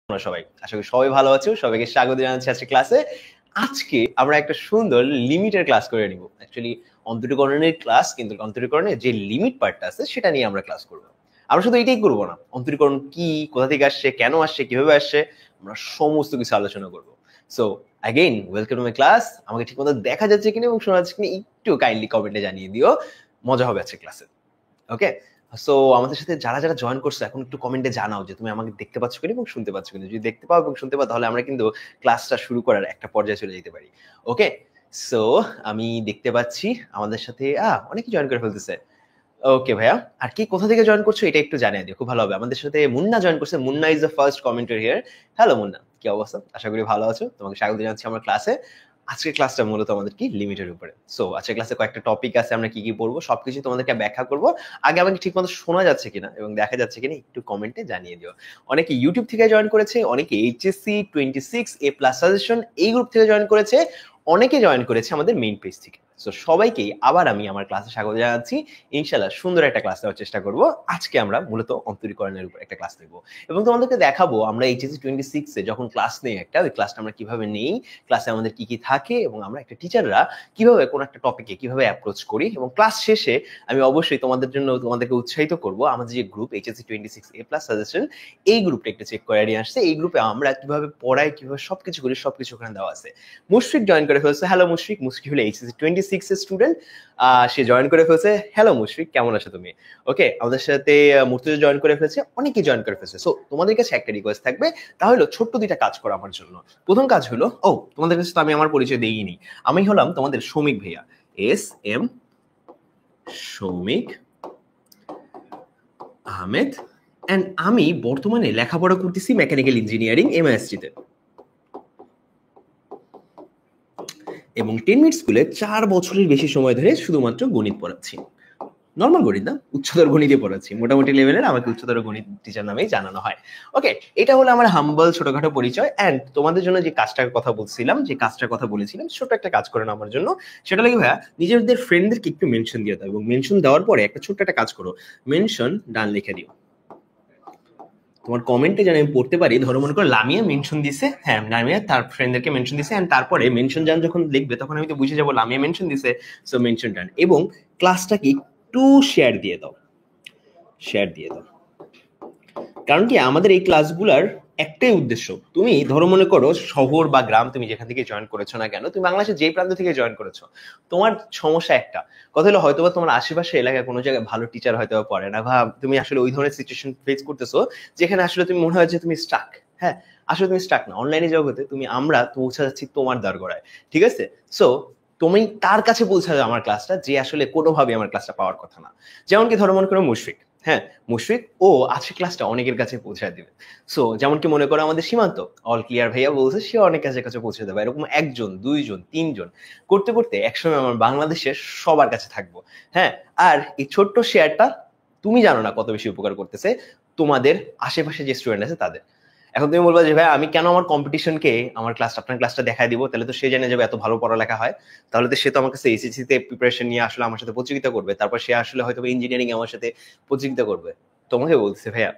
তোমরা সবাই আশা করি সবাই ভালো আছো। সবাইকে স্বাগত জানাচ্ছি আজকে ক্লাসে। আজকে আমরা একটা সুন্দর লিমিটের ক্লাস করে নিব। অ্যাকচুয়ালি অন্তরীকরণের ক্লাস, কিন্তু অন্তরীকরণের যে লিমিট পার্টটা আছে সেটা নিয়ে আমরা ক্লাস করব। আমরা শুধু এটাই করব না, অন্তরীকরণ কি, কোথা থেকে আসছে, কেন আসছে, কিভাবে আসছে, আমরা সমস্ত কিছু আলোচনা করব। So again welcome to my class. আমাকে ঠিকমতো দেখা যাচ্ছে কিনা এবং শোনা যাচ্ছে কিনা একটু কাইন্ডলি কমেন্টে জানিয়ে দিও। মজা হবে আজকে ক্লাসে। ওকে, সো আমাদের সাথে যারা যারা জয়েন করছো এখন একটু কমেন্টে জানাও যে তুমি আমাকে দেখতে পাচ্ছ কিনা এবং শুনতে পাচ্ছ কিনা। যদি দেখতে পাও এবং শুনতে পাও তাহলে আমরা কিন্তু ক্লাসটা শুরু করার একটা পর্যায়ে চলে যেতে পারি। ওকে, সো আমি দেখতে পাচ্ছি আমাদের সাথে অনেকেই জয়েন করে ফেলতেছে। ওকে ভাইয়া, আর কি কোথা থেকে জয়েন করছো এটা একটু জানিয়ে দিও, খুব ভালো হবে। আমাদের সাথে মুন্না জয়েন করছে। Munna is the first কমেন্টার here. Hello Munna, কি অবস্থা? আশা করি ভালো আছো। তোমাকে স্বাগত জানাচ্ছি আমার ক্লাসে। আজকের ক্লাসটা মূলত আমাদের কি লিমিটের উপরে। সো আজকের ক্লাসে কয়েকটা টপিক আছে, আমরা কি কি পড়বো সবকিছু তোমাদেরকে ব্যাখ্যা করবো। আগে আমাকে ঠিক মতো শোনা যাচ্ছে কিনা এবং দেখা যাচ্ছে কিনা একটু কমেন্টে জানিয়ে দিও। অনেকে ইউটিউব থেকে জয়েন করেছে, অনেকে এইচএসসি 26 এ প্লাস সাজেশন এই গ্রুপ থেকে জয়েন করেছে, অনেকে জয়েন করেছে আমাদের মেইন পেজ থেকে। সো সবাইকেই আবার আমি আমার ক্লাসে স্বাগত জানাচ্ছি। ইনশাআল্লাহ সুন্দর একটা ক্লাস দেওয়ার চেষ্টা করব। আজকে আমরা মূলত অন্তরীকরণের উপর একটা ক্লাস নেব এবং তোমাদেরকে দেখাবো আমরা এইচএসসি 26 এ যখন ক্লাস নেই একটা, ওই ক্লাসটা আমরা কিভাবে নেই, ক্লাসে আমাদের কি কি থাকে এবং আমরা একটা টিচাররা কিভাবে কোন একটা টপিকে কিভাবে অ্যাপ্রোচ করি। এবং ক্লাস শেষে আমি অবশ্যই তোমাদেরকে উৎসাহিত করব। আমাদের যে গ্রুপ এইচএসসি 26 এ প্লাস সাজেশন, এই গ্রুপটা একটু চেক করে নিয়ে আসছে। এই গ্রুপে আমরা কিভাবে পড়াই, কিভাবে সবকিছু করি, সবকিছু ওখানে দেওয়া আছে। মুশফিক জয়েন করে ফেলছে। হ্যালো মুশফিক। মুশফিক হলো এইচএসসি 26 এর স্টুডেন্ট। সে জয়েন করে ফেলছে। হ্যালো মুশফিক, কেমন আছো তুমি? ওকে, আমাদের সাথে মুর্তজা জয়েন করে ফেলছে, অনেকেই জয়েন করে ফেলছে। সো তোমাদের কাছে একটা রিকোয়েস্ট থাকবে, তাহলে ছোট্ট দুইটা কাজ করো আমার জন্য। প্রথম কাজ হলো, তোমাদের কাছে তো আমি আমার পরিচয় দেইনি। আমি হলাম তোমাদের সৌমিক ভাইয়া, SM সৌমিক আহমেদ, এন্ড আমি বর্তমানে লেখাপড়া করতেছি মেকানিক্যাল ইঞ্জিনিয়ারিং MIST তে এবং 10 মিনিট স্কুলে 4 বছরের বেশি সময় ধরে শুধুমাত্র গণিত পড়াচ্ছি। নর্মাল গণিত না, উচ্চতর গণিতে পড়াচ্ছি। মোটামুটি লেভেলের আমাকে উচ্চতর গণিত টিচার নামেই জানানো হয়। ওকে, এটা হলো আমার হাম্বল ছোটখাটো পরিচয়। এন্ড তোমাদের জন্য যে কাজটার কথা বলছিলাম, যে কাজটার কথা বলেছিলাম, ছোট একটা কাজ করে আমার জন্য। সেটা লাগে ভাইয়া, নিজেদের ফ্রেন্ডদেরকে একটু মেনশন দিয়ে দাও এবং মেনশন দেওয়ার পরে একটা ছোট্ট একটা কাজ করো, মেনশন ডান লিখে দিও। তোমার কমেন্টে যেন আমি পড়তে পারি। ধরো মনে করো লামিয়া মেনশন দিছে, হ্যাঁ লামিয়া তার ফ্রেন্ডদেরকে মেনশন দিছে, এন্ড তারপরে মেনশন ডান যখন লিখবে তখন আমি তো বুঝে যাবো লামিয়া মেনশন দিছে, সো মেনশন ডান। এবং ক্লাসটাকে একটু শেয়ার দিয়ে দাও, শেয়ার দিয়ে দাও। কারণ কি, আমাদের এই ক্লাসগুলার একটাই উদ্দেশ্য। তুমি ধরো মনে করো শহর বা গ্রাম, তুমি যেখান থেকে জয়েন করেছো না কেন, তুমি বাংলাদেশের যে প্রান্ত থেকে জয়েন করেছো, তোমার সমস্যা একটা কথা হলো, হয়তোবা তোমার আশেপাশে এলাকায় কোনো জায়গায় ভালো টিচার হয়তো পড়ে না, বা তুমি আসলে ওই ধরনের সিচুয়েশন ফেস করতেছো যেখানে আসলে তুমি মনে হয় যে তুমি স্টাক। হ্যাঁ, আসলে তুমি স্টাক না, অনলাইনে জগতে আমরা পৌঁছা যাচ্ছি তোমার দরগড়ায়। ঠিক আছে, সো তুমি তার কাছে পৌঁছা যাও আমার ক্লাসটা, যে আসলে কোনোভাবে আমার ক্লাসটা পাওয়ার কথা না। যেমন কি ধরো মনে করো মুশফিক, হ্যাঁ মুশফিক ও আজকে ক্লাসটা অনেকের কাছে পৌঁছায় দিবে। সো যেমন কি মনে করো আমাদের সীমান্ত অল ক্লিয়ার ভাইয়া বলছে সে অনেক কাছে কাছে পৌঁছে দেবে। এরকম একজন, দুইজন, তিনজন করতে করতে একসময় আমার বাংলাদেশের সবার কাছে থাকবো। হ্যাঁ, আর এই ছোট্ট শেয়ারটা তুমি জানো না কত বেশি উপকার করতেছে তোমাদের আশেপাশে যে স্টুডেন্ট আছে তাদের। এখন তুমি বলবা যে ভাই আমি কেন আমার কম্পিটিশনকে আমার ক্লাসটা, আপনার ক্লাসটা দেখায় দিব, তাহলে তো সে জেনে যাবে এত ভালো পড়ালেখা হয়। তাহলে তো সে তো আমার কাছে এইচএসসি তে প্রিপারেশন নিয়ে আসলে আমার সাথে প্রতিযোগিতা করবে, তারপর সে আসলে হয়তো ইঞ্জিনিয়ারিং আমার সাথে প্রতিযোগিতা করবে। তোমাকে বলছে ভাইয়া,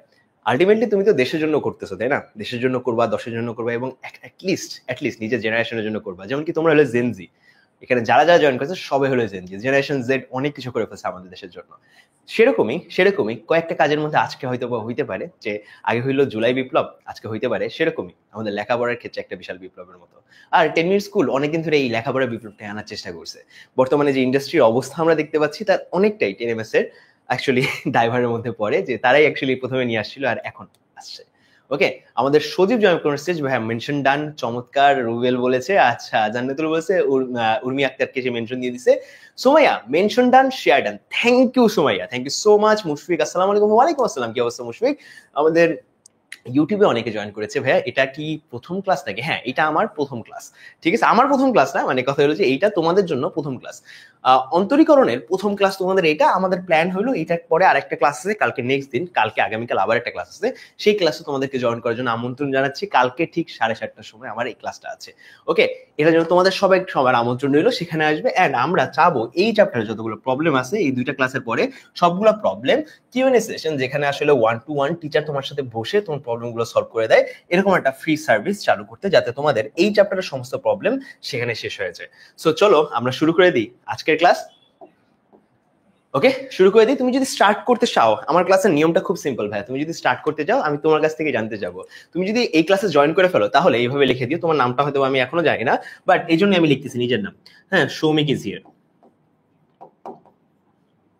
আলটিমেটলি তুমি তো দেশের জন্য করতেছো, তাই না? দেশের জন্য করবা, দশের জন্য করবা এবং অ্যাটলিস্ট নিজের জেনারেশনের জন্য করবা। যেমন কি তোমরা হলো জেনজি, এখানে যারা যারা জয়েন করেছে সবাই হলো জেনজি, জেনারেশন জেড অনেক কিছু করে ফেলছে আমাদের দেশের জন্য। সেরকমই কয়েকটা কাজের মধ্যে আজকে হয়তো বা হইতে পারে যে আগে হইলো জুলাই বিপ্লব, আজকে হইতে পারে সেরকমই আমাদের লেখাপড়ার ক্ষেত্রে একটা বিশাল বিপ্লবের মতো। আর 10 মিনিট স্কুল অনেকদিন ধরে এই লেখাপড়ার বিপ্লবটা আনার চেষ্টা করছে। বর্তমানে যে ইন্ডাস্ট্রির অবস্থা আমরা দেখতে পাচ্ছি তার অনেকটাই 10MS এর অ্যাকচুয়ালি ড্রাইভারের মধ্যে পড়ে, যে তারাই অ্যাকচুয়ালি প্রথমে নিয়ে আসছিল আর এখন আসছে। ওকে, আমাদের সজীব জয়েন করেছে ভাই, মেনশন ডান, চমৎকার। রুবেল বলেছে, আচ্ছা জান্নাতুল বলেছে, উর্মি আক্তারকে যে মেনশন দিয়ে দিছে। Sumaiya mention done, share done. Thank you Sumaiya, thank you so much. Mushfiq আসসালামু আলাইকুম। ওয়ালাইকুম আসসালাম, কি অবস্থা মুশফিক? আমাদের ইউটিউবে অনেকে জয়েন করেছে। ভাইয়া এটা কি প্রথম ক্লাস নাকি? হ্যাঁ, এটা আমার প্রথম ক্লাস। ঠিক আছে, আমার প্রথম ক্লাস না, মানে কথা হলো যে এইটা তোমাদের জন্য প্রথম ক্লাস। অন্তরীকরণের প্রথম ক্লাস তোমাদের এটা, আমাদের প্ল্যান হলো এটার পরে আরেকটা ক্লাস আছে কালকে, নেক্সট দিন কালকে আগামীকাল আবার একটা ক্লাস আছে, সেই ক্লাসে তোমাদেরকে জয়েন করার জন্য আমন্ত্রণ জানাচ্ছি। কালকে ঠিক 7:30টার সময় আমার এই ক্লাসটা আছে। ওকে, এটার জন্য তোমাদের সবার আমন্ত্রণ রইলো, সেখানে আসবে। এন্ড আমরা চাবো এই চ্যাপ্টারে যতগুলো প্রবলেম আছে এই দুইটা ক্লাসের পরে সবগুলো প্রবলেম কিউএনএ সেশন, যেখানে আসলে 1-to-1 টিচার তোমার সাথে বসে তোমার প্রবলেমগুলো সলভ করে দেয়, এরকম একটা ফ্রি সার্ভিস চালু করতে, যাতে তোমাদের এই চ্যাপ্টারের সমস্ত প্রবলেম সেখানে শেষ হয়ে যায়। সো চলো আমরা শুরু করে দিই আজকের ক্লাস। ওকে, শুরু করে দিই। তুমি যদি স্টার্ট করতে চাও, আমার ক্লাসের নিয়মটা খুব সিম্পল ভাই, তুমি যদি স্টার্ট করতে চাও আমি তোমার কাছ থেকে জানতে যাবো। তুমি যদি এই ক্লাসে জয়েন করে ফেলো তাহলে এইভাবে লিখে দিও, তোমার নামটা হয়তো আমি এখনো জানি না, বাট এই জন্য আমি লিখতেছি নিজের নাম। হ্যাঁ, সৌমিক ইজ হিয়ার।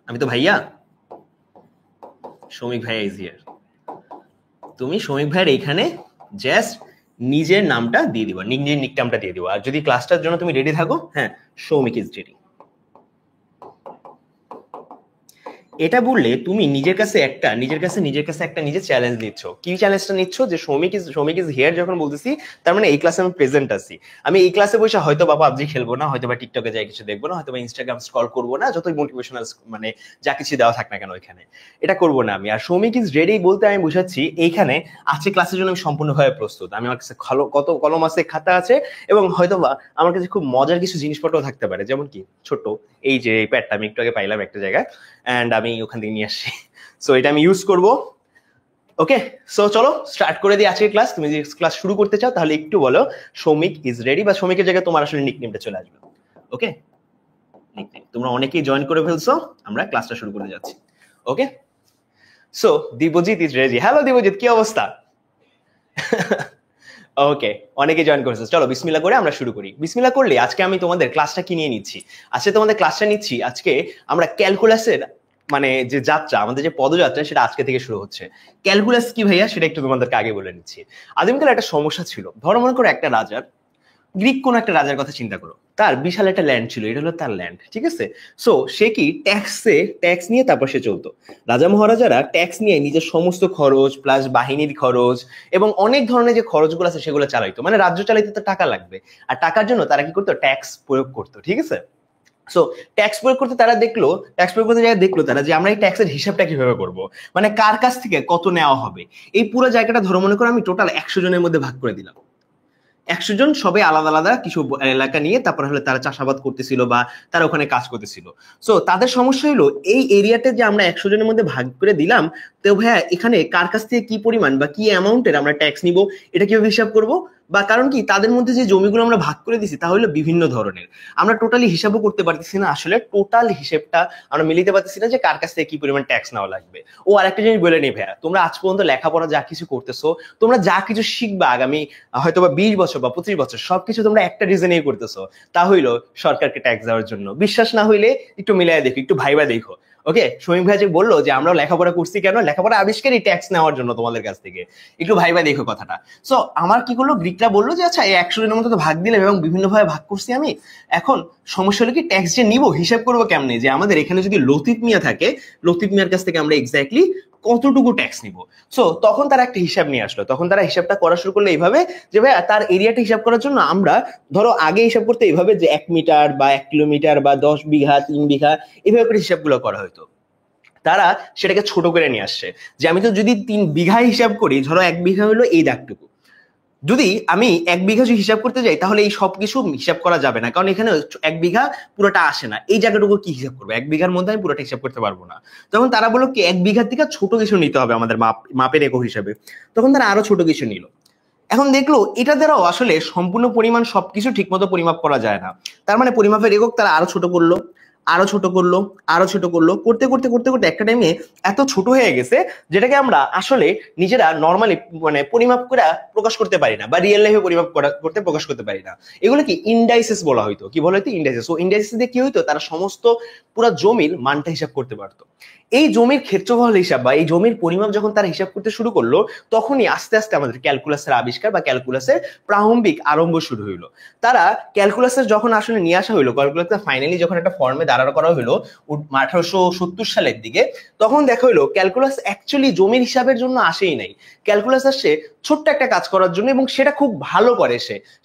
আমি তো ভাইয়া, সৌমিক ভাইয়া ইজ হিয়ার। তুমি সৌমিক ভাইয়ের এইখানে জাস্ট নিজের নামটা দিয়ে দিবা, নিজের নিকনেমটা দিয়ে দিবা। আর যদি ক্লাসটার জন্য তুমি রেডি থাকো, হ্যাঁ সৌমিক ইজ রেডি, এটা বললে তুমি নিজের কাছে একটা নিজের চ্যালেঞ্জ নিচ্ছ। কি চ্যালেঞ্জটা নিচ্ছ? যে সৌমিক ইজ হিয়ার যখন বলতেছি, তার মানে এই ক্লাসে আমি প্রেজেন্ট আছি। আমি এই ক্লাসে বসে হয়তো বা পাবজি খেলবো না, হয়তো বা টিকটকে যাই কিছু দেখবো না, হয়তো বা ইনস্টাগ্রাম স্ক্রল করবো না, যতই মোটিভেশনাল মানে যা কিছু দেওয়া থাক না কেন ওইখানে, এটা করবো না আমি। আর সৌমিক ইজ রেডি বলতে আমি বুঝাচ্ছি এইখানে আজকে ক্লাসের জন্য আমি সম্পূর্ণভাবে প্রস্তুত। আমি, আমার কাছে কত কলম আছে, খাতা আছে, এবং হয়তো বা আমার কাছে খুব মজার কিছু জিনিসপত্র থাকতে পারে, যেমন কি ছোট এই যে প্যাডটা আমি একটু আগে পাইলাম একটা জায়গায়, এন্ড আমি ওখান থেকে নিয়ে আসছি। সো এটা আমি ইউজ করব। ওকে, সো চলো স্টার্ট করে দিই আজকের ক্লাস। তুমি যদি ক্লাস শুরু করতে চাও তাহলে একটু বলো সৌমিক ইজ রেডি, বা সৌমিকের জায়গায় তোমার আসলে নিকনেমটা চলে আসবে। ওকে, নিকনেম তোমরা অনেকেই জয়েন করে ফেলছো, আমরা ক্লাসটা শুরু করতে যাচ্ছি। ওকে, সো দিবজিৎ ইজ রেডি। হ্যালো দিবজিৎ, কি অবস্থা? ওকে, অনেকে জয়েন করেছে। চলো বিসমিল্লাহ করে আমরা শুরু করি। বিসমিল্লাহ করলে আজকে আমি তোমাদের ক্লাসটা কি নিয়ে নিচ্ছি? আজকে তোমাদের ক্লাসটা নিচ্ছি, আজকে আমরা ক্যালকুলাসের মানে যে যাত্রা, আমাদের যে পদযাত্রা, সেটা আজকে থেকে শুরু হচ্ছে। ক্যালকুলাস কি ভাইয়া, সেটা একটু তোমাদেরকে আগে বলে নিচ্ছি। আদিমকালে একটা সমস্যা ছিল। ধরো মনে করো একটা রাজার, গ্রিক কোন একটা রাজার কথা চিন্তা করো, তার বিশাল একটা ল্যান্ড ছিল, এটা হলো তার ল্যান্ড, ঠিক আছে? সো সে কি ট্যাক্স নিয়ে তারপর সে চলতো। রাজা মহারাজারা ট্যাক্স নিয়ে নিজের সমস্ত খরচ প্লাস বাহিনীর খরচ এবং অনেক ধরনের যে খরচগুলো আছে সেগুলো চালাইতো। মানে রাজ্য চালাইতে তো টাকা লাগবে, আর টাকার জন্য তারা কি করতো, ট্যাক্স প্রয়োগ করতো, ঠিক আছে? সো ট্যাক্স প্রয়োগ করতে দেখলো তারা যে আমরা এই ট্যাক্সের হিসাবটা কিভাবে করব, মানে কার কাছ থেকে কত নেওয়া হবে। এই পুরো জায়গাটা ধরো মনে করো আমি টোটাল 100 জনের মধ্যে ভাগ করে দিলাম। 100 জন সবাই আলাদা আলাদা কিছু এলাকা নিয়ে তারপর হলে তারা চাষাবাদ করতেছিল বা তারা ওখানে কাজ করতেছিল। সো তাদের সমস্যা হলো এই এরিয়াতে যে আমরা 100 জনের মধ্যে ভাগ করে দিলাম, তো ভাইয়া এখানে কার কাছ থেকে কি পরিমাণ বা কি অ্যামাউন্টের আমরা ট্যাক্স নিব, এটা কিভাবে হিসাব করব? বা কারণ কি তাদের মধ্যে যে জমিগুলো আমরা ভাগ করে দিছি তা হলো বিভিন্ন ধরনের, আমরা টোটালি হিসাবও করতে পারতেছি না, আসলে টোটাল হিসেবটা আমরা মিলিতে পারতেছি না যে কার কাছ থেকে কি পরিমাণ ট্যাক্স নেওয়া লাগবে। ও আরেকটা জিনিস বলে নি ভাইয়া, তোমরা আজ পর্যন্ত লেখাপড়া যা কিছু করতেছো, তোমরা যা কিছু শিখবা আগামী হয়তো বা 20 বছর বা 25 বছর, সবকিছু তোমরা একটা রিজনেই করতেছো, তা হইলো সরকারকে ট্যাক্স দেওয়ার জন্য। বিশ্বাস না হইলে একটু মিলাই দেখো, একটু ভাইবা দেখো। ওকে, সৌমিক ভাই যে বললো যে আমরা লেখাপড়া করছি কেন, লেখাপড়া আবিষ্কারই ট্যাক্স নেওয়ার জন্য তোমাদের কাছ থেকে, একটু ভাইবা দেখো কথাটা। সো আমার কি করলো, গ্রিকরা বললো যে আচ্ছা এই 100 জনের মতো ভাগ দিলাম এবং বিভিন্ন ভাবে ভাগ করছি আমি, এখন সমস্যা হলো কি ট্যাক্স যে নিবো হিসাব করবো কেমনে, যে আমাদের এখানে যদি লতিফ মিয়া থাকে, লতিফ মিয়ার কাছ থেকে আমরা এক্স্যাক্টলি কতটুকু ট্যাক্স নিব। সো তখন তারা একটা হিসাব নিয়ে আসলো, তখন তারা হিসাবটা করা শুরু করলো এইভাবে যে ভাই তার এরিয়াটা হিসাব করার জন্য আমরা ধরো আগে হিসাব করতে এইভাবে যে 1 মিটার বা 1 কিলোমিটার বা 10 বিঘা 3 বিঘা এভাবে করে হিসাবগুলো করা হতো। তারা সেটাকে ছোট করে নিয়ে আসছে, যে আমি তো যদি 3 বিঘা হিসাব করি, ধরো 1 বিঘা হলো এই দাগটুকু, যদি আমি 1 বিঘা যদি হিসাব করতে যাই তাহলে এই সবকিছু হিসাব করা যাবে না, কারণ এখানে 1 বিঘা পুরোটা আসে না, এই জায়গাটুকু কি হিসাব করবো, 1 বিঘার মধ্যে আমি পুরোটা হিসাব করতে পারবো না। তখন তারা বললো কি 1 বিঘার থেকে ছোট কিছু নিতে হবে আমাদের মাপের একক হিসাবে, তখন তারা আরো ছোট কিছু নিল। এখন দেখলো এটা দ্বারাও আসলে সম্পূর্ণ পরিমাণ সবকিছু ঠিক মতো পরিমাপ করা যায় না, তার মানে পরিমাপের একক তারা আরো ছোট করলো, আরো ছোট করলো, আরো ছোট করলো, করতে করতে করতে করতে একটা টাইমে এত ছোট হয়ে গেছে যেটাকে আমরা আসলে নিজেরা নর্মালি মানে পরিমাপ করে প্রকাশ করতে পারি না, বা রিয়েল লাইফে পরিমাপ করতে প্রকাশ করতে পারি না। এগুলো কি ইন্ডাইসেস বলা হইতো, কি বলা হইতো, ইন্ডাইসেস। ও ইন্ডাইসেস দিয়ে কি হইতো, তারা সমস্ত পুরো জমির মানটা হিসাব করতে পারতো। এই জমির ক্ষেত্রফল হিসাব বা এই জমির পরিমাপ যখন তারা হিসাব করতে শুরু করলো, তখনই আস্তে আস্তে আমাদের ক্যালকুলাসের আবিষ্কার বা ক্যালকুলাসের প্রারম্ভিক আরম্ভ শুরু হইলো। তারা ক্যালকুলাসের যখন আসলে নিয়ে আসা হইলো, ক্যালকুলাসের ফাইনালি যখন একটা ফর্মে দাঁড়ানো করা হইলো 1870 সালের দিকে, তখন দেখা হইলো ক্যালকুলাস অ্যাকচুয়ালি জমির হিসাবের জন্য আসেই নাই, ক্যালকুলাস আসছে ছোট্ট একটা কাজ করার জন্য, এবং সেটা খুব ভালো করে।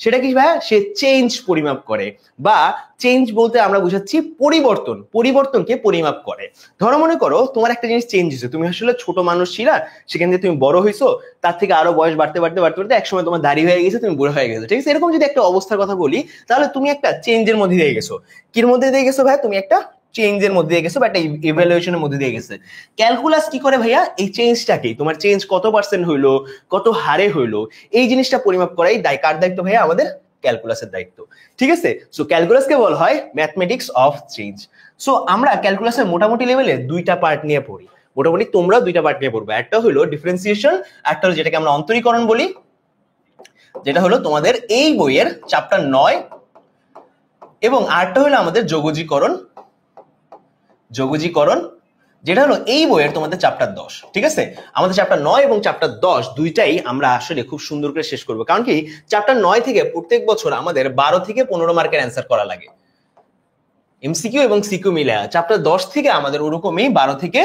সেটা কি ভাইয়া? সে চেঞ্জ পরিমাপ করে, বা চেঞ্জ বলতে আমরা বুঝাচ্ছি পরিবর্তনকে পরিমাপ করে। ধরো মনে করো তোমার একটা জিনিস চেঞ্জ হয়েছে, তুমি আসলে ছোট মানুষ ছিলা, সেখান থেকে তুমি বড় হইছো, তার থেকে আরো বয়স বাড়তে বাড়তে বাড়তে বাড়তে একসময় তোমার দাড়ি হয়ে গেছে, তুমি বুড়ো হয়ে গেছো, ঠিক আছে? এরকম যদি একটা অবস্থার কথা বলি, তাহলে তুমি একটা চেঞ্জের মধ্যে দিয়ে গেছো। কির মধ্যে দিয়ে গেছো ভাইয়া? তুমি একটা চেঞ্জের মধ্যে দিয়ে গেছে, বা একটা ইভ্যালুয়েশনের মধ্যে দিয়ে গেছে। ক্যালকুলাস কি করে ভাইয়া? এই চেঞ্জটাকে, তোমার চেঞ্জ কত পার্সেন্ট হইলো, কত হারে হইলো, এই জিনিসটা পরিমাপ করাই কার দায়িত্ব ভাইয়া? আমাদের ক্যালকুলাসের দায়িত্ব, ঠিক আছে? সো ক্যালকুলাসকে বলা হয় ম্যাথমেটিক্স অফ চেঞ্জ। সো আমরা ক্যালকুলাসের মোটামুটি লেভেলে দুইটা পার্ট নিয়ে পড়ি, মোটামুটি তোমরাও দুইটা পার্ট নিয়ে পড়বে। একটা হলো ডিফারেন্সিয়েশন, একটা হলো যেটাকে আমরা অন্তরীকরণ বলি, যেটা হলো তোমাদের এই বইয়ের চ্যাপ্টার 9, এবং আরেকটা হলো আমাদের যোগজীকরণ, যেটা হলো এই বইয়ের তোমাদের চ্যাপ্টার 10, ঠিক আছে? আমাদের চ্যাপ্টার 9 এবং চ্যাপ্টার 10 দুইটাই আমরা আসলে খুব সুন্দর করে শেষ করবো, কারণ কি চ্যাপ্টার 9 থেকে প্রত্যেক বছর আমাদের 12 থেকে 15 মার্কের অ্যান্সার করা লাগে, এমসিকিউ এবং সিকিউ মিলে। চ্যাপ্টার 10 থেকে আমাদের ওরকমই 12 থেকে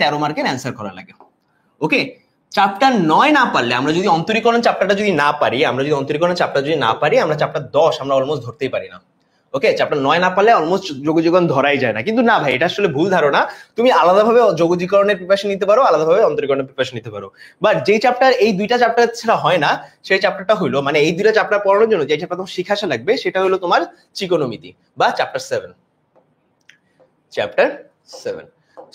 13 মার্কের অ্যান্সার করা লাগে। ওকে, চ্যাপ্টার 9 না পারলে, আমরা যদি অন্তরীকরণ চ্যাপ্টারটা যদি না পারি, আমরা চ্যাপ্টার 10 আমরা অলমোস্ট ধরতেই পারি না। ওকে, চ্যাপ্টার 9 না পারলে অলমোস্ট যোগজীকরণ ধরাই যায় না। কিন্তু না ভাই, এটা আসলে ভুল ধারণা। তুমি আলাদাভাবে যোগজীকরণের প্রিপারেশন নিতে পারো, আলাদাভাবে অন্তরীকরণের প্রিপারেশন নিতে পারো। বাট যেই চ্যাপ্টার, এই দুইটা চ্যাপ্টার ছাড়া হয় না, সেই চ্যাপ্টারটা হলো, মানে এই দুইটা চ্যাপ্টার পড়ানোর জন্য যে চ্যাপ্টার তোমার শিক্ষা লাগবে, সেটা হলো তোমার ত্রিকোণমিতি বা চ্যাপ্টার 7।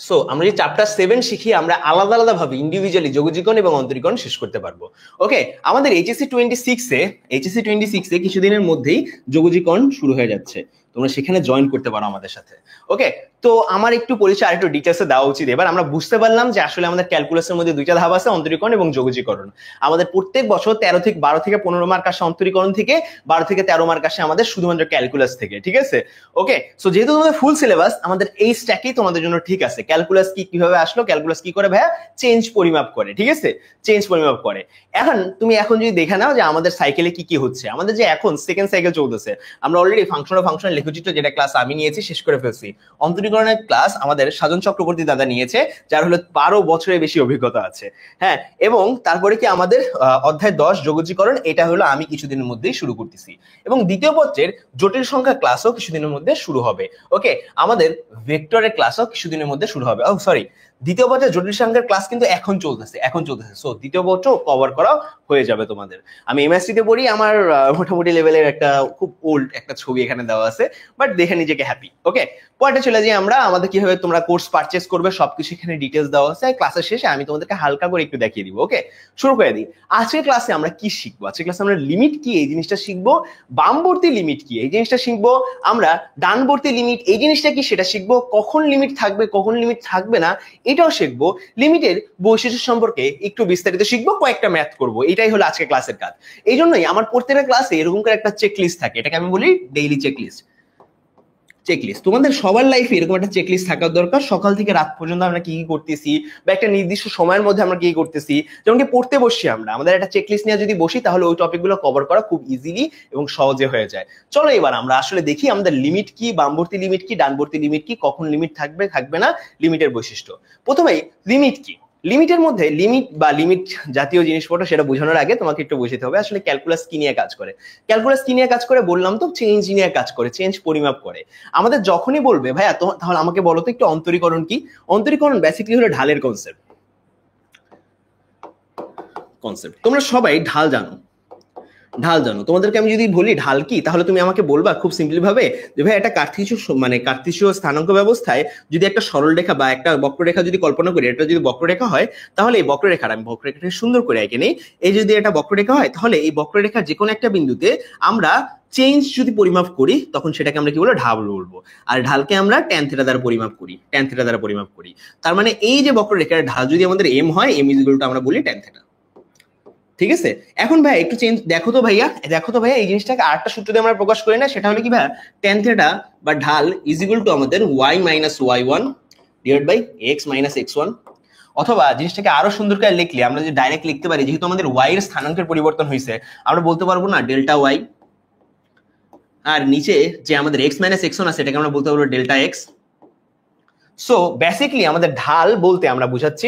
সো আমরা যে চ্যাপ্টার 7 শিখি, আমরা আলাদা আলাদা ভাবে ইন্ডিভিজুয়ালি যোগজীকরণ এবং অন্তরীকরণ শেষ করতে পারবো। ওকে, আমাদের এইচএসসি 26-এ কিছুদিনের মধ্যেই যোগজীকরণ শুরু হয়ে যাচ্ছে, তোমরা সেখানে জয়েন করতে পারো আমাদের সাথে। ওকে, তো আমার একটু পরিচয় আরেকটু ডিটেলসে দেওয়া উচিত। এবার আমরা বুঝতে পারলাম যে আসলে আমাদের ক্যালকুলাসের মধ্যে দুইটা ধাপ আছে, অন্তরীকরণ এবং যোগজীকরণ। আমাদের প্রত্যেক বছর 12 থেকে 15 মার্ক আসে অন্তরীকরণ থেকে, 12 থেকে 13 মার্ক আসে আমাদের শুধুমাত্র ক্যালকুলাস থেকে, ঠিক আছে? ওকে, সো যেহেতু তোমাদের ফুল সিলেবাস, আমাদের এই স্ট্যাকই তোমাদের জন্য ঠিক আছে। ক্যালকুলাস কিভাবে আসলো, ক্যালকুলাস কি করে ভাইয়া? চেঞ্জ পরিমাপ করে, ঠিক আছে? চেঞ্জ পরিমাপ করে। এখন যদি দেখে নাও যে আমাদের সাইকেলে কি কি হচ্ছে, আমাদের যে এখন সেকেন্ড সাইকেল চলতেছে, আমরা অলরেডি ফাংশনাল লেখচিত্র যেটা ক্লাস আমি নিয়েছি শেষ করে ফেলছি। অন্তরীকরণের ক্লাস আমাদের সাজন চক্রবর্তী দাদা নিয়েছে, যার হলো 12 বছরের বেশি অভিজ্ঞতা আছে। হ্যাঁ, এবং তারপরে কি আমাদের অধ্যায় 10 যোগজীকরণ, এটা হলো আমি কিছুদিনের মধ্যেই শুরু করতেছি, এবং দ্বিতীয় পত্রের জটিল সংখ্যা ক্লাসও কিছুদিনের মধ্যে শুরু হবে। ওকে, আমাদের ভেক্টরের ক্লাসও কিছুদিনের মধ্যে শুরু হবে। সরি, দ্বিতীয় পত্রের জটিল সংখ্যার ক্লাস কিন্তু এখন চলতেছে। সো দ্বিতীয় পত্র কভার করা হয়ে যাবে তোমাদের। আমি এমএসসি তে পড়ি, আমার মোটামুটি লেভেলের একটা খুব ওল্ড একটা ছবি এখানে দেওয়া আছে, বাট দেখে নিজেকে হ্যাপি। ওকে, পয়েন্টে চলে যাই আমরা। আমাদের কিভাবে তোমরা কোর্স পারচেজ করবে সবকিছু এখানে ডিটেলস দেওয়া আছে। ক্লাসের শেষে আমি তোমাদেরকে হালকা করে একটু দেখিয়ে দিব। ওকে, শুরু করে দিই। আজকের ক্লাসে আমরা কি শিখবো? আজকের ক্লাসে আমরা লিমিট কি এই জিনিসটা শিখবো, বামবর্তী লিমিট কি এই জিনিসটা শিখবো, আমরা ডানবর্তী লিমিট এই জিনিসটা কি সেটা শিখবো, কখন লিমিট থাকবে কখন লিমিট থাকবে না এটাও শিখবো, লিমিটের বৈশিষ্ট্য সম্পর্কে একটু বিস্তারিত শিখবো, কয়েকটা ম্যাথ করবো। এটাই হলো আজকে ক্লাসের কাজ। এই জন্যই আমার প্রত্যেকটা ক্লাসে এরকম করে একটা চেকলিস্ট থাকে, এটাকে আমি বলি ডেইলি চেকলিস্ট। তোমাদের সবার লাইফে এরকম একটা চেকলিস্ট থাকার দরকার, সকাল থেকে রাত পর্যন্ত আমরা কি কি করতেছি, বা একটা নির্দিষ্ট সময়ের মধ্যে আমরা কি করতেছি। যেমন কি পড়তে বসি আমরা, আমাদের একটা চেকলিস্ট নিয়ে যদি বসি, তাহলে ওই টপিকগুলো কভার করা খুব ইজিলি এবং সহজে হয়ে যায়। চলো এবার আমরা আসলে দেখি আমাদের লিমিট কি, বামবর্তী লিমিট কি, ডানবর্তী লিমিট কি, কখন লিমিট থাকবে থাকবে না, লিমিটের বৈশিষ্ট্য। প্রথমেই লিমিট কি। লিমিটের মধ্যে লিমিট বা লিমিট জাতীয় জিনিসপত্র সেটা বোঝানোর আগে তোমাকে একটু বুঝতে হবে আসলে ক্যালকুলাস কি নিয়ে কাজ করে। ক্যালকুলাস কি নিয়ে কাজ করে বললাম তো, চেঞ্জ নিয়ে কাজ করে, চেঞ্জ পরিমাপ করে। আমাদের যখনই বলবে ভাইয়া তাহলে আমাকে বলো তো একটু অন্তরীকরণ কি। অন্তরীকরণ বেসিক্যালি হলো ঢালের কনসেপ্ট। তোমরা সবাই ঢাল জানো, তোমাদেরকে আমি যদি বলি ঢাল কি, তাহলে তুমি আমাকে বলবা খুব সিম্পলি ভাবে যে ভাই একটা কার্তেশীয় স্থানাঙ্ক ব্যবস্থায় যদি একটা সরল রেখা বা একটা বক্ররেখা যদি কল্পনা করি, এটা যদি বক্ররেখা হয়, তাহলে এই বক্ররেখাটা আমি বক্ররেখাটা সুন্দর করে এঁকে নেই। এই যদি এটা বক্ররেখা হয়, তাহলে এই বক্ররেখার যে কোনো একটা বিন্দুতে আমরা চেঞ্জ যদি পরিমাপ করি, তখন সেটাকে আমরা কি বলবো? ঢাল বলবো। আর ঢালকে আমরা ট্যান থিটা দ্বারা পরিমাপ করি। তার মানে এই যে বক্ররেখার ঢাল যদি আমাদের এম হয়, এম ইজ ইকুয়াল টু আমরা বলি ট্যান থিটা। ঠিক আছে, এখন ভাই একটু চেঞ্জ দেখো তো ভাইয়া এই জিনিসটাকে আরেকটা সূত্র দিয়ে আমরা প্রকাশ করি না, সেটা হলো কি ভাইয়া? ট্যান থিটা বা ঢাল ইজ ইকুয়াল টু আমাদের y minus y1 divide by x minus x1। অথবা জিনিসটাকে আরো সুন্দর করে লিখলে আমরা যদি ডাইরেক্ট লিখতে পারি, যেহেতু আমাদের y এর স্থানাঙ্কের পরিবর্তন হয়েছে, আমরা বলতে পারবো না ডেল্টা y, আর নিচে যে আমাদের x মাইনাস x1 আছে এটাকে আমরা বলতে পারবো ডেল্টা x। সো বেসিক্যালি আমাদের ঢাল বলতে আমরা বুঝাচ্ছি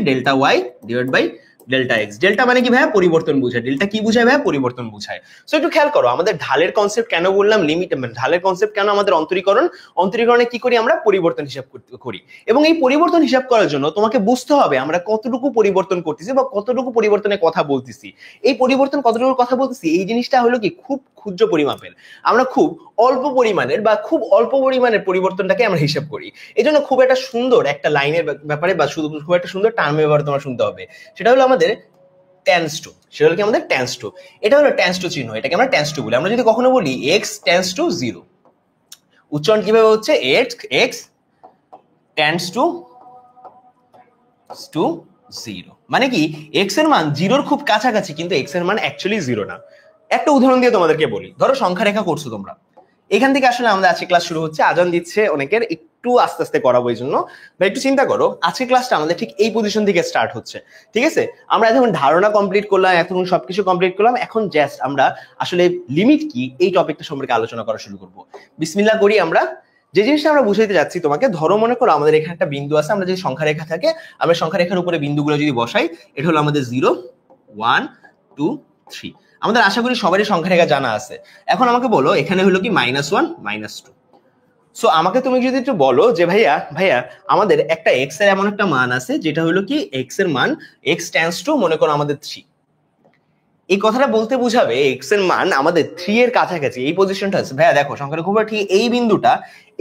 delta Y divide by delta X. Delta মানে কি ভাইয়া? পরিবর্তন বোঝায়। ডেল্টা কি বোঝায় ভাইয়া? পরিবর্তন বোঝায়। সো একটু খেয়াল করো, আমাদের ঢালের কনসেপ্ট কেন বললাম লিমিট, ঢালের কনসেপ্ট কেন আমাদের অন্তরীকরণে কি করি আমরা? পরিবর্তন হিসাব করি। এবং এই পরিবর্তন হিসাব করার জন্য তোমাকে বুঝতে হবে আমরা কতটুকু পরিবর্তন করতেছি বা কতটুকু পরিবর্তনের কথা বলতেছি। এই পরিবর্তন কতটুকু কথা বলতেছি, এই জিনিসটা হলো কি খুব ক্ষুদ্র পরিমাপের। আমরা খুব অল্প পরিমাণের পরিবর্তনটাকে আমরা হিসাব করি। এই জন্য খুব একটা সুন্দর একটা লাইনের ব্যাপারে বা খুব একটা সুন্দর টার্মের ব্যাপারে তোমার শুনতে হবে, সেটা হলো আমাদের টেন্স টু। সেটা হলো কি আমাদের টেন্স টু। এটা হলো টেন্স টু চিহ্ন, এটাকে আমরা টেন্স টু বলি। আমরা যদি কখনো বলি এক্স টেন্স টু জিরো, উচ্চারণ কিভাবে হচ্ছে? এক্স টেন্স টু জিরো, মানে কি এক্স এর মান জিরোর খুব কাছাকাছি, কিন্তু এক্স এর মান অ্যাকচুয়ালি জিরো না। একটা উদাহরণ দিয়ে তোমাদেরকে বলি, ধরো সংখ্যা রেখা করছো তোমরা, এখান থেকে আসলে আমাদের আজকে ক্লাস শুরু হচ্ছে, আজান দিচ্ছে অনেকের, একটু আস্তে আস্তে করাবো এই জন্য। বা একটু চিন্তা করো, আজকে ক্লাসটা আমাদের ঠিক এই পজিশন থেকে স্টার্ট হচ্ছে, ঠিক আছে? আমরা এখন ধারণা কমপ্লিট করলাম, এখন সবকিছু কমপ্লিট করলাম, এখন জাস্ট আমরা আসলে লিমিট কি এই টপিকটা সম্পর্কে আলোচনা করা শুরু করবো। বিসমিল্লাহ করি। আমরা যে জিনিসটা আমরা বুঝাইতে যাচ্ছি তোমাকে, ধরো মনে করো আমাদের এখানে একটা বিন্দু আছে, আমরা যদি সংখ্যা রেখা থাকে, আমরা সংখ্যা রেখার উপরে বিন্দুগুলো যদি বসাই, এটা হলো আমাদের 0 1 2 3। আমাদের আশা করি সবারই সংখ্যা রেখা জানা আছে। এখন আমাকে বলো এখানে হলো কি -1 -2। সো আমাকে তুমি যদি একটু বলো যে ভাইয়া আমাদের একটা এক্স এর এমন একটা মান আছে যেটা হলো কি এক্স এর মান এক্স টেন্ডস টু মনে করো আমাদের 3, এই কথাটা বলতে বুঝাবে এক্স এর মান আমাদের 3 এর কাছাকাছি এই পজিশনটা আছে। ভাইয়া দেখো সংখ্যাটা খুব ঠিক এই বিন্দুটা,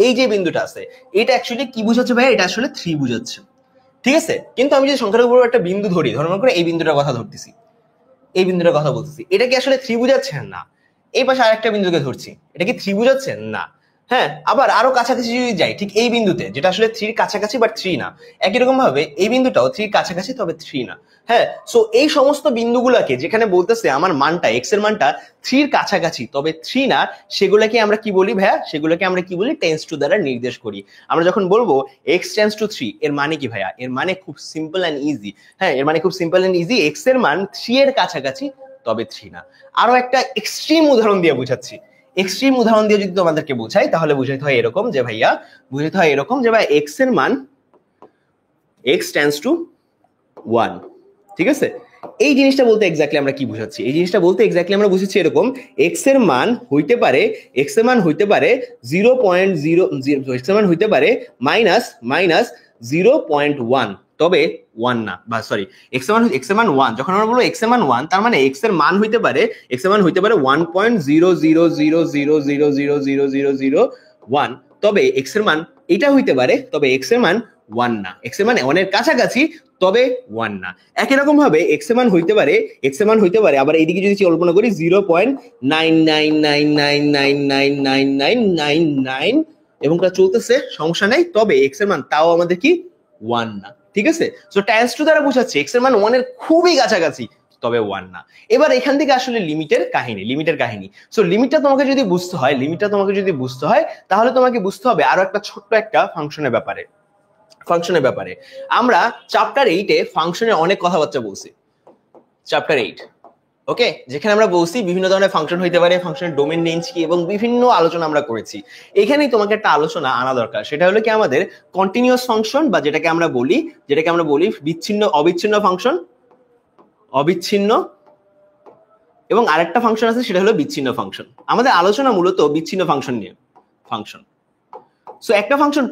এই যে বিন্দুটা আছে এটা অ্যাকচুয়ালি কি বুঝাচ্ছে ভাইয়া? এটা আসলে 3 বুঝাচ্ছে, ঠিক আছে? কিন্তু আমি যদি সংখ্যাটার উপর একটা বিন্দু ধরি, ধরো মনে করো এই বিন্দুটার কথা ধরতেছি, এই বিন্দুটার কথা বলতেছি, এটা কি আসলে 3 বুঝাচ্ছে? না। এই পাশে আরেকটা বিন্দুকে ধরছি, এটা কি 3 বুঝাচ্ছে? না। হ্যাঁ, আবার আরো কাছাকাছি যদি যাই, ঠিক এই বিন্দুতে যেটা আসলে 3 এর কাছাকাছি বাট 3 না, একই রকম ভাবে এই বিন্দুটাও 3 এর কাছাকাছি তবে 3 না। হ্যাঁ, সো এই সমস্ত বিন্দুগুলোকে যেখানে বলতেছে আমার মানটা এক্স এর মানটা 3 এর কাছাকাছি তবে 3 না, সেগুলোকে আমরা কি বলি ভাইয়া? সেগুলোকে আমরা কি বলি? টেন্স টু দ্বারা নির্দেশ করি। আমরা যখন বলবো এক্স টেন্স টু 3, এর মানে কি ভাইয়া? এর মানে খুব সিম্পল এন্ড ইজি। হ্যাঁ, এর মানে খুব সিম্পল এন্ড ইজি, এক্স এর মান 3 এর কাছাকাছি তবে 3 না। আরো একটা এক্সট্রিম উদাহরণ দিয়ে বুঝাচ্ছি। এক্সট্রিম উদাহরণ দিয়ে যদি তোমাদেরকে বোঝাই, তাহলে বুঝাইতে হয় এরকম যে ভাই এক্স এর মান এক্স টেন্ডস টু 1, ঠিক আছে? এই জিনিসটা বলতে এক্স্যাক্টলি আমরা কি বুঝাচ্ছি? এই জিনিসটা বলতে এক্স্যাক্টলি আমরা বুঝাচ্ছি এরকম, এক্স এর মান হইতে পারে 0.0, এক্স এর মান হইতে পারে -0.1 তবে 1 না, বা সরি এক্স এর মান 1। যখন আমরা বলবো এক্স এর মান 1, তার মানে এক্স এর মান হইতে পারে 1.00000000001, তবে এক্স এর মান এটা হইতে পারে, তবে এক্স এর মান 1 না। এক্স এর মান 1 এর কাছাকাছি তবে 1 না। একই রকম ভাবে এক্স এর মান হইতে পারে আবার এইদিকে যদি কল্পনা করি 0.99999999999 এবং তা চলতেছে, সমস্যা নাই, তবে এক্স এর মান তাও আমাদের কি 1 না, ঠিক আছে? সো টেন্স টু দ্বারা বোঝাচ্ছে এক্স এর মান 1 এর খুবই কাছাকাছি তবে 1 না। এবার এখান থেকে আসলে লিমিটের কাহিনী। সো লিমিটটা তোমাকে যদি বুঝতে হয় তাহলে তোমাকে বুঝতে হবে আরো একটা ছোট্ট একটা ফাংশনের ব্যাপারে। আমরা চ্যাপ্টার 8-এ ফাংশনের অনেক কথাবার্তা বলছি, চ্যাপ্টার 8, ওকে, যেখানে আমরা বলছি বিভিন্ন ধরনের ফাংশন হইতে পারে, ফাংশনের ডোমেন রেঞ্জ কি এবং বিভিন্ন আলোচনা আমরা করেছি। এখানেই তোমাকে একটা আলোচনা আনা দরকার, সেটা হলো কি আমাদের কন্টিনিউয়াস ফাংশন, বা যেটাকে আমরা বলি অবিচ্ছিন্ন এবং আরেকটা ফাংশন আছে সেটা হলো বিচ্ছিন্ন ফাংশন। আমাদের আলোচনা মূলত বিচ্ছিন্ন ফাংশন নিয়ে। সো একটা ফাংশন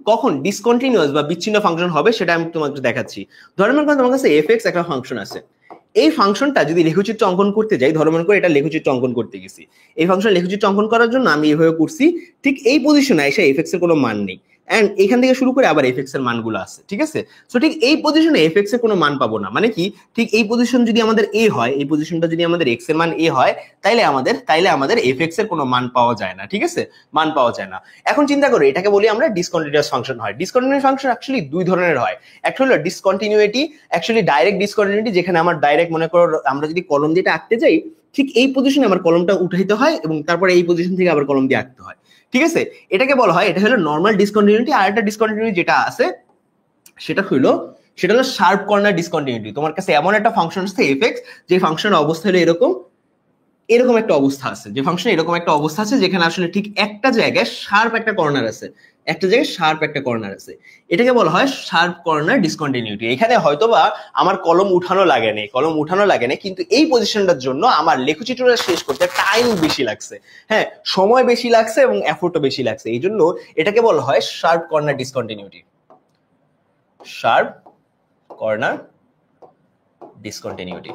কখন ডিসকন্টিনিউয়াস বা বিচ্ছিন্ন ফাংশন হবে সেটা আমি তোমাকে দেখাচ্ছি। ধরো মনে করো তোমার কাছে এফএক্স একটা ফাংশন আছে, এই ফাংশনটা যদি লেখচিত্র অঙ্কন করতে যাই, ধরো মনে করো এটা লেখচিত্র অঙ্কন করতে গেছি, এই ফাংশন লেখচিত্র অঙ্কন করার জন্য আমি এইভাবে করছি, ঠিক এই পজিশনে এসে এফএক্স এর কোনো মান নেই, এন্ড এখান থেকে শুরু করে আবার এফএক্স এর মানগুলো আছে, ঠিক আছে? সো ঠিক এই পজিশনে এফএক্স এর কোনো মান পাবো না, মানে কি ঠিক এই পজিশন যদি আমাদের এ হয়, এই পজিশনটা যদি আমাদের এক্স এর মান এ হয়, তাইলে আমাদের এফএক্স এর কোনো মান পাওয়া যায় না, ঠিক আছে? মান পাওয়া যায় না। এখন চিন্তা করো, এটাকে বলি আমরা ডিসকন্টিনিউয়াস ফাংশন হয়। ডিসকন্টিনিউয়াস ফাংশন অ্যাকচুয়ালি দুই ধরনের হয়। একটা হলো ডিসকন্টিনিউইটি, অ্যাকচুয়ালি ডাইরেক্ট ডিসকন্টিনিউইটি, যেখানে আমার ডাইরেক্ট মনে করো আমরা যদি কলম দিয়ে আঁকতে যাই, ঠিক এই পজিশনে আমার কলমটা উঠাইতে হয় এবং তারপরে এই পজিশন থেকে আবার কলম দিয়ে আঁকতে হয়, ঠিক আছে? এটাকে বলা হয়, এটা হলো নরমাল ডিসকন্টিনিউইটি। আর একটা ডিসকন্টিনিউইটি যেটা আছে সেটা হলো শার্প কর্নার ডিসকন্টিনিউইটি। তোমার কাছে এমন একটা ফাংশন আছে এফএক্স, যে ফাংশনের অবস্থা হলো এরকম, এরকম একটা অবস্থা আছে, যে ফাংশন এরকম একটা অবস্থা আছে যেখানে আসলে ঠিক একটা জায়গায় শার্প একটা কর্নার আছে, একটা জায়গায় শার্প একটা কর্নার আছে, এটাকে বলা হয় শার্প কর্নার ডিসকন্টিনিউটি। এখানে হয়তোবা আমার কলম উঠানো লাগে না, কিন্তু এই পজিশনটার জন্য আমার লেখচিত্রটা শেষ করতে টাইম বেশি লাগছে, হ্যাঁ সময় বেশি লাগছে এবং এফোর্টও বেশি লাগছে, এই জন্য এটাকে বলা হয় sharp corner discontinuity, sharp corner discontinuity.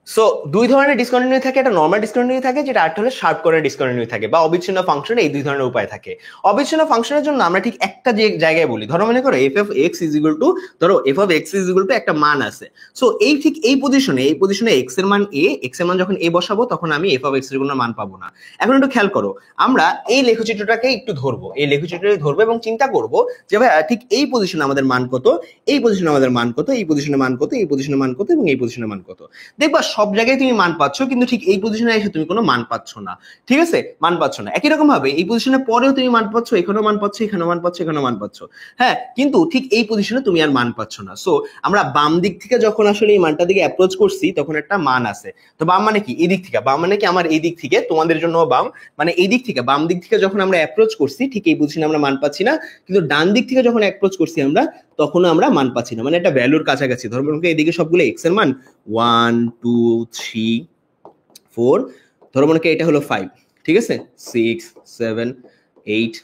So দুই ধরনের ডিসকন্টিনিউটি থাকে, একটা নরমাল ডিসকন্টিনিউটি থাকে, যেটা আরেকটা হলো শার্প কর্নার ডিসকন্টিনিউটি থাকে, বা অবিচ্ছিন্ন ফাংশনে এই দুই ধরনের উপায় থাকে। অবিচ্ছিন্ন ফাংশনের জন্য আমরা ঠিক একটা যে জায়গায় বলি, ধরো মনে করো F of X is equal to, ধরো F of X is equal to একটা মান আছে, সো এই ঠিক এই পজিশনে এক্স এর মান এক্স এর মান যখন এ বসাবো তখন আমি এফ অফ এক্স এর কোনো মান পাবো না। এখন একটু খেয়াল করো, আমরা এই লেখচিত্রটাকে একটু ধরবো, এই লেখচিত্রটাকে ধরবো এবং চিন্তা করবো যে ভাই ঠিক এই পজিশনে আমাদের মান কত, এই পজিশনে আমাদের মান কত, এই পজিশনে মান কত, এই পজিশনে মান কত এবং এই পজিশনে মান কত। দেখবা সব জায়গায় তুমি মান পাচ্ছ, কিন্তু ঠিক এই পজিশনে এসে তুমি কোনো মান পাচ্ছ না, ঠিক আছে, মান পাচ্ছ না। একই রকম ভাবে এই পজিশনে পরেও তুমি মান পাচ্ছ, এখানেও মান পাচ্ছ, এখানেও মান পাচ্ছ, এখানেও মান পাচ্ছ, হ্যাঁ, কিন্তু ঠিক এই পজিশনে তুমি আর মান পাচ্ছ না। সো আমরা বাম দিক থেকে যখন আসলে এই মানটার দিকে অ্যাপ্রোচ করছি তখন একটা মান আছে। তো বাম মানে কি, এই দিক থেকে, বাম মানে কি আমার এই দিক থেকে, তোমাদের জন্য বাম মানে এই দিক থেকে, বাম দিক থেকে যখন আমরা অ্যাপ্রোচ করছি ঠিক এই পজিশনে আমরা মান পাচ্ছি না, কিন্তু ডান দিক থেকে যখন অ্যাপ্রোচ করছি আমরা তখনও আমরা মান পাচ্ছি না, মানে একটা ভ্যালুর কাছাকাছি। ধরো এদিকে সবগুলো এক্স এর মান 1 2 3 4, ধরো মনে করি এটা হলো 5, ঠিক আছে, 6 7 8,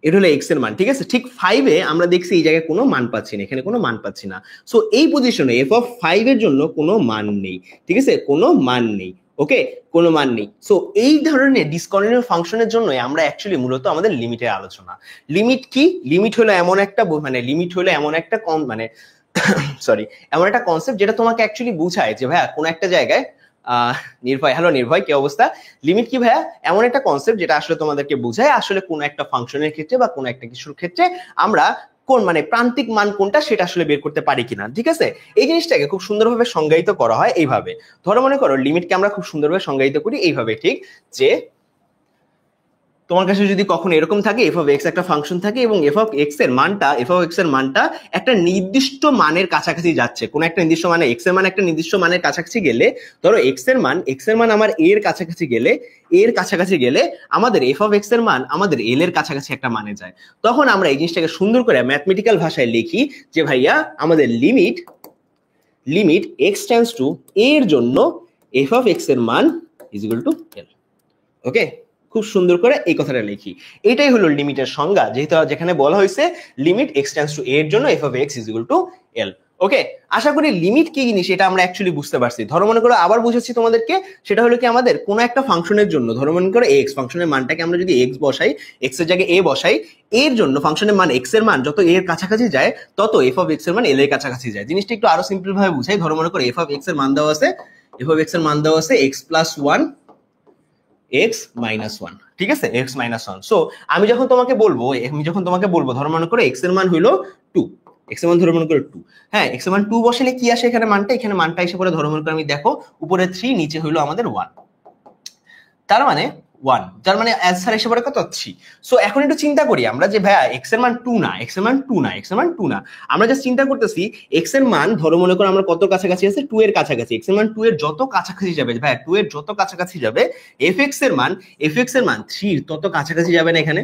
এটা হলো এক্স এর মান, ঠিক আছে। ঠিক 5 এ আমরা দেখছি এই জায়গায় কোনো মান পাচ্ছি না, এখানে কোনো মান পাচ্ছি না, সো এই পজিশনে এফ অফ 5 এর জন্য কোনো মান নেই, ঠিক আছে, কোনো মান নেই, ওকে, কোনো মান নেই। সো এই ধরনের ডিসকন্টিনিউ ফাংশনের জন্য আমরা অ্যাকচুয়ালি মূলত আমাদের লিমিটের আলোচনা। লিমিট কি, লিমিট হলো এমন একটা মানে সরি এমন একটা কনসেপ্ট যেটা তোমাকে অ্যাকচুয়ালি বুঝায় যে ভাইয়া কোন একটা জায়গায় নির্ভয়, হ্যালো নির্ভয়, কি অবস্থা? লিমিট কি ভাইয়া? এমন একটা কনসেপ্ট যেটা আসলে তোমাদেরকে বোঝায় আসলে কোন একটা ফাংশনের ক্ষেত্রে বা কোন একটা কিছুর ক্ষেত্রে আমরা কোন মানে প্রান্তিক মান কোনটা সেটা আসলে বের করতে পারি কিনা, ঠিক আছে। এই জিনিসটাকে খুব সুন্দরভাবে সংজ্ঞায়িত করা হয় এইভাবে। ধরো মনে করো লিমিটকে আমরা খুব সুন্দরভাবে সংজ্ঞায়িত করি এইভাবে, ঠিক যে তোমার কাছে যদি কখনো এরকম থাকে এফ অফ এক্স একটা ফাংশন থাকে এবং এফ অফ এক্স এর মানটা একটা নির্দিষ্ট মানের কাছাকাছি যাচ্ছে, কোন একটা নির্দিষ্ট মানে এক্স এর মান একটা নির্দিষ্ট মানের কাছাকাছি গেলে, ধরো এক্স এর মান আমার এর কাছাকাছি গেলে আমাদের এফ অফ এক্স এর মান আমাদের এল এর কাছাকাছি একটা মানে যায়, তখন আমরা এই জিনিসটাকে সুন্দর করে ম্যাথমেটিক্যাল ভাষায় লিখি যে ভাইয়া আমাদের লিমিট এক্স টেন্ডস টু এর জন্য এফ অফ এক্স এর মান ইজ ইকুয়াল টু এল। ওকে, খুব সুন্দর করে এই কথাটা লিখি, এটাই হলো লিমিটের সংজ্ঞা, যেহেতু যেখানে বলা হয়েছে লিমিট এক্স টেন্ডস টু এর জন্য F of X is equal to L. Okay, আশা করি লিমিট কি জিনিস এটা আমরা অ্যাকচুয়ালি বুঝতে পারছি। ধরো মনে করো আবার বুঝাচ্ছি তোমাদেরকে, সেটা হলো কি আমাদের কোনো একটা ফাংশনের জন্য, ধরো মনে করো এক্স ফাংশনের মানটাকে আমরা যদি এক্স বসাই, এক্স এর জায়গায় এ বসাই, এর জন্য ফাংশনের মান এক্স এর মান যত এর কাছাকাছি যায় তত এফ অফ এক্স এর মান এল এর কাছাকাছি যায়। জিনিসটা একটু আরো সিম্পল ভাবে বুঝাই, ধরো মনে করো এফ অফ এক্স এর মান দেওয়া আছে এক্স প্লাস 1 এক্স মাইনাস 1, ঠিক আছে, এক্স মাইনাস 1। সো আমি যখন তোমাকে বলবো ধরো মনে করো এক্স এর মান হইলো 2, এক্স এর মান ধরো মনে করো 2, হ্যাঁ এক্স এর মান 2 বসালে কি আসে এখানে মানটা এসে পড়ে, ধরো মনে করো আমি দেখো উপরে 3 নিচে হইলো আমাদের 1, তার মানে 1, যার মানে অ্যান্সার এসে পড়ে কত 3। সো এখন একটু চিন্তা করি আমরা যে ভাইয়া এক্স এর মান 2 না, আমরা জাস্ট চিন্তা করতেছি এক্স এর মান ধরো মনে করো আমরা কত কাছাকাছি আছে 2 এর কাছাকাছি, এক্স এর মান 2 এর যত কাছাকাছি যাবে ভাইয়া 2 এর যত কাছাকাছি যাবে এফ এক্স এর মান 3 এর তত কাছাকাছি যাবে না এখানে।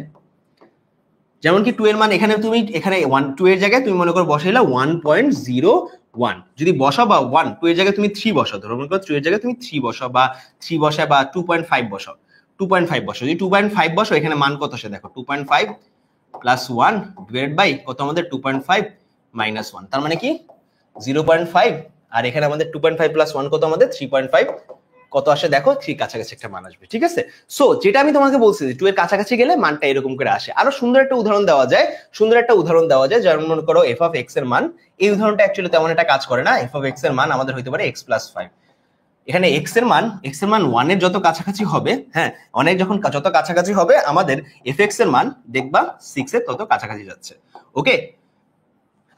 যেমন কি 2 এর মান এখানে 2 এর জায়গায় তুমি মনে করো বসাইলা 1.01, যদি বসাও বা 2 এর জায়গায় তুমি 3 বসাও, ধরো মনে করো 2 এর জায়গায় তুমি 3 বসাও বা 3 বসায় বা 2.5 বসাও, যদি 2.5 বসাও এখানে মান কত আসে দেখো, 2.5 প্লাস 1 ডিভাইডেড বাই কত আমাদের 2.5 মাইনাস 1, তার মানে কি 0.5, আর এখানে আমাদের 2.5 প্লাস 1 কত আমাদের 3.5, কত আসে দেখো 3 কাছাকাছি একটা মান আসবে, ঠিক আছে। সো যেটা আমি তোমাকে বলছি যে 2 এর কাছাকাছি গেলে মানটা এরকম করে আসে। আরো সুন্দর একটা উদাহরণ দেওয়া যায় যেমন মনে করো এফ অফ এক্স এর মান, এই উদাহরণটা অ্যাকচুয়ালি তেমন একটা কাজ করে না। এফ অফ এক্স এর মান আমাদের হইতে পারে x প্লাস 5, এখানে এক্স এর মান 1 এর যত কাছাকাছি হবে, হ্যাঁ যত কাছাকাছি হবে আমাদের এফ এক্স এর মান দেখবা 6 এর তত কাছাকাছি যাচ্ছে। ওকে,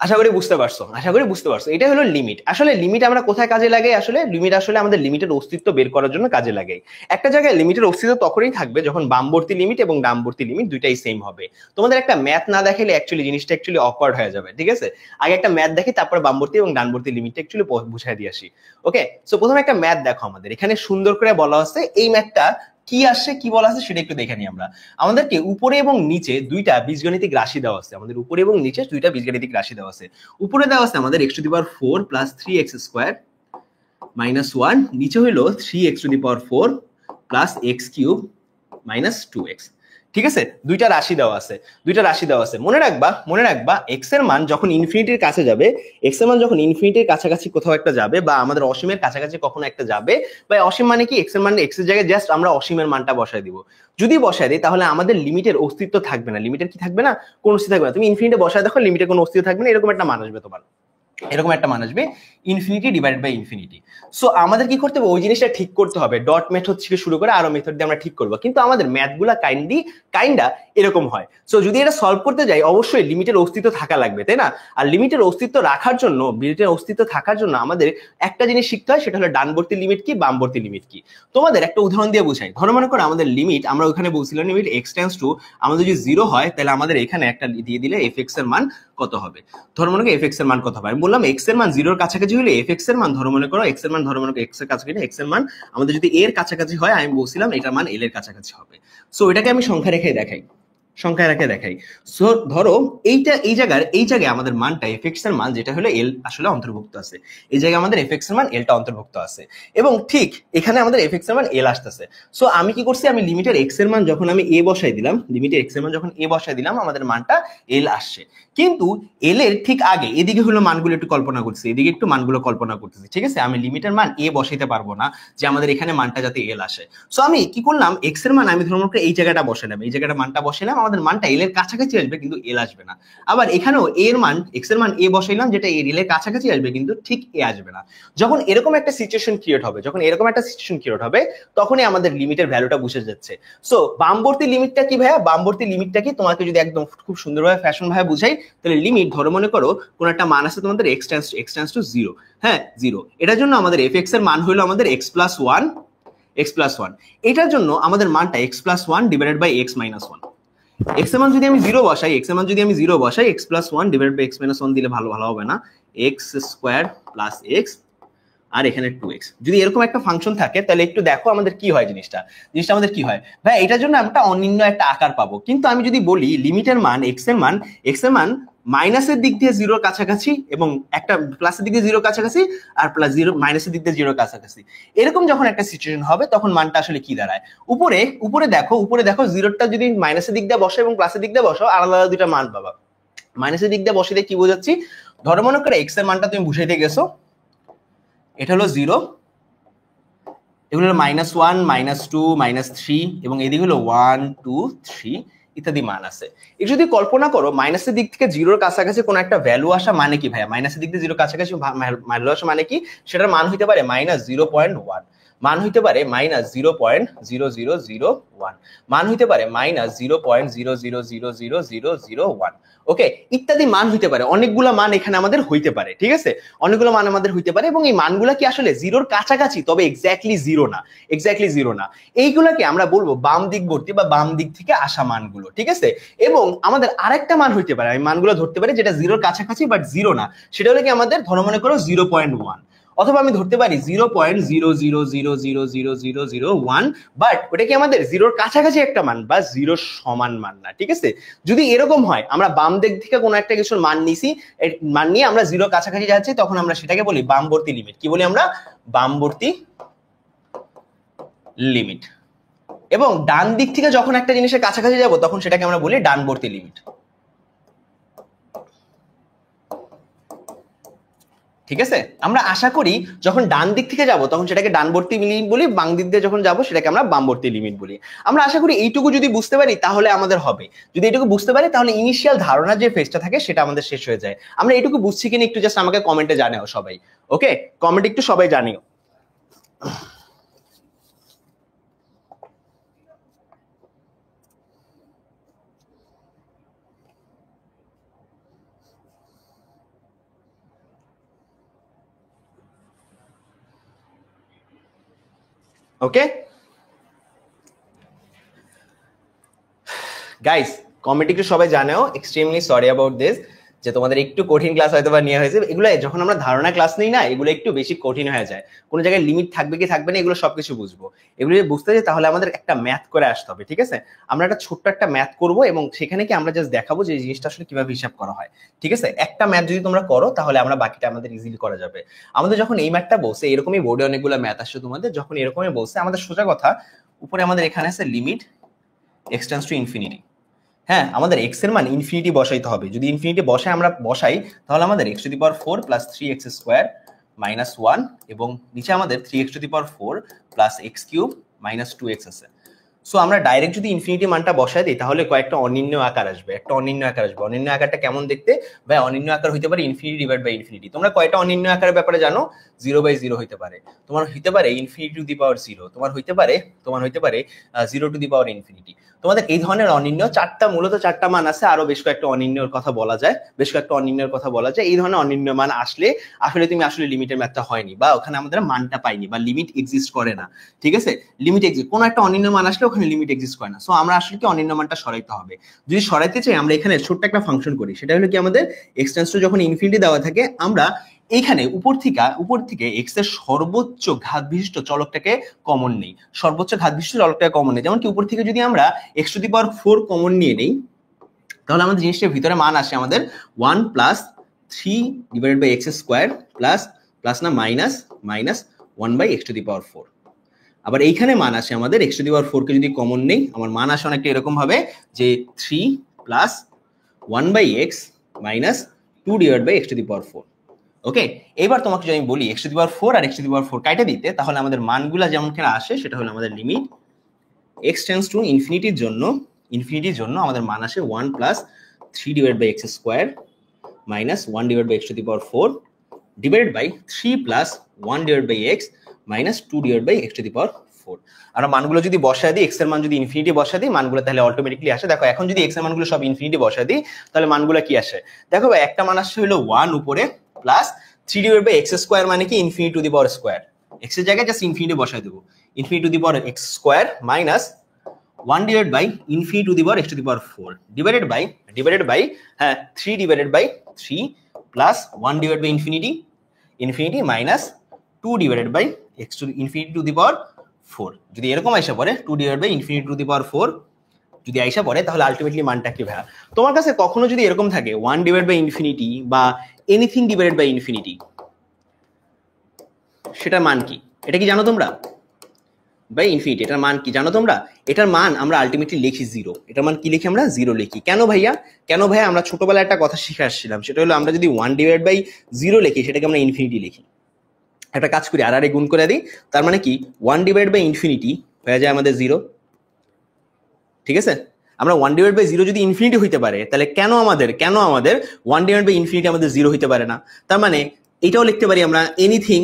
আশা করি বুঝতে পারছো, আশা করি বুঝতে পারছো। এটা হলো লিমিট। আসলে লিমিট আমরা কোথায় কাজে লাগাই? আসলে লিমিট আসলে আমাদের লিমিটের অস্তিত্ব বের করার জন্য কাজে লাগে। একটা জায়গায় লিমিটের অস্তিত্ব তখনই থাকবে যখন বামবর্তী লিমিট এবং ডানবর্তী লিমিট দুইটাই সেম হবে। তোমাদের একটা ম্যাথ না দেখাইলে অ্যাকচুয়ালি জিনিসটা অ্যাকচুয়ালি অকওয়ার্ড হয়ে যাবে, ঠিক আছে? আগে একটা ম্যাথ দেখি, তারপর বামবর্তী এবং ডানবর্তী লিমিটটা অ্যাকচুয়ালি বুঝাই দিয়ে আসি। ওকে, সো প্রথমে একটা ম্যাথ দেখো, আমাদের এখানে সুন্দর করে বলা আছে। এই ম্যাথটা কি আসছে, কি বলা আছে সেটা একটু দেখে নিই আমরা। আমাদেরকে উপরে এবং নিচে দুইটা বীজগণিতিক রাশি দেওয়া আছে। আমাদের উপরে এবং নিচে দুইটা বীজগণিতিক রাশি দেওয়া আছে। উপরে দেওয়া আছে আমাদের x⁴ প্লাস 3x² মাইনাস 1, নিচে হইলো 3x⁴ plus x³ minus 2x। ঠিক আছে, দুইটা রাশি দেওয়া আছে, দুইটা রাশি দেওয়া আছে। মনে রাখবা, মনে রাখবা এক্স এর মান যখন ইনফিনিটির কাছে যাবে, এক্স এর মান যখন ইনফিনিটির কাছাকাছি কোথাও একটা যাবে, বা আমাদের অসীমের কাছাকাছি কখনো একটা যাবে, বা অসীম মানে কি, এক্স এর মান এক্স এর জায়গায় জাস্ট আমরা অসীমের মানটা বসায় দিব। যদি বসায় দিই তাহলে আমাদের লিমিটের অস্তিত্ব থাকবে না। লিমিটের কি থাকবে না? কোনো অস্তিত্ব থাকবে না। তুমি ইনফিনিটি বসায় দেখো, লিমিটের কোনো অস্তিত্ব থাকবে না, এরকম একটা মান আসবে তোমার, এরকম একটা মান আসবে, infinity divided by infinity. So আমাদের কি করতে হবে? ওই জিনিসটা ঠিক করতে হবে। ডট মেথড থেকে শুরু করে আরো মেথড দিয়ে আমরা ঠিক করবো, কিন্তু আমাদের ম্যাথগুলা কাইন্ডা এরকম হয়। সো যদি এটা সলভ করতে যাই, অবশ্যই লিমিটের অস্তিত্ব থাকা লাগবে, তাই না? আর লিমিটের অস্তিত্ব রাখার জন্য, লিমিটের অস্তিত্ব থাকার জন্য আমাদের একটা জিনিস শিখতে হয়, সেটা হলো ডানবর্তী লিমিট কি, বামবর্তী লিমিট কি। তোমাদের একটা উদাহরণ দিয়ে বুঝাই। ধরো মনে করো আমাদের লিমিট, আমরা ওখানে বলছিলাম লিমিট x টেন্ডস টু, আমাদের যদি 0 হয় তাহলে আমাদের এখানে একটা দিয়ে দিলে fx এর মান কত হবে। ধরো মনে করো fx এর মান কত হবে, আমি বললাম x এর মান 0 এর কাছাকাছি হলে fx এর মান, ধরো মনে করো x এর মান, ধরো মনে করো x এর কাছাকাছি, x এর মান আমাদের যদি a এর কাছাকাছি হয়, আমি বলছিলাম এটার মান l এর কাছাকাছি হবে। সো এটাকে আমি সংখ্যা রেখে দেখাই, সংখ্যা রেখে দেখাই। সো ধরো এই জায়গায় আমাদের মানটা fx এর মান যেটা হলো l আসলে অন্তর্ভুক্ত আছে। এই জায়গায় আমাদের fx এর মান lটা অন্তর্ভুক্ত আছে, এবং ঠিক এখানে আমাদের fx এর মান l আসতেছে। সো আমি কি করছি, আমি লিমিটের x এর মান যখন আমি a বসাই দিলাম, লিমিটের x এর মান যখন a বসাই দিলাম, আমাদের মানটা l আসছে। কিন্তু l এর ঠিক আগে এদিকে হলো মানগুলো একটু কল্পনা করছি, এদিকে একটু মানগুলো কল্পনা করতেছি, ঠিক আছে? আমি লিমিটের মান a বসাইতে পারবো না যে আমাদের এখানে মানটা যাতে l আসে। সো আমি কি করলাম, x এর মান আমি ধরো এই জায়গাটা বসালাম, এই জায়গাটা মানটা বসালাম, আমাদের মানটা l এর কাছাকাছি আসবে কিন্তু l আসবে না। আবার এখানেও a এর মান, x এর মান a বসাইলাম, যেটা l এর কাছাকাছি আসবে কিন্তু ঠিক a আসবে না। যখন এরকম একটা সিচুয়েশন ক্রিয়েট হবে, যখন এরকম একটা সিচুয়েশন ক্রিয়েট হবে, তখনই আমাদের লিমিটের ভ্যালুটা বুঝে যাচ্ছে। সো বামবর্তী লিমিটটা কি ভাইয়া? বামবর্তী লিমিটটা কি, তোমাকে যদি একদম খুব সুন্দরভাবে ফ্যাশন ভাবে বুঝাই, তাহলে লিমিট ধরো মনে করো কোন একটা মান আছে তোমাদের x টেন্ডস টু 0, হ্যাঁ 0, এটার জন্য আমাদের fx এর মান হলো আমাদের x প্লাস 1, এটার জন্য আমাদের মানটা x plus 1 divided by x minus 1। x এর মান যদি আমি 0 বসাই, x এর মান যদি আমি 0 বসাই, x plus 1 divided by x minus 1 দিলে ভালো হবে না, x স্কয়ার প্লাস x আর এখানে 2x। যদি এরকম একটা ফাংশন থাকে তাহলে একটু দেখো আমাদের কি হয়, জিনিসটা আমাদের কি হয় ভাই, এটার জন্য আমরা অনির্ণয় একটা আকার পাবো। কিন্তু আমি যদি বলি লিমিটের মান, x এর মান মাইনাসের দিক দিয়ে 0 কাছাকাছি, এবং একটা প্লাসের দিক দিয়ে 0 কাছাকাছি, আর প্লাস 0 মাইনাসের দিক দিয়ে 0 কাছাকাছি, এরকম যখন একটা সিচুয়েশন হবে, তখন মানটা আসলে কি দাঁড়ায়? উপরে দেখো 0টা যদি মাইনাসের দিক দিয়ে বসো এবং প্লাসের দিক দিয়ে বসো, আলাদা আলাদা দুইটা মান পাবা। মাইনাসের দিক দিয়ে বসিয়ে কি বোঝাচ্ছি, ধরো মনে করে x এর মানটা তুমি বুঝাইতে গেছো, এটা হলো 0, এগুলো হলো -1, -2, -3, এবং এদিকে হলো 1, 2, 3 ইত্যাদি মান আছে। এই যদি কল্পনা করো মাইনাসের দিক থেকে 0-র কাছাকাছি কোনো একটা ভ্যালু আসা মানে কি ভাইয়া? মাইনাসের দিক দিয়ে 0 কাছাকাছি ভ্যালু আসা মানে কি? সেটার মান হইতে পারে -0.1, মান হইতে পারে -0.00001, মান হইতে পারে -0.0000001। ওকে, ইত্যাদি মান হইতে পারে, অনেকগুলো মান এখানে আমাদের হইতে পারে, ঠিক আছে? অনেকগুলো মান আমাদের হইতে পারে, এবং এই মানগুলা কি আসলে 0-র কাছাকাছি, তবে এক্স্যাক্টলি 0 না, এইগুলাকে আমরা বলবো বাম দিকবর্তী বা বাম দিক থেকে আসা মানগুলো, ঠিক আছে? এবং আমাদের আরেকটা মান হইতে পারে, আমি মানগুলো ধরতে পারি যেটা 0-র কাছাকাছি বাট 0 না, সেটা হলো কি আমাদের ধরো মনে করো 0.1, অথবা আমি ধরতে পারি 0.0000001, বাট ওটা কি আমাদের 0-র কাছাকাছি একটা মান বা 0 সমান মান না, ঠিক আছে? যদি এরকম হয়, আমরা বাম দিক থেকে কোনো একটা কিছুর মান নিছি, মান নিয়ে আমরা 0 কাছাকাছি যাচ্ছি, তখন আমরা সেটাকে বলি বামবর্তী লিমিট। কি বলি আমরা? বামবর্তী লিমিট। এবং ডান দিক থেকে যখন একটা জিনিসের কাছাকাছি যাব, তখন সেটাকে আমরা বলি ডানবর্তী লিমিট, ঠিক আছে? আমরা আশা করি যখন ডান দিক থেকে যাব তখন সেটাকে ডানবর্তী লিমিট বলি, বাম দিক দিয়ে যখন যাব সেটাকে আমরা বামবর্তী লিমিট বলি। আমরা আশা করি এইটুকু যদি বুঝতে পারি তাহলে আমাদের হবে। যদি এইটুকু বুঝতে পারি তাহলে ইনিশিয়াল ধারণার যে ফেজটা থাকে সেটা আমাদের শেষ হয়ে যায়। আমরা এইটুকু বুঝছি কিনা একটু জাস্ট আমাকে কমেন্টে জানাও সবাই। ওকে, কমেন্টে একটু সবাই জানিও। ওকে গাইস, কমেন্ট একটু সবাই জানাও, এক্সট্রিমলি সরি অ্যাবাউট দিস, যে তোমাদের একটু কঠিন ক্লাস হয়তো বা নেওয়া হয়েছে। এগুলো যখন আমরা ধারণা ক্লাস নিই না, এগুলো একটু বেশি কঠিন হয়ে যায়, কোনো জায়গায় লিমিট থাকবে কি থাকবে না এগুলো সবকিছু বুঝবো। এগুলো যদি বুঝতে চাই তাহলে আমাদের একটা ম্যাথ করে আসতে হবে, ঠিক আছে? আমরা একটা ছোট্ট একটা ম্যাথ করবো এবং সেখানে কি আমরা জাস্ট দেখাবো যে এই জিনিসটা আসলে কিভাবে হিসাব করা হয়, ঠিক আছে? একটা ম্যাথ যদি তোমরা করো তাহলে আমরা বাকিটা আমাদের ইজিলি করা যাবে। আমাদের যখন এই ম্যাথটা বলছে, এরকমই বোর্ডে অনেকগুলো ম্যাথ আসছে তোমাদের, যখন এরকমই বলছে আমাদের সোজা কথা উপরে আমাদের এখানে আছে limit X tends to infinity. হ্যাঁ, আমাদের এক্স এর মান ইনফিনিটি বসাইতে হবে। যদি ইনফিনিটি আমরা বসাই তাহলে আমাদের x to the power 4 plus 3x square minus 1 এবং নিচে আমাদের 3x two the power 4 plus x cube minus 2x আছে। সো আমরা ডাইরেক্ট যদি ইনফিনিটি মানটা বসাই দিই তাহলে কয়েকটা অনির্ণয় আকার আসবে, একটা অনির্ণয় আকার আসবে। অনির্ণয় আকারটা কেমন দেখতে? ভাই অনির্ণয় আকার হইতে পারে ইনফিনিটি ডিভাইড বাই ইনফিনিটি। তোমরা কয়টা অনির্ণয় আকারের ব্যাপারে জানো? 0/0 হইতে পারে, তোমার হইতে পারে ইনফিনিটি টু দি পাওয়ার 0, তোমার হইতে পারে 0 টু দি পাওয়ার ইনফিনিটি। তোমাদের এই ধরনের অনির্ণয় মূলত চারটা মান আছে, আরো বেশ কয়েকটা অনির্ণয়ের কথা বলা যায়, এই ধরনের অনির্ণয় মান আসলে তুমি আসলে লিমিটের ম্যাথটা হয়নি, বা ওখানে আমাদের মানটা পাইনি, বা লিমিট এক্সিস্ট করে না, ঠিক আছে? লিমিট এক্সিস্ট, কোনো একটা অনির্ণয় মান আসলে ওখানে লিমিট এক্সিস্ট করে না। সো আমরা আসলে কি অনির্ণয় মানটা সরাইতে হবে। যদি সরাইতে চাই আমরা এখানে ছোট্ট একটা ফাংশন করি, সেটা হলো কি আমাদের এক্স টেন্ডস টু যখন ইনফিনিটি দেওয়া থাকে আমরা এইখানে উপর থেকে এক্স এর সর্বোচ্চ ঘাত বিশিষ্ট চলকটাকে কমন নেই, যেমন কি উপর থেকে যদি আমরা x to the power 4 common নিয়ে নেই তাহলে আমাদের জিনিসটার ভিতরে মান আসে আমাদের 1 plus 3 divided by X square plus না minus 1 by X to the power 4। আবার এইখানে মান আসে আমাদের এক্স টু দি পাওয়ার 4 কে যদি কমন নেই আমার মান আসে অনেকটা এরকম ভাবে যে 3 plus 1 by X minus 2 divide by X to the power 4। Okay, এবার তোমাকে যদি আমি বলি এক্স টু দি পাওয়ার 4 আর এক্স টু দি পাওয়ার 4 কাইটা দিতে, তাহলে আমাদের মানগুলা যেমন কেন আসে সেটা হলো আমাদের লিমিট এক্স টেন্ডস টু ইনফিনিটির জন্য আমাদের মান আসে 1 plus 3 divide by X square minus 1 divide by X to the power 4 divided by 3 plus 1 divide by X minus 2 divide by X to the power 4। আমরা মানগুলো যদি বসায় দিই, এক্স এর মান যদি ইনফিনিটি বসায় দিই মানগুলো তাহলে অটোমেটিক্যালি আসে। দেখো এখন যদি এক্স এর মানগুলো সব ইনফিনিটি বসায় দিই তাহলে মানগুলো কি আসে? দেখো ভাই একটা মান আসছে হলো 1 উপরে plus 3 divide by X square মানে কি infinity to the power square, X এর জায়গায় জাস্ট ইনফিনিটি বসায় দেবো, infinity to the power X square minus 1 divide by infinity to the power X to the power 4 divided by 3 divided by 3 plus 1 divide by infinity minus 2 divided by X to infinity to the power 4। যদি এরকম আইসা পড়ে 2 divide by infinity to the power 4 যদি আইসা পড়ে তাহলে ultimately মানটা কি ভাইয়া? তোমার কাছে কখনো যদি এরকম থাকে 1 ডিভাইড বাই ইনফিনিটি বা এনিথিং ডিভাইডেড বাই ইনফিনিটি, সেটার মান কি? এটা কি জানো তোমরা? বাই ইনফিনিটি এটার মান কি জানো তোমরা? এটার মান আমরা আলটিমেটলি লিখি 0। এটার মান কি লিখি? আমরা 0 লিখি। কেন ভাইয়া? আমরা ছোটবেলায় একটা কথা শিখে আসছিলাম, সেটা হলো আমরা যদি 1 ডিভাইড বাই 0 লিখি সেটাকে আমরা ইনফিনিটি লিখি। একটা কাজ করি আর গুণ করে দিই, তার মানে কি 1 ডিভাইড বাই ইনফিনিটি হয়ে যায় আমাদের 0, ঠিক আছে? আমরা 1 ডিভাইড বাই 0 যদি ইনফিনিটি হইতে পারে তাহলে কেন আমাদের 1 ডিভাইড বাই ইনফিনিটি আমাদের 0 হইতে পারে না? তার মানে এটাও লিখতে পারি আমরা এনিথিং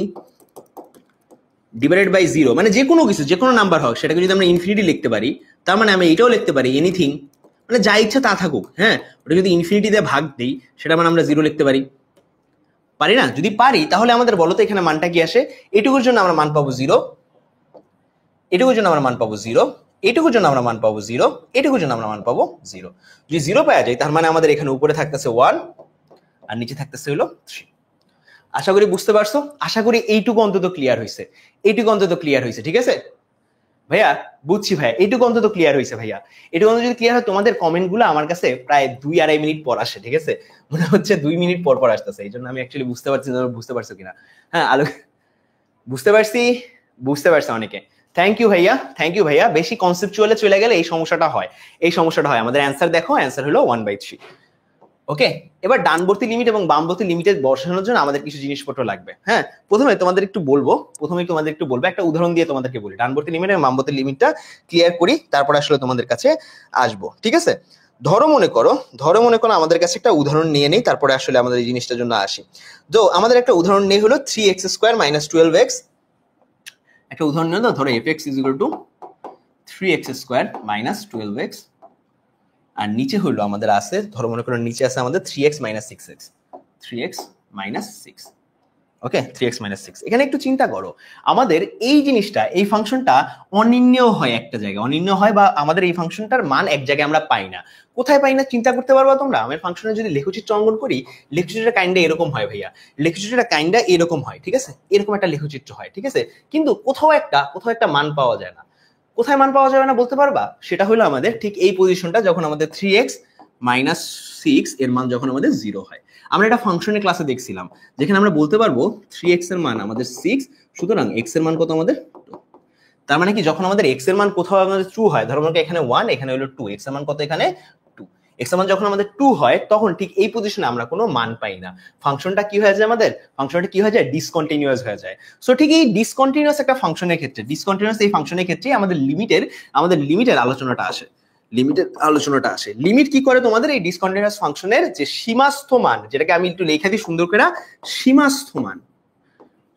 ডিভাইডেড বাই 0, মানে যে কোনো কিছু যে কোনো নাম্বার হোক সেটাকে যদি আমরা ইনফিনিটি লিখতে পারি তার মানে আমি এটাও লিখতে পারি এনিথিং, মানে যা ইচ্ছা তা থাকুক, হ্যাঁ ওটা যদি ইনফিনিটি দিয়ে ভাগ দিই সেটা মানে আমরা 0 লিখতে পারি না? যদি পারি তাহলে আমাদের বলতো এখানে মানটা কি আসে? এটুকুর জন্য আমরা মান পাবো 0, এটুকুর জন্য আমরা মান পাবো 0, এটুকুর জন্য আমরা মান পাবো 0, এটুকুর জন্য আমরা মান পাবো 0। যদি 0 পাওয়া যায় তার মানে আমাদের এখানে উপরে থাকতেছে 1 আর নিচে থাকতেছে হলো 3। আশা করি বুঝতে পারছো, আশা করি এইটুকু অন্তত ক্লিয়ার হয়েছে, ঠিক আছে ভাইয়া? বুঝছি ভাইয়া, এইটুকু অন্তত ক্লিয়ার হয়েছে ভাইয়া। এটুকু অন্তত যদি ক্লিয়ার হয় তোমাদের কমেন্টগুলো আমার কাছে প্রায় 2-2.5 মিনিট পর আসে, ঠিক আছে? মনে হচ্ছে 2 মিনিট পর আসতেছে, এই জন্য আমি অ্যাকচুয়ালি বুঝতে পারছি না বুঝতে পারছো কিনা। হ্যাঁ আলো বুঝতে পারছি অনেকে। থ্যাংক ইউ ভাইয়া। বেশি কনসেপচুয়ালে চলে গেলে এই সমস্যাটা হয়। আমাদের অ্যান্সার দেখো, অ্যান্সার হলো 1/3। ওকে, এবার ডানবর্তী লিমিট এবং বামবর্তী লিমিটে বসানোর জন্য আমাদের কিছু জিনিসপত্র লাগবে। হ্যাঁ, প্রথমে তোমাদের একটু বলবো একটা উদাহরণ দিয়ে তোমাদেরকে বলি, ডানবর্তী লিমিট এবং বামবর্তী লিমিটটা ক্লিয়ার করি, তারপর আসলে তোমাদের কাছে আসবো, ঠিক আছে? ধরো মনে করো আমাদের কাছে একটা উদাহরণ নিয়ে নেই, তারপরে আসলে আমাদের এই জিনিসটার জন্য আসি। তো আমাদের একটা উদাহরণ নেই হলো 3x স্কোয়ার মাইনাস 12x। একটা উদাহরণ নিয়ে ধরো fx is equal two 3x square minus 12x, আর নিচে হলো আমাদের আছে, ধরো মনে করো নিচে আছে আমাদের 3x minus 6x, 3x minus 6। ওকে 3x - 6 এখানে একটু চিন্তা করো আমাদের এই জিনিসটা এই ফাংশনটা অনির্ণেয় হয় একটা জায়গায় অনির্ণেয় হয় বা আমাদের এই ফাংশনটার মান এক জায়গায় আমরা পাই না কোথায় পাই না চিন্তা করতে পারবা তোমরা আমার ফাংশনে যদি লেখচিত্র অঙ্কন করি লেখচিত্রটা কাইন্ডা এরকম হয় ভাইয়া লেখচিত্রটা কাইন্ডা এরকম হয় ঠিক আছে এরকম একটা লেখচিত্র হয় ঠিক আছে কিন্তু কোথাও একটা মান পাওয়া যায় না কোথায় মান পাওয়া যাবে না বলতে পারবা সেটা হলো আমাদের ঠিক এই পজিশনটা যখন আমাদের 3x - 6 এর মান যখন আমাদের 0 হয় আমরা এটা ফাংশনের ক্লাসে দেখছিলাম যেখানে আমরা বলতে পারবো 3x এর মান আমাদের 6 সুতরাং x এর মান কত আমাদের 2 তার মানে কি যখন আমাদের x এর মান কোথাও আমাদের ট্রু হয় ধরো আমরা এখানে 1 এখানে হলো 2 x এর মান কত এখানে 2 x এর মান যখন আমাদের 2 হয় তখন ঠিক এই পজিশনে আমরা কোনো মান পাই না ফাংশনটা কি হয়ে যায় ফাংশনটা কি হয়ে যায় ডিসকন্টিনিউয়াস হয়ে যায় সো ঠিক এই ডিসকন্টিনিউয়াস একটা ফাংশনের ক্ষেত্রে ডিসকন্টিনিউয়াস এই ফাংশনের ক্ষেত্রে আমাদের লিমিটের আলোচনাটা আসে লিমিট কি করে তোমাদের এই ডিসকন্টিনিউয়াস ফাংশনের যে সীমাস্থ মান যেটাকে আমি একটু লেখা দিই সুন্দর করে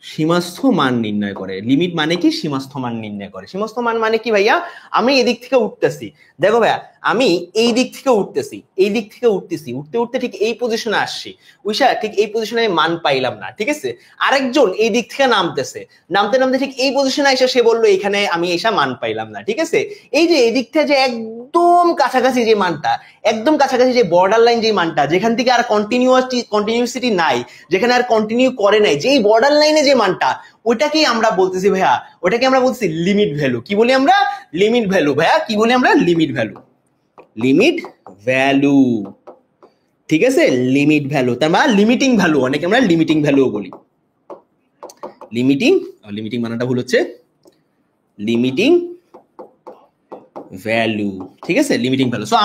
সীমাস্থ মান নির্ণয় করে লিমিট মানে কি সীমাস্থ মান নির্ণয় করে সীমাস্থ মান মানে কি ভাইয়া আমি এদিক থেকে উঠতেছি দেখো ভাইয়া আমি এই দিক থেকে উঠতেছি উঠতে উঠতে ঠিক এই পজিশনে আসছি উইশা ঠিক এই পজিশনে আমি মান পাইলাম না ঠিক আছে আরেকজন এই দিক থেকে নামতে ঠিক এই পজিশনে এসে সে বললো এখানে আমি এসে মান পাইলাম না ঠিক আছে এই যে এই দিক থেকে যে একদম কাছাকাছি যে মানটা একদম কাছাকাছি যে বর্ডার লাইন যে মানটা যেখান থেকে আর কন্টিনিউসিটি নাই যেখানে আর কন্টিনিউ করে নাই যেই বর্ডার লাইনে যে মানটা ওটাকেই আমরা বলতেছি ভাইয়া ওটাকে আমরা বলছি লিমিট ভ্যালু কি বলি আমরা লিমিট ভ্যালু ভাইয়া কি বলি আমরা লিমিট ভ্যালু ঠিক আছে লিমিট ভ্যালু তার মানে লিমিটিং ভ্যালু অনেকে আমরা লিমিটিং ভ্যালুও বলি লিমিটিং মানেটা ভুল হচ্ছে লিমিটিং ভ্যালু ঠিক আছে লিমিটিং ভ্যালু সো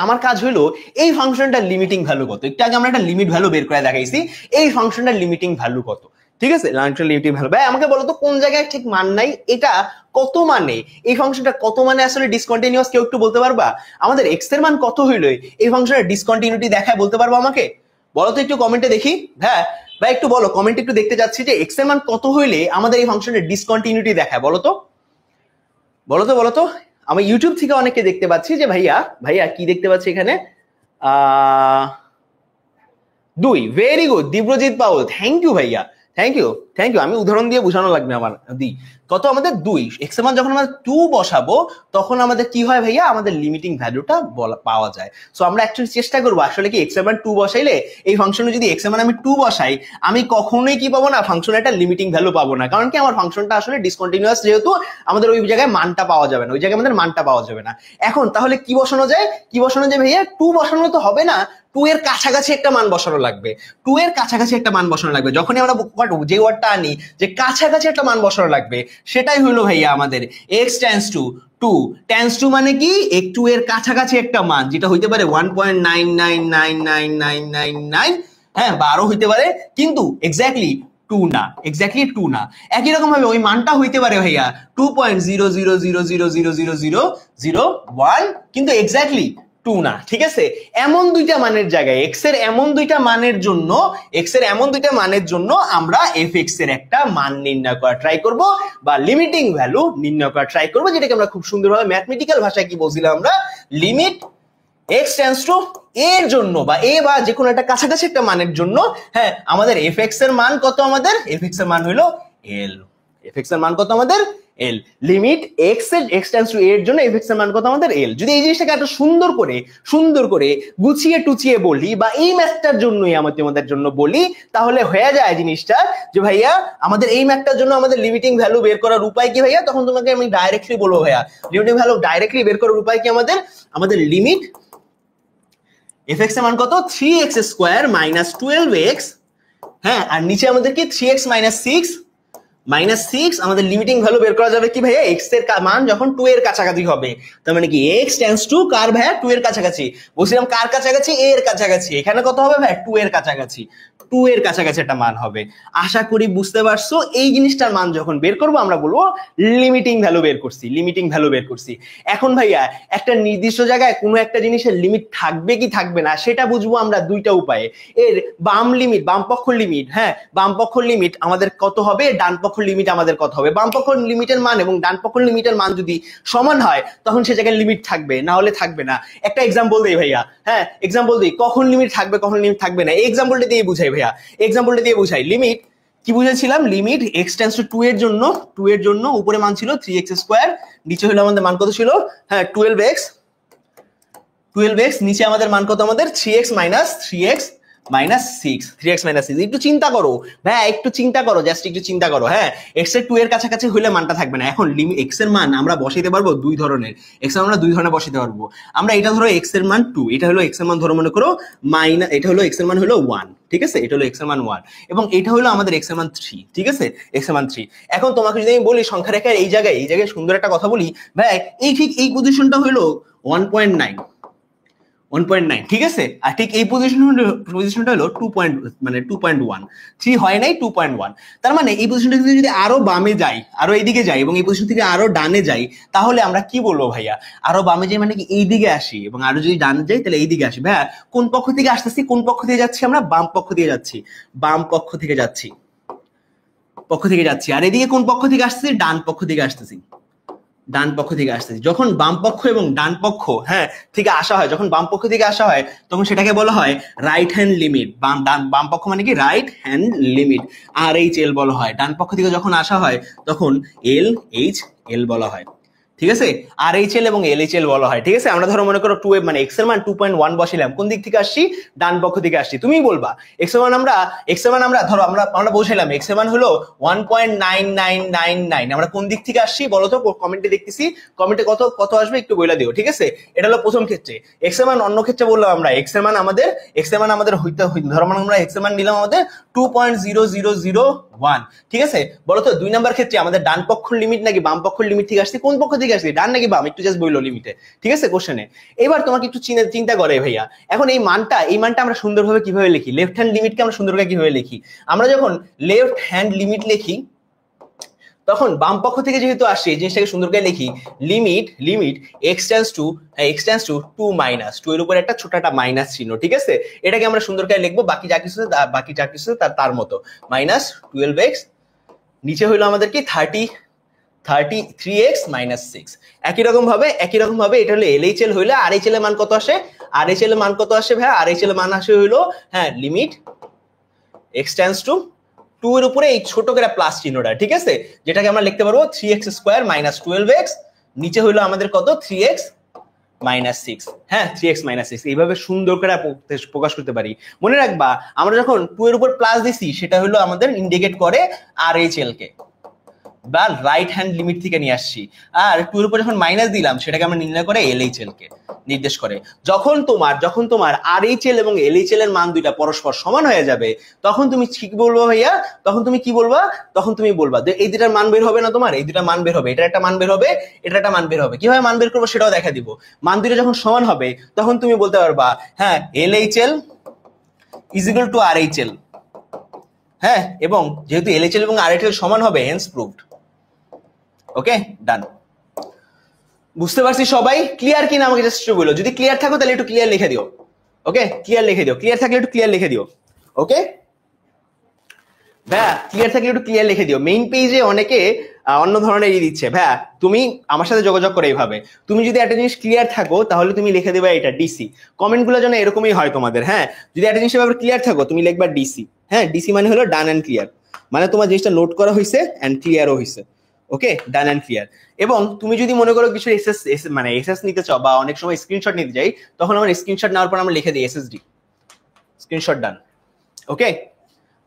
আমার কাজ হলো এই ফাংশনটা লিমিটিং ভ্যালু কত একটু আগে আমরা একটা লিমিট ভ্যালু বের করে দেখাইছি এই ফাংশনটা লিমিটিং ভ্যালু কত ঠিক আছে লিমিটিং ভ্যালু ভাই আমাকে বলো তো কোন জায়গায় ঠিক মান নাই এটা কত মানে এই ফাংশনটা কত মানে আসলে ডিসকন্টিনিউয়াস কেউ একটু বলতে পারবা আমাদের x এর মান কত হইলো এই ফাংশনের ডিসকন্টিনিউটি দেখায় বলতে পারবো আমাকে বলো তো একটু কমেন্টে দেখি ভাই একটু বলো কমেন্টে একটু দেখতে যাচ্ছি যে x এর মান কত হইলে আমাদের এই ফাংশনের ডিসকন্টিনিউটি দেখায় বলো তো আমি ইউটিউব থেকে অনেককে দেখতে পাচ্ছি যে ভাইয়া কি দেখতে পাচ্ছি এখানে 2 very good Diprajit Paul thank you ভাইয়া থ্যাংক ইউ আমি উদাহরণ দিয়ে বোঝানো লাগবে আমার কত আমাদের 2 x এর মান যখন আমরা 2 বসাবো তখন আমাদের কি হয় ভাইয়া আমাদের লিমিটিং ভ্যালুটা পাওয়া যায় সো আমরা অ্যাকচুয়ালি চেষ্টা করব আসলে কি x এর মান 2 বসাইলে এই ফাংশনে যদি x এর মান আমি 2 বসাই আমি কখনোই কি পাবো না ফাংশনে একটা লিমিটিং ভ্যালু পাবো না কারণ কি আমার ফাংশনটা আসলে ডিসকন্টিনিউয়াস যেহেতু আমাদের ওই জায়গায় মানটা পাওয়া যাবে না আমাদের মানটা পাওয়া যাবে না এখন তাহলে কি বসানো যায় ভাইয়া 2 বসানো তো হবে না 2 এর কাছাকাছি একটা মান বসানো লাগবে যখনই আমরা যে ওয়ার্ডটা আনি যে কাছাকাছি একটা মান বসানো লাগবে সেটাই হলো ভাইয়া আমাদের x tends two 2 tends to মানে কি একটু এর কাছাকাছি একটা মান যেটা হইতে পারে 1.999999 হ্যাঁ 12 হইতে পারে কিন্তু এক্স্যাক্টলি 2 না একই রকম ভাবে ওই মানটা হইতে পারে ভাইয়া 2.000000001 কিন্তু এক্স্যাক্টলি 2 না ঠিক আছে এমন দুইটা মানের জায়গায় x এর এমন দুইটা মানের জন্য আমরা fx এর একটা মান নির্ণয় করা ট্রাই করব বা লিমিটিং ভ্যালু নির্ণয় করা ট্রাই করব যেটাকে আমরা খুব সুন্দরভাবে ম্যাথমেটিক্যাল ভাষায় কি বলছিলাম আমরা লিমিট x টেন্ডস টু এর জন্য বা বা যে কোনো একটা কাছাকাছি একটা মানের জন্য হ্যাঁ আমাদের fx এর মান কত আমাদের fx এর মান হলো l fx এর মান কত আমাদের l limit x tends to এর জন্য fx এর মান কত আমাদের l যদি এই জিনিসটাকে এত সুন্দর করে গুছিয়ে টুচিয়ে বলি বা এই ম্যাথটার জন্যই আমাদের জন্য বলি তাহলে হয়ে যায় জিনিসটা যে ভাইয়া আমাদের এই ম্যাথটার জন্য আমাদের লিমিটিং ভ্যালু বের করার উপায় কি ভাইয়া তখন তোমাকে আমি ডাইরেক্টলি বলবো ভাইয়া লিমিটিং ভ্যালু ডাইরেক্টলি বের করার উপায় কি আমাদের লিমিট fx এর মান কত 3x² - 12x হ্যাঁ আর নিচে আমাদের কি 3x - 6 আমাদের লিমিটিং ভ্যালু বের করা যাবে কি ভাইয়া x এর মান যখন 2 এর কাছাকাছি হবে তার মানে কি x টেন্ডস টু কার ভাইয়া 2 এর কাছাকাছি বলছিলাম কার কাছাকাছি a এর কাছাকাছি এখানে কত হবে ভাই 2 এর কাছাকাছি একটা মান হবে আশা করি বুঝতে পারছো এই জিনিসটার মান যখন বের করব আমরা বলবো লিমিটিং ভ্যালু বের করছি এখন ভাইয়া একটা নির্দিষ্ট জায়গায় কোনো একটা জিনিসের লিমিট থাকবে কি থাকবে না সেটা বুঝবো আমরা দুইটা উপায়ে এর বাম পক্ষ লিমিট আমাদের কত হবে ডান পক্ষ লিমিট আমাদের কত হবে বাম পক্ষ লিমিটের মান এবং ডান পক্ষ লিমিটের মান যদি সমান হয় তখন সে জায়গায় লিমিট থাকবে না হলে থাকবে না একটা এক্সাম্পল দেই ভাইয়া কখন লিমিট থাকবে কখন লিমিট থাকবে না এই এক্সাম্পলটা দিয়ে বুঝাই ভাইয়া লিমিট কি বুঝেছিলাম, লিমিট এক্স টেন্ডস টু 2 এর জন্য উপরে মান ছিল 3x², নিচে হলো আমাদের মান কত ছিল, হ্যাঁ 12x, নিচে আমাদের মান কত, আমাদের 3x - 6 একটু চিন্তা করো ভাই, একটু চিন্তা করো, জাস্ট একটু চিন্তা করো। হ্যাঁ, x এর 2 এর কাছাকাছি হইলে মানটা থাকবে না। এখন x এর মান আমরা বসাইতে পারবো দুই ধরনের, x এর মান আমরা দুই ধরনের বসাইতে পারবো। আমরা এটা ধরো x এর মান 2, এটা হলো x এর মান ধরো মনে করো এটা হলো x এর মান হলো 1, ঠিক আছে, এটা হলো x এর মান 1 এবং এটা হলো আমাদের x এর মান 3, ঠিক আছে, x এর মান 3। এখন তোমাকে যদি আমি বলি সংখ্যা রেখার এই জায়গায় সুন্দর একটা কথা বলি ভাই, এই ঠিক এই পজিশনটা হলো 1.9, ঠিক আছে, আর ঠিক এই পজিশনটা হলো 2.1, 3 হয় নাই 2.1। তার মানে এই পজিশনটা যদি আরো বামে যাই, আরো এইদিকে যাই এবং এই পজিশন থেকে আরো ডানে যাই, তাহলে আমরা কি বলবো ভাইয়া, আরো বামে যাই মানে কি এই দিকে আসি, এবং আরো যদি ডানে যাই তাহলে এই দিকে আসি। ভাইয়া কোন পক্ষ থেকে আসতেছি, কোন পক্ষ থেকে যাচ্ছি, আমরা বাম পক্ষ থেকে যাচ্ছি, আর এদিকে কোন পক্ষ থেকে আসতেছি, ডান পক্ষ থেকে আসতেছি। যখন বাম পক্ষ এবং ডান পক্ষ হ্যাঁ থেকে আসা হয়, যখন বাম পক্ষ থেকে আসা হয় তখন সেটাকে বলা হয় রাইট হ্যান্ড লিমিট। বাম পক্ষ মানে কি, রাইট হ্যান্ড লিমিট, RHL বলা হয়। ডান পক্ষ থেকে যখন আসা হয় তখন LHL বলা হয়, ঠিক আছে, RHL এবং LHL বলা হয়, ঠিক আছে। আমরা ধরো মনে করো 2 মানে x এর মান 2.1 বসাইলাম, কোন দিক থেকে আসছি, ডান পক্ষ থেকে আসছি। তুমি বলবা x এর মান আমরা ধরো আমরা বসাইলাম x এর মান হলো 1.9999, আমরা কোন দিক থেকে আসছি বলো তো, কমেন্টে দেখতেছি, কমেন্টে কত আসবে একটু বলে দিও, ঠিক আছে। এটা হলো প্রথম ক্ষেত্রে। x এর মান অন্য ক্ষেত্রে বললাম আমরা x এর মান আমাদের হইতে ধরো আমরা x এর মান নিলাম আমাদের 2.0001, ঠিক আছে। বলো তো 2 নাম্বার ক্ষেত্রে আমাদের ডান পক্ষের লিমিট নাকি বাম পক্ষের লিমিট থেকে আসছে, কোন পক্ষ থেকে আসছে, ডান নাকি বাম, একটু জাস্ট বইলো লিমিটে, ঠিক আছে, কোশ্চেনে। এবার তোমাকে একটু চিন্তা করে ভাইয়া, এখন এই মানটা আমরা সুন্দরভাবে কিভাবে লিখি, লেফট হ্যান্ড লিমিটকে আমরা সুন্দরভাবে কিভাবে লিখি। আমরা যখন লেফট হ্যান্ড লিমিট লিখি তখন বাম পক্ষ থেকে যেহেতু আসছে, এই জিনিসটাকে সুন্দর করে লিখি, লিমিট x টেন্ডস টু 2 এর উপর একটা ছোট একটা মাইনাস চিহ্ন, ঠিক আছে। এটাকে আমরা সুন্দর করে লিখবো, বাকি যা কিছু তার মতো, -12x, নিচে হইলো আমাদের কি 33x - 6। একই রকম ভাবে এটা হলো LHL, হইলে RHL এর মান কত আসে, ভাই RHL এর মান আসে হইলো, হ্যাঁ, লিমিট x টেন্ডস টু 2 এর উপরে এই ছোট করে প্লাস চিহ্নটা, ঠিক আছে, যেটাকে আমরা লিখতে পারবো 3x² - 12x, নিচে হইলো আমাদের কত 3x - 6, হ্যাঁ 3x - 6। এইভাবে সুন্দর করে প্রকাশ করতে পারি। মনে রাখবা আমরা যখন 2 এর উপর প্লাস দিছি সেটা হলো আমাদের ইন্ডিকেট করে RHL কে, বা রাইট হ্যান্ড লিমিট থেকে নিয়ে আসছি, আর 2 এর উপর যখন মাইনাস দিলাম সেটাকে আমরা নির্ণয় করে LHL কে নির্দেশ করে। যখন তোমার RHL এবং LHL এর মান দুইটা পরস্পর সমান হয়ে যাবে তখন তুমি ঠিক বলবো ভাইয়া, তখন তুমি কি বলবা, তখন তুমি বলবা যে এই দুটার মান বের হবে না, তোমার এই দুটা মান বের হবে, এটার একটা মান বের হবে, এটার একটা মান বের হবে। কিভাবে মান বের করবো সেটাও দেখা দিব। মান দুইটা যখন সমান হবে তখন তুমি বলতে পারবা, হ্যাঁ LHL = RHL, হ্যাঁ, এবং যেহেতু LHL এবং RHL সমান হবে হেন্স প্রুভড। ওকে, ডান। বুঝতে পারছি সবাই? ক্লিয়ার কিনা আমাকে জাস্ট একটু বলো, যদি ক্লিয়ার থাকো তাহলে একটু ক্লিয়ার লিখে দিও। ওকে, ক্লিয়ার লিখে দিও, ক্লিয়ার থাকলে একটু ক্লিয়ার লিখে দিও। ওকে ভাইয়া, ক্লিয়ার থাকলে একটু ক্লিয়ার লিখে দিও। মেইন পেজে অনেকে অন্য ধরনের দিচ্ছে। ভাইয়া তুমি আমার সাথে যোগাযোগ করে এইভাবে, তুমি যদি একটা জিনিস ক্লিয়ার থাকো তাহলে তুমি লিখে দেবে এটা ডিসি। কমেন্ট গুলো যেন এরকমই হয় তোমাদের। হ্যাঁ, যদি একটা জিনিস এভাবে ক্লিয়ার থাকো তুমি লিখবা ডিসি। হ্যাঁ, ডিসি মানে হলো ডান অ্যান্ড ক্লিয়ার, মানে তোমার জিনিসটা নোট করা হয়েছে অ্যান্ড ক্লিয়ারও হয়েছে। ওকে, ডান অ্যান্ড ক্লিয়ার। এবং তুমি যদি মনে করো কিছু এসএস নিতে চাও বা অনেক সময় স্ক্রিনশট নিতে যাই, তখন আমার স্ক্রিনশট নেওয়ার পর আমরা লিখে দিই SSD, screenshot done. Okay,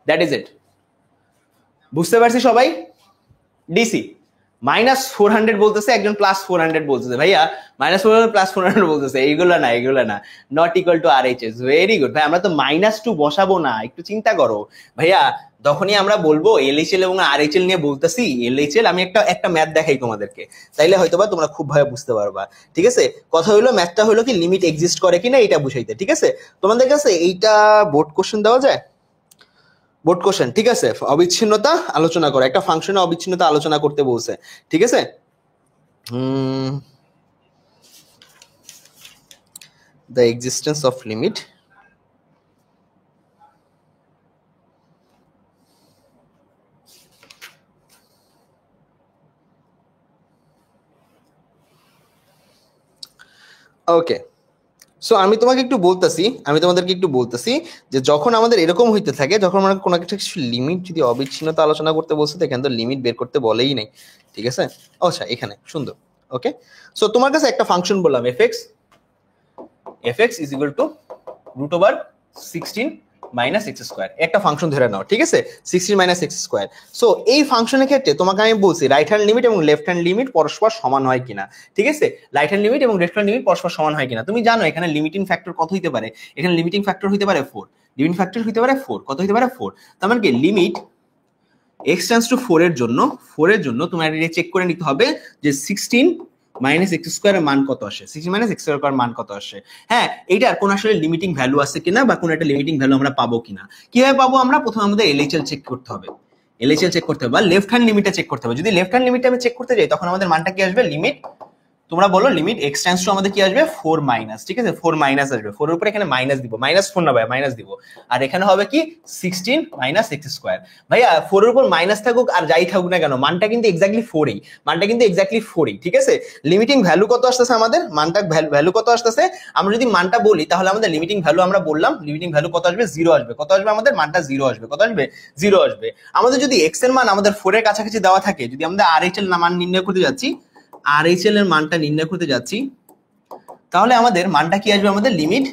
that is it. বুঝতে পারছি সবাই? ডিসি -400 বলতেছে, একজন +400 বলতেছে। ভাইয়া -400 +400 বলতেছে, এইগুলা না, not equal to RHS। Very good ভাই, আমরা তো -2 বসাবো না, একটু চিন্তা করো ভাইয়া। তখনই আমরা বলবো LHL এবং RHL নিয়ে বলতেছি। LHL আমি একটা ম্যাথ দেখাই তোমাদেরকে, তাইলে হয়তোবা তোমরা খুব ভাবে বুঝতে পারবা। ঠিক আছে, কথা হলো ম্যাথটা হলো কি লিমিট এক্সিস্ট করে কিনা এটা বুঝাইতে। ঠিক আছে, তোমাদের কাছে এইটা বোর্ড কোশ্চেন দেওয়া যায়, বোর্ড কোশ্চেন। ঠিক আছে, অবিচ্ছিন্নতা আলোচনা করো, একটা ফাংশনে অবিচ্ছিন্নতা আলোচনা করতে বলছে। ঠিক আছে, the existence of limit okay. So আমি তোমাদেরকে একটু বলতেছি যে যখন আমাদের এরকম হইতে থাকে, যখন আমরা কোনো একটা কিছু লিমিট যদি অবিচ্ছিন্নতা আলোচনা করতে বলছে, এখানে তো লিমিট বের করতে বলেই নাই, ঠিক আছে? আচ্ছা এখানে সুন্দর, ওকে। সো তোমার কাছে একটা ফাংশন বললাম fx is equal to root over 16 minus X square, একটা ফাংশন ধরে নাও, ঠিক আছে? 16 মাইনাস এক্স স্কোয়ার। সো এই ফাংশনের ক্ষেত্রে তোমাকে আমি বলছি রাইট হ্যান্ড লিমিট এবং লেফট হ্যান্ড লিমিট পরস্পর সমান হয় কিনা, ঠিক আছে? রাইট হ্যান্ড লিমিট এবং লেফট হ্যান্ড লিমিট পরস্পর সমান হয় কিনা। তুমি জানো এখানে লিমিটিং ফ্যাক্টর কত হইতে পারে? এখানে লিমিটিং ফ্যাক্টর হইতে পারে 4, লিমিটিং ফ্যাক্টর হইতে পারে 4, কত হইতে পারে 4। তার মানে কি লিমিট x টেন্ডস টু 4 এর জন্য তোমার এটা চেক করে নিতে হবে যে 16 মাইনাস এক্স স্কোয়ারের মান কত আসে, 16 মাইনাস এক্স স্কোয়ারের মান কত আসে। হ্যাঁ, এইটার কোন আসলে লিমিটিং ভ্যালু আছে কিনা বা কোন একটা লিমিটিং ভ্যালু আমরা পাবো কিনা। কিভাবে পাবো আমরা? প্রথমে আমাদের এলএইচএল চেক করতে হবে, বা লেফট হ্যান্ড লিমিটটা চেক করতে হবে। যদি লেফট হ্যান্ড লিমিটটা আমি চেক করতে যাই তখন আমাদের মানটা কি আসবে? লিমিট, তোমরা বলো লিমিট x টেন্ডস টু আমাদের কি আসবে? 4 মাইনাস, ঠিক আছে? 4 মাইনাস আসবে, 4 এর উপরে এখানে মাইনাস দিব, -4 না ভাই, মাইনাস দিব। আর এখানে হবে কি 16 মাইনাস এক্স স্কোয়ার। ভাইয়া 4 এর উপর মাইনাস থাকুক আর যাই থাকুক না কেন, মানটা কিন্তু এক্স্যাক্টলি 4ই, ঠিক আছে? লিমিটিং ভ্যালু কত আসতেছে আমাদের? মানটা ভ্যালু কত আসতেছে? আমরা যদি মানটা বলি তাহলে আমাদের লিমিটিং ভ্যালু, আমরা বললাম লিমিটিং ভ্যালু কত আসবে? 0 আসবে। কত আসবে আমাদের? মানটা 0 আসবে। কত আসবে? 0 আসবে। আমাদের যদি x এর মান আমাদের 4 এর কাছাকাছি দেওয়া থাকে, যদি আমরা RHL মান নির্ণয় করতে যাচ্ছি, RHL এর মানটা নির্ণয় করতে যাচ্ছি, তাহলে আমাদের মানটা কি আসবে? আমাদের limit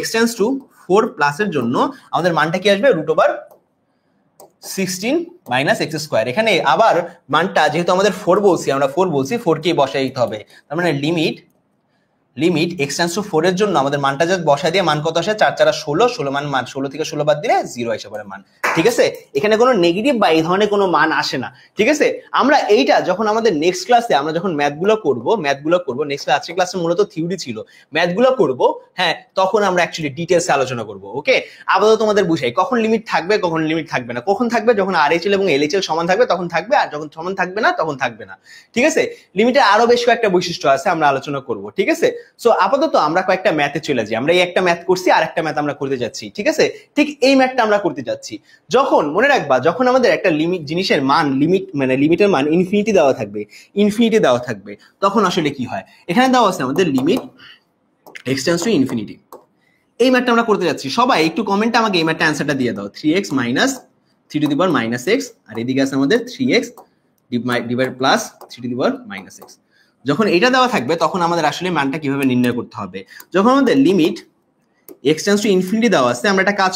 x tends to 4 plus এর জন্য আমাদের মানটা কি আসবে? Root over 16 minus X square. এখানে আবার মানটা যেহেতু আমাদের 4 বলছি, আমরা 4 বলছি, 4 কে বসাই দিতে হবে। তার মানে লিমিট x টেন্ডস টু 4 এর জন্য আমাদের মানটা জাস্ট বসাই দিয়ে মান কত আসে? 4 4 16, 16 মান 16 থেকে 16 বাদ দিলে 0 আসে পড়ে মান, ঠিক আছে? এখানে কোনো নেগেটিভ বা এই ধরনের কোনো মান আসে না, ঠিক আছে? আমরা এইটা যখন আমাদের নেক্সট ক্লাসে আমরা যখন ম্যাথগুলো করব নেক্সট আজকের ক্লাসে মূলত থিওরি ছিল, ম্যাথগুলো করব, হ্যাঁ, তখন আমরা অ্যাকচুয়ালি ডিটেইলসে আলোচনা করব, ওকে? আপাতত তোমাদের বুঝাই কখন লিমিট থাকবে, কখন লিমিট থাকবে না। কখন থাকবে? যখন RHL এবং LHL সমান থাকবে তখন থাকবে, আর যখন সমান থাকবে না তখন থাকবে না, ঠিক আছে? লিমিটের আরো বেশ কয়েকটা বৈশিষ্ট্য আছে, আমরা আলোচনা করব, ঠিক আছে? সো আপাতত আমরা কয়েকটা ম্যাথে চলে যাই। আমরা এই একটা ম্যাথ করছি, আর একটা ম্যাথ আমরা করতে যাচ্ছি, ঠিক আছে? ঠিক এই ম্যাথটা আমরা করতে যাচ্ছি। যখন মনে রাখবা, যখন আমাদের একটা জিনিসের মান লিমিটের মান ইনফিনিটি দেওয়া থাকবে, তখন আসলে কি হয়? এখানে দেওয়া আছে আমাদের limit x tends to infinity. এই ম্যাথটা আমরা করতে যাচ্ছি। সবাই একটু কমেন্টে আমাকে এই ম্যাথটা অ্যানসারটা দিয়ে দাও। 3x minus 3 two the power minus x, আর এদিকে আছে আমাদের 3x divide plus 3 two the power minus x। যখন এটা দেওয়া থাকবে তখন আমাদের আসলে মানটা কিভাবে নির্ণয় করতে হবে? যখন আমাদের limit x tends to infinity দেওয়া আছে, আমরা একটা কাজ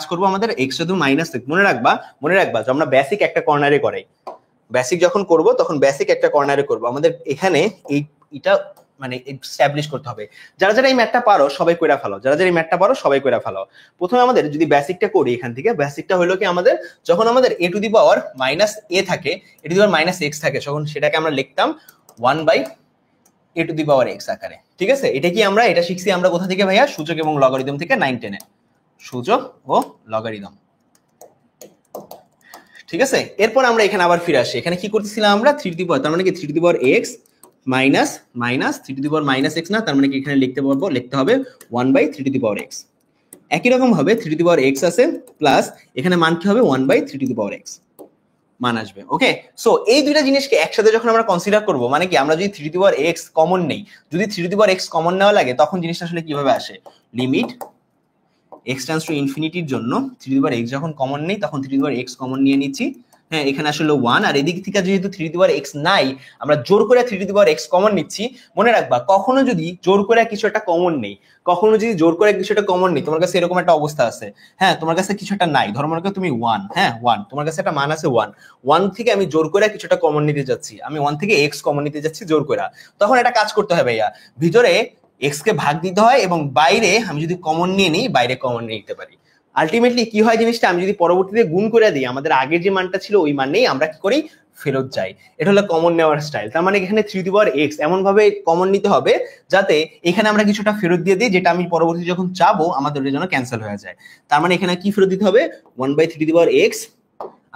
করব, আমাদের x টু মাইনাস x। মনে রাখবা যে আমরা বেসিক একটা কর্নারে করাই, বেসিক যখন করব তখন বেসিক একটা কর্নারে করব। আমাদের এখানে এটা মানে এস্টাবলিশ করতে হবে। যারা এই ম্যাথটা পারো সবাই কইরা ফেলো। প্রথমে আমাদের যদি বেসিকটা করি, এখান থেকে বেসিকটা হলো কি আমাদের, যখন আমাদের a to the power minus a থাকে, a to the power minus x থাকে, তখন সেটাকে আমরা লিখতাম 1/a two the power x আকারে, ঠিক আছে? এটা শিখছি আমরা কোথা থেকে ভাইয়া? সূচক এবং লগারিদম থেকে 9-10 এ, সূচক ও লগারিদম, ঠিক আছে? এরপর আমরা এখানে আবার ফিরে আসি। এখানে কি করতেছিলাম আমরা? 3 টু দি পাওয়ার, তার মানে কি 3 two the power x minus 3 two the power minus x না, তার মানে কি এখানে লিখতে হবে 1/3 টু দি পাওয়ার x। একই রকম ভাবে 3 টু দি পাওয়ার x আছে, প্লাস এখানে মান কি হবে? 1/3 টু দি পাওয়ার x মান আসবে, ওকে? সো এই দুইটা জিনিসকে একসাথে যখন আমরা কনসিডার করব, মানে কি আমরা যদি 3 two the power x common নেই, যদি 3 two the power x common নেওয়া লাগে, তখন জিনিসটা আসলে কিভাবে আসে? লিমিট x টেন্ডস টু ইনফিনিটির জন্য 3 টু দি পাওয়ার x যখন কমন নেই, তখন 3 two the power x common নিয়ে নিচ্ছি, হ্যাঁ, এখানে আসলে 1, আর এদিক থেকে যেহেতু 3 টু দি পাওয়ার x নাই, আমরা জোর করে 3 two the power x common নিচ্ছি। মনে রাখবা, কখনো যদি জোর করে কিছু একটা কমন নেই, তোমার কাছে এরকম একটা অবস্থা আছে, হ্যাঁ, তোমার কাছে কিছু একটা নাই, ধরো মনে করো তুমি 1, হ্যাঁ 1, তোমার কাছে একটা মান আছে 1 থেকে আমি জোর করে কিছু একটা কমন নিতে যাচ্ছি, আমি 1 থেকে x কমন নিতে যাচ্ছি জোর করে, তখন একটা কাজ করতে হয় ভাইয়া, ভিতরে x কে ভাগ দিতে হয় এবং বাইরে আমি যদি কমন নিয়ে নিই, বাইরে কমন নিয়ে নিতে পারি। আলটিমেটলি কি হয় জিনিসটা, আমি যদি পরবর্তীতে গুণ করে দিই, আমাদের আগের যে মানটা ছিল ওই মান নেই, আমরা কি করি? ফেরত যাই। এটা হলো কমন নেওয়ার স্টাইল। তার মানে এখানে 3 টু দি পাওয়ার x এমন ভাবে কমন নিতে হবে যাতে এখানে আমরা কিছুটা ফেরত দিয়ে দিই, যেটা আমি পরবর্তীতে যখন চাবো আমাদের জন্য ক্যান্সেল হয়ে যায়। তার মানে এখানে কি ফেরত দিতে হবে? 1/3 টু দি পাওয়ার x।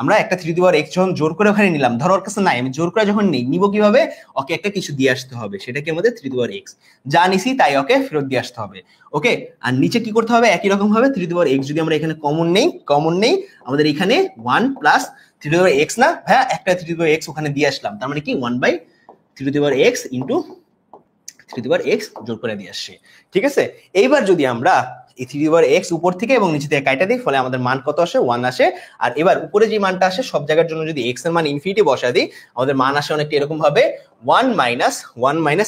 আমরা একটা 3 টু দি পাওয়ার x যখন জোর করে ওখানে নিলাম, ধরো ওর কাছে নাই, আমি জোর করে যখন নিব কিভাবে? ওকে একটা কিছু দিয়ে আসতে হবে, সেটাকে আমাদের 3 টু দি পাওয়ার x যা নিছি তাই ওকে ফেরত দিয়ে আসতে হবে, ওকে? আর নিচে কি করতে হবে? একই রকম ভাবে 3 টু দি পাওয়ার x যদি আমরা এখানে কমন নেই, আমাদের এখানে 1 plus 3 two the power x না ভাইয়া, একটা 3 টু দি পাওয়ার x ওখানে দিয়ে আসলাম, তার মানে কি 1/3 two the power x into 3 two the power x যোগ করে দিয়ে আসছি, ঠিক আছে। এইবার যদি আমরা এই 3 টু দি পাওয়ার x উপর থেকে এবং নিচে থেকে কাটা দিই, ফলে আমাদের মান কত আসে? 1 আসে। আর এবার উপরে যে মানটা আসে সব জায়গার জন্য যদি x এর মান ইনফিনিটি বসা দিই, আমাদের মান আসে অনেকটা এরকম ভাবে 1 মাইনাস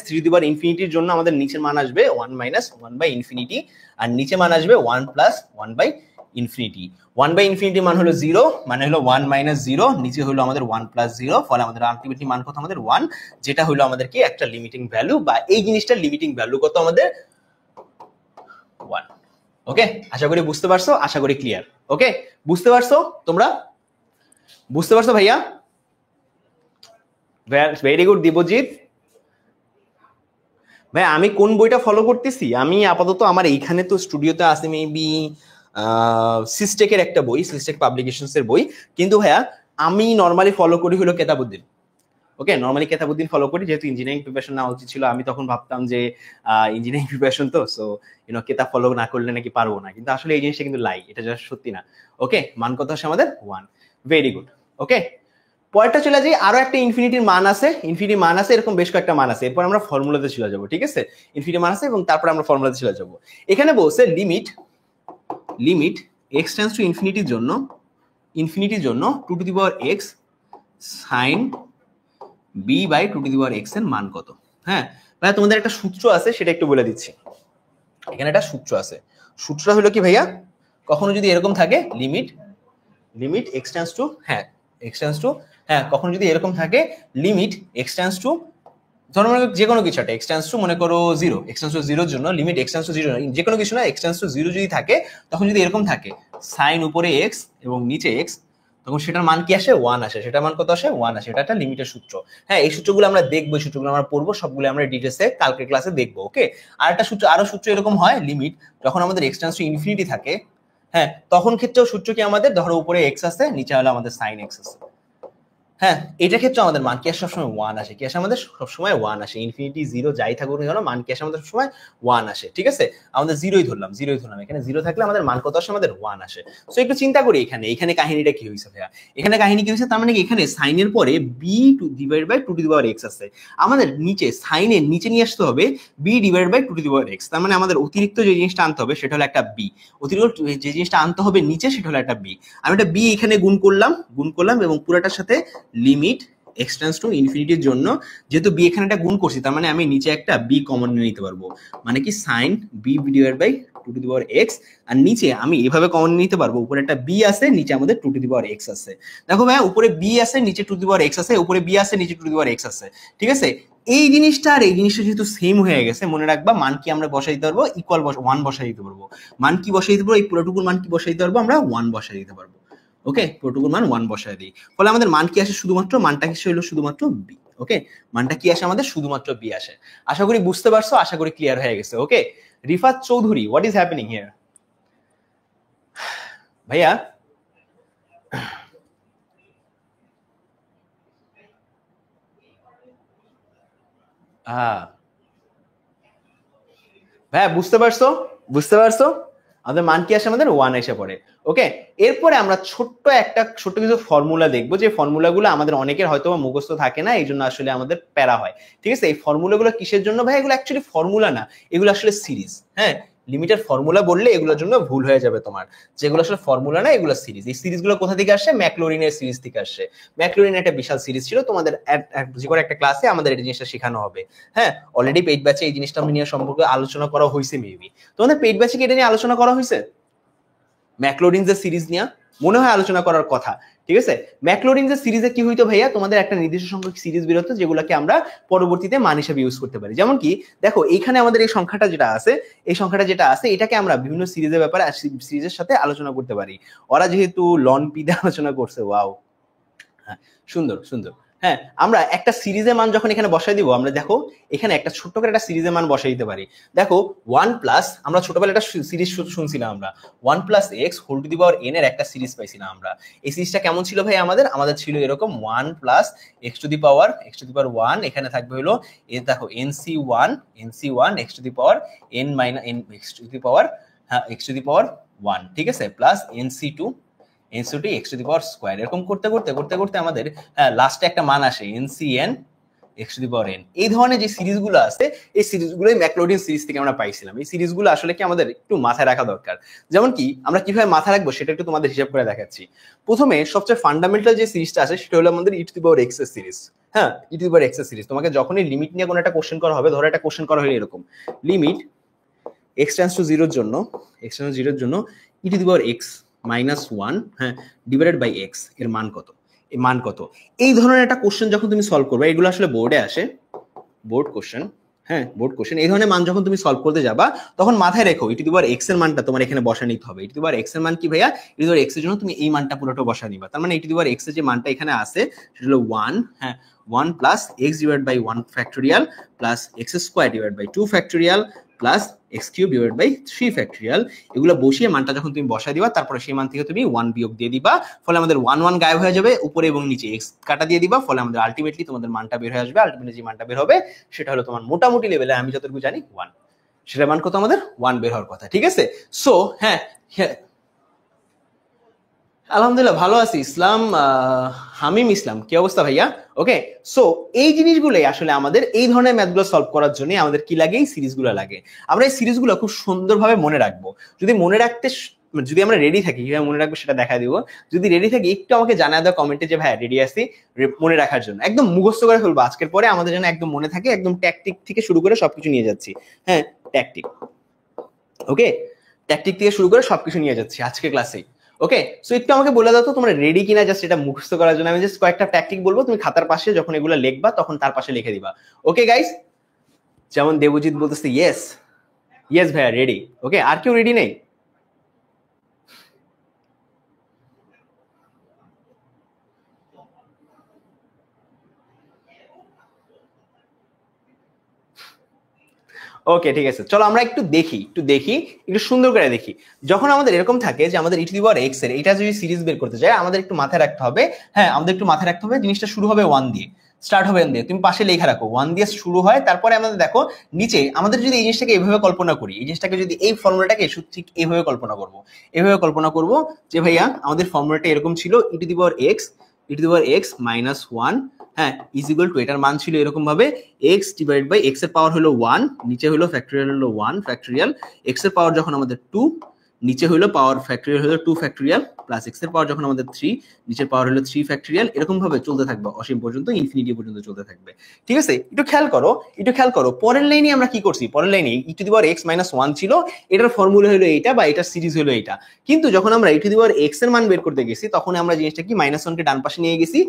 3 টু দি পাওয়ার ইনফিনিটির জন্য আমাদের নিচের মান আসবে 1 মাইনাস 1 বাই ইনফিনিটি, আর নিচে মান আসবে 1 plus 1 by infinity. 1 by infinity মান হলো 0, মানে হলো 1 মাইনাস 0, নিচে হলো আমাদের 1 প্লাস 0, ফলে আমাদের আলটিমেটলি মান কত? আমাদের 1, যেটা হলো আমাদের কি একটা লিমিটিং ভ্যালু, বা এই জিনিসটার লিমিটিং ভ্যালু কত? আমাদের 1। ওকে, আশা করি বুঝতে পারছো, আশা করি ক্লিয়ার। ওকে, বুঝতে পারছো তোমরা? বুঝতে পারছো ভাইয়া? ভেরি গুড দিবজিৎ ভাই। আমি কোন বইটা ফলো করতেছি? আমি আপাতত আমার এইখানে তো স্টুডিওতে আছে মেবি সিস্টেকের একটা বই, সিস্টেক পাবলিকেশনস এর বই, কিন্তু ভাইয়া আমি নরমালি ফলো করি হলো কেতাবুদ্দিন। ওকে, নরমালি কেতাবুদ্দিন ফলো করি, যেহেতু ইঞ্জিনিয়ারিং প্রিপারেশন নেওয়া উচিত ছিল। আমি তখন ভাবতাম যে ইঞ্জিনিয়ারিং প্রিপারেশন তো, সো কেতাব ফলো না করলে নাকি পারবো না, কিন্তু আসলে এই জিনিসটা কিন্তু লাই, এটা জাস্ট সত্যি না। ওকে, মান কত আসে আমাদের? 1। Very good. ওকে, পরেরটা চলে যাই। আরো একটা ইনফিনিটির মান আছে, ইনফিনিটির মান আছে, এরকম বেশ কয়েকটা মান আছে। এরপর আমরা ফর্মুলাতে চলে যাবো, ঠিক আছে। ইনফিনিটি মান আছে এবং তারপর আমরা ফর্মুলাতে চলে যাবো। এখানে বলছে লিমিট x টেন্ডস টু ইনফিনিটির জন্য 2 to the power x sin b by 2 to the power x এর মান কত? হ্যাঁ ভাইয়া, তোমাদের একটা সূত্র আছে, সেটা একটু বলে দিচ্ছি। এখানে একটা সূত্র আছে, সূত্রটা হলো কি ভাইয়া, কখনো যদি এরকম থাকে লিমিট x টেন্ডস টু কখনো যদি এরকম থাকে লিমিট x টেন্ডস টু, ধরো যে কোনো কিছু একটা x টেন্ডস টু মনে করো 0, x টেন্ডস টু 0 এর জন্য লিমিট x টেন্ডস টু 0, যে কোনো কিছু না x টেন্ডস টু 0 যদি থাকে, তখন যদি এরকম থাকে sin উপরে x এবং নিচে x, তখন সেটার মান কি আসে? 1 আসে। সেটার মান কত আসে? 1 আসে। এটা একটা লিমিটের সূত্র। হ্যাঁ, এই সূত্রগুলো আমরা দেখবো, এই সূত্রগুলো আমরা পড়বো, সবগুলো আমরা ডিটেইলসে কালকের ক্লাসে দেখবো। ওকে, আর একটা সূত্র, আরো সূত্র এরকম হয়, লিমিট যখন আমাদের x টেন্ডস টু ইনফিনিটি থাকে, হ্যাঁ, তখন ক্ষেত্রেও সূত্র কি আমাদের, ধরো উপরে x আছে, নিচে হলো আমাদের sin x আছে। হ্যাঁ, এটা ক্ষেত্রে আমাদের মান কি আসে? সবসময় 1 আসে। কি আসে আমাদের? সবসময় 1 আসে। ইনফিনিটি 0 যাই থাকুক না কেন, মান কি আসে আমাদের? সবসময় 1 আসে। ঠিক আছে, আমাদের 0ই ধরলাম। এখানে 0 থাকলে আমাদের মান কত আসে? আমাদের 1 আসে। সো একটু চিন্তা করি এখানে কাহিনীটা কি হয়েছে ভাইয়া। এখানে কাহিনী কি হয়েছে, তার মানে কি এখানে sin এর পরে b divide by 2 to the power x আছে। আমাদের নিচে sin এর নিচে নিয়ে আসতে হবে b divide by 2 to the power x। তার মানে আমাদের অতিরিক্ত যে জিনিসটা আনতে হবে সেটা হলো একটা b। অতিরিক্ত যে জিনিসটা আনতে হবে নিচে, সেটা হলো একটা b। আমি একটা b এখানে গুণ করলাম এবং পুরোটার সাথে লিমিট x টেন্ডস টু ইনফিনিটির জন্য, যেহেতু b এখানে একটা গুণ করছি, তার মানে আমি নিচে একটা b কমন নিতে পারবো, মানে কি sin b divide by 2 to the power x, আর নিচে আমি এভাবে কমন নিতে পারবো, উপরে একটা b আছে, নিচে আমাদের 2 টু দি পাওয়ার x আছে। দেখো ভাই, উপরে b আছে, নিচে 2 টু দি পাওয়ার x আছে, উপরে b আছে, নিচে 2 টু দি পাওয়ার x আছে। ঠিক আছে, এই জিনিসটা আর এই জিনিসটা যেহেতু সেম হয়ে গেছে, মনে রাখবা মান কি আমরা বসাই দিতে পারবো? ইকুয়াল 1 বসাই দিতে পারবো। মান কি বসাই দিতে পারবো? এই পুরোটুকুর মান কি বসাই দিতে পারবো? আমরা 1 বসাই দিতে পারবো। ওকে, পুরোটুকুর মান 1 বসায় দিই, ফলে আমাদের মান কি আসে? শুধুমাত্র মানটা কি হলো? শুধুমাত্র b। ওকে, মানটা কি আসে? আমাদের শুধুমাত্র b আসে। আশা করি বুঝতে পারছো, আশা করি ক্লিয়ার হয়ে গেছে। Okay, Rifat Chowdhury, what is happening here ভাইয়া? ভাইয়া বুঝতে পারছো আমাদের মান কি আসে? আমাদের 1 এসে পড়ে। ওকে, এরপরে আমরা ছোট্ট কিছু ফর্মুলা দেখবো, যে ফর্মুলাগুলো আমাদের অনেকের হয়তো মুখস্থ থাকে না, এই জন্য আসলে আমাদের প্যারা হয়। ঠিক আছে, এই ফর্মুলাগুলো কিসের জন্য ভাই? এগুলো অ্যাকচুয়ালি ফর্মুলা না, এগুলো আসলে সিরিজ। হ্যাঁ, লিমিটের ফর্মুলা বললে এগুলোর জন্য ভুল হয়ে যাবে তোমার, যেগুলো আসলে ফর্মুলা না, এগুলো সিরিজ। এই সিরিজগুলো কোথা থেকে আসে? ম্যাকলোরিনের সিরিজ থেকে আসে। ম্যাকলোরিনের একটা বিশাল সিরিজ ছিল, তোমাদের যে কোনো একটা ক্লাসে আমাদের এই জিনিসটা শেখানো হবে। হ্যাঁ, অলরেডি পেইড ব্যাচে এই জিনিসটা নিয়ে সম্পর্কে আলোচনা করা হয়েছে মেবি। তোমাদের পেইড ব্যাচে কি এটা নিয়ে আলোচনা করা হয়েছে? ম্যাকলোরিনসের সিরিজ নিয়ে মনে হয় আলোচনা করার কথা। ঠিক আছে, ম্যাকলোরিনসের সিরিজে কি হইতো ভাইয়া? তোমাদের একটা নির্দিষ্ট সংখ্যক সিরিজ বের হতো, যেগুলোকে আমরা পরবর্তীতে মান হিসেবে ইউজ করতে পারি। যেমন কি দেখো, এইখানে আমাদের এই সংখ্যাটা যেটা আছে, এটাকে আমরা বিভিন্ন সিরিজের ব্যাপারে সিরিজের সাথে আলোচনা করতে পারি। ওরা যেহেতু লন পি দিয়ে আলোচনা করছে, ওয়াও, হ্যাঁ, সুন্দর। হ্যাঁ, আমরা একটা সিরিজের মান যখন এখানে বসাই দিব, আমরা দেখো এখানে একটা ছোট্ট করে একটা সিরিজের মান বসাই দিতে পারি। দেখো 1 প্লাস, আমরা ছোটবেলায় একটা সিরিজ শুনছিলাম আমরা, 1 plus X whole to the power n এর একটা সিরিজ পাইছিলাম আমরা। এই সিরিজটা কেমন ছিল ভাই? আমাদের ছিল এরকম 1 plus X to the power 1, এখানে থাকবে হলো দেখো nc1 X to the power n minus n X to the power, হ্যাঁ, এক্স টু দি পাওয়ার 1, ঠিক আছে, plus nc2 x to the power square. এরকম করতে আমাদের লাস্টে একটা মান আসে x to the power n। এই ধরনের যে সিরিজগুলো আছে এই সিরিজগুলোই ম্যাকলোডিন সিরিজ থেকে আমরা পাইছিলাম। এই সিরিজগুলো আসলে কি আমাদের একটু মাথায় রাখা দরকার। যেমন কি আমরা কিভাবে মাথায় রাখবো সেটা একটু তোমাদের হিসাব করে দেখাচ্ছি। প্রথমে সবচেয়ে ফান্ডামেন্টাল যে সিরিজটা আছে সেটা হলো আমাদের ই টু দি পাওয়ার x এর সিরিজ। হ্যাঁ, ই টু দি পাওয়ার x এর সিরিজ। তোমাকে যখনই লিমিট নিয়ে কোনো একটা কোশ্চেন করা হবে, ধরো একটা কোশ্চেন করা হলো এরকম, লিমিট x টেন্ডস টু 0 এর জন্য E to the power x minus 1 হ্যাঁ ডিভাইডেড বাই x এর মান কত, এই মান কত। এই ধরনের একটা কোশ্চেন যখন তুমি সলভ করবে, এগুলো আসলে বোর্ডে আসে, বোর্ড কোশ্চেন, হ্যাঁ বোর্ড কোশ্চেন। এই ধরনের মান যখন তুমি সলভ করতে যাবা তখন মাথায় রেখো ই টু দি পাওয়ার x এর মানটা তোমার এখানে বসা নিতে হবে। ই টু দি পাওয়ার x এর মান কি ভাইয়া? ই টু দি পাওয়ার x এর জন্য তুমি এই মানটা পুরোটা বসা নিবা। তার মানে ই টু দি পাওয়ার x এর যে মানটা এখানে আছে সেটা হলো 1 হ্যাঁ 1 plus x divide by 1 factorial plus x square divide by 2 factorial plus x cube divide by 3 factorial. এগুলো বসিয়ে মানটা যখন তুমি বসা দিবা তারপরে সেই মান থেকে তুমি 1 বিয়োগ দিয়ে দিবা, ফলে আমাদের 1 1 গায়েব হয়ে যাবে, উপরে এবং নিচে x কাটা দিয়ে দিবা, ফলে আমাদের আলটিমেটলি তোমাদের মানটা বের হয়ে আসবে। আলটিমেটলি যে মানটা বের হবে সেটা হলো তোমার মোটামুটি লেভেলে আমি যতটুকু জানি 1, সেটা মান কত আমাদের 1 বের হওয়ার কথা। ঠিক আছে, সো হ্যাঁ আলহামদুলিল্লাহ ভালো আছি। ইসলাম হামিম ইসলাম, কি অবস্থা ভাইয়া? ওকে, সো এই জিনিসগুলোই আসলে আমাদের এই ধরনের ম্যাথগুলো সলভ করার জন্য আমাদের কি লাগে? এই সিরিজগুলো লাগে। আমরা এই সিরিজগুলো খুব সুন্দরভাবে মনে রাখবো। যদি মনে রাখতে, যদি আমরা রেডি থাকি, কিভাবে মনে রাখবো সেটা দেখা দিব। যদি রেডি থাকি একটু আমাকে জানায় দাও কমেন্টে যে ভাই রেডি আছি মনে রাখার জন্য। একদম মুখস্থ করে ফেলবো আজকের পরে, আমাদের জন্য একদম মনে থাকে। একদম ট্যাকটিক থেকে শুরু করে সবকিছু নিয়ে যাচ্ছি। হ্যাঁ ট্যাকটিক, ওকে ট্যাকটিক থেকে শুরু করে সবকিছু নিয়ে যাচ্ছি আজকে ক্লাসে। ওকে, সো একটু আমাকে বলে দাও তো তোমরা রেডি কিনা, জাস্ট এটা মুখস্থ করার জন্য। আমি জাস্ট কয়েকটা ট্যাকটিক বলবো, তুমি খাতার পাশে যখন এগুলো লিখবা তখন তার পাশে লিখে দিবা। ওকে গাইস, যেমন দেবজিৎ বলতেছে ইয়েস ইয়েস ভাইয়া রেডি। ওকে, আর কেউ রেডি নেই? ওকে ঠিক আছে, চলো আমরা একটু দেখি একটু সুন্দর করে দেখি। যখন আমাদের এরকম থাকে যে আমাদের ই টু দি পাওয়ার x এর এটা যদি সিরিজ বের করতে চাই, আমাদের একটু মাথায় রাখতে হবে, হ্যাঁ আমাদের একটু মাথায় রাখতে হবে জিনিসটা শুরু হবে 1 দিয়ে, স্টার্ট হবে 1 দিয়ে। তুমি পাশে লেখা রাখো 1 দিয়ে শুরু হয়। তারপরে আমাদের দেখো নিচে আমাদের যদি এই জিনিসটাকে এইভাবে কল্পনা করি, এই জিনিসটাকে যদি এই ফর্মুলাটাকে ঠিক এইভাবে কল্পনা করব যে ভাইয়া আমাদের ফর্মুলাটা এরকম ছিল E to the power x minus 1 হ্যাঁ ইজ ইকুয়াল টু, এটার মান ছিল এরকম ভাবে x ডিভাইড বাই x এর পাওয়ার হলো 1, নিচে হলো ফ্যাক্টোরিয়াল হলো 1 ফ্যাক্টোরিয়াল, x এর পাওয়ার যখন আমাদের 2, নিচে হলো পাওয়ার ফ্যাক্টোরিয়াল হলো 2 ফ্যাক্টোরিয়াল প্লাস x এর পাওয়ার যখন আমাদের 3, নিচের পাওয়ার হলো 3 ফ্যাক্টোরিয়াল। এরকম ভাবে চলতে থাকবে অসীম পর্যন্ত, ইনফিনিটি পর্যন্ত চলতে থাকবে। ঠিক আছে, একটু খেয়াল করো পরের লাইনে আমরা কি করছি। পরের লাইনে E to the power x minus 1 ছিল, এটার ফর্মুলা হলো এইটা বা এটার সিরিজ হলো এটা। কিন্তু যখন আমরা ই টু দি পাওয়ার x এর মান বের করতে গেছি তখন আমরা জিনিসটা কি মাইনাস 1 কে ডান পাশে নিয়ে গেছি,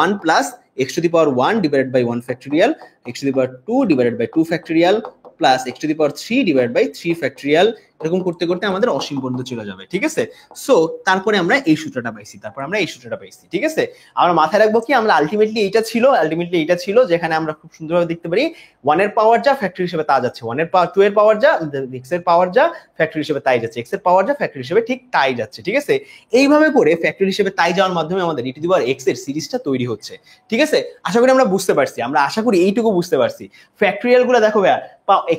1 plus x to the power 1 divided by 1 factorial, x to the power 2 divided by 2 factorial plus x to the power 3 divided by 3 factorial. এরকম করতে করতে আমাদের অসীম পর্যন্ত চলে যাবে। ঠিক আছে, সো তারপরে আমরা এই সূত্রটা পাইছি। ঠিক আছে, আমরা মাথায় রাখবো কি আমরা আলটিমেটলি এইটা ছিল যেখানে আমরা খুব সুন্দরভাবে দেখতে পারি 1 এর পাওয়ার যা ফ্যাক্টরি হিসেবে তা যাচ্ছে, 1 এর পাওয়ার 2 এর পাওয়ার যা x এর পাওয়ার যা ফ্যাক্টরি হিসেবে তাই যাচ্ছে, x এর পাওয়ার যা ফ্যাক্টরি হিসেবে ঠিক তাই যাচ্ছে। ঠিক আছে, এইভাবে করে ফ্যাক্টরি হিসেবে তাই যাওয়ার মাধ্যমে আমাদের ই টু দি পাওয়ার x এর সিরিজটা তৈরি হচ্ছে। ঠিক আছে, আশা করি আমরা বুঝতে পারছি, আশা করি এইটুকু বুঝতে পারছি। ফ্যাক্টরিয়াল গুলো দেখো ভাইয়া,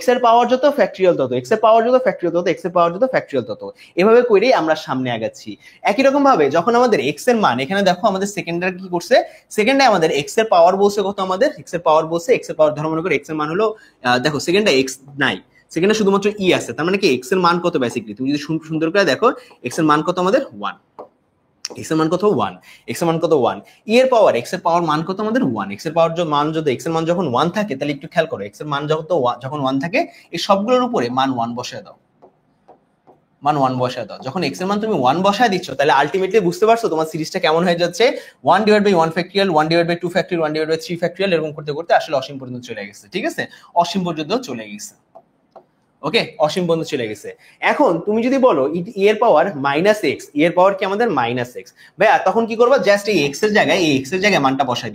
x এর পাওয়ার যত ফ্যাক্টরিয়াল তত, x এর পাওয়ার যত ফ্যাক্টরিয়াল তত, x এর পাওয়ার যত ফ্যাক্টরিয়াল তত, এভাবে করেই আমরা সামনে আগাচ্ছি। একই রকম ভাবে যখন আমাদের x এর মান, এখানে দেখো আমাদের সেকেন্ডার কি করছে, সেকেন্ডে আমাদের x এর পাওয়ার বলছে কত, আমাদের x এর পাওয়ার ধরো মনে করো x এর মান হলো দেখো সেকেন্ডে x নাই, সেকেন্ডে শুধুমাত্র ই আছে, তার মানে কি x এর মান কত বেসিক্যালি তুমি যদি সুন্দর করে দেখো x এর মান কত আমাদের 1, x এর মান কত 1, ই এর পাওয়ার x এর পাওয়ার মান কত আমাদের 1, x এর পাওয়ার মান যদি x এর মান যখন 1 থাকে তাহলে একটু খেয়াল করো x এর মান যখন 1 থাকে এই সবগুলোর উপরে মান 1 বসায় দাও, যখন x এর মান তুমি 1 বসায় দিচ্ছ তাহলে আলটিমেটলি বুঝতে পারছো তোমার সিরিজটা কেমন হয়ে যাচ্ছে, 1 divide by 1 factorial, 1 divide by 2 factorial, 1 divide by 3 factorial, এরকম করতে করতে আসলে অসীম পর্যন্ত চলে গেছে। ঠিক আছে, অসীম পর্যন্ত চলে গেছে। ওকে, অসীম পর্যন্ত চলে গেছে। এখন তুমি যদি বলো ই এর পাওয়ার মাইনাস এক্স, ই এর পাওয়ার কি আমাদের মাইনাস এক্স, ভাইয়া তখন কি করবা, জাস্ট এই এক্স এর জায়গায় মানটা বসাই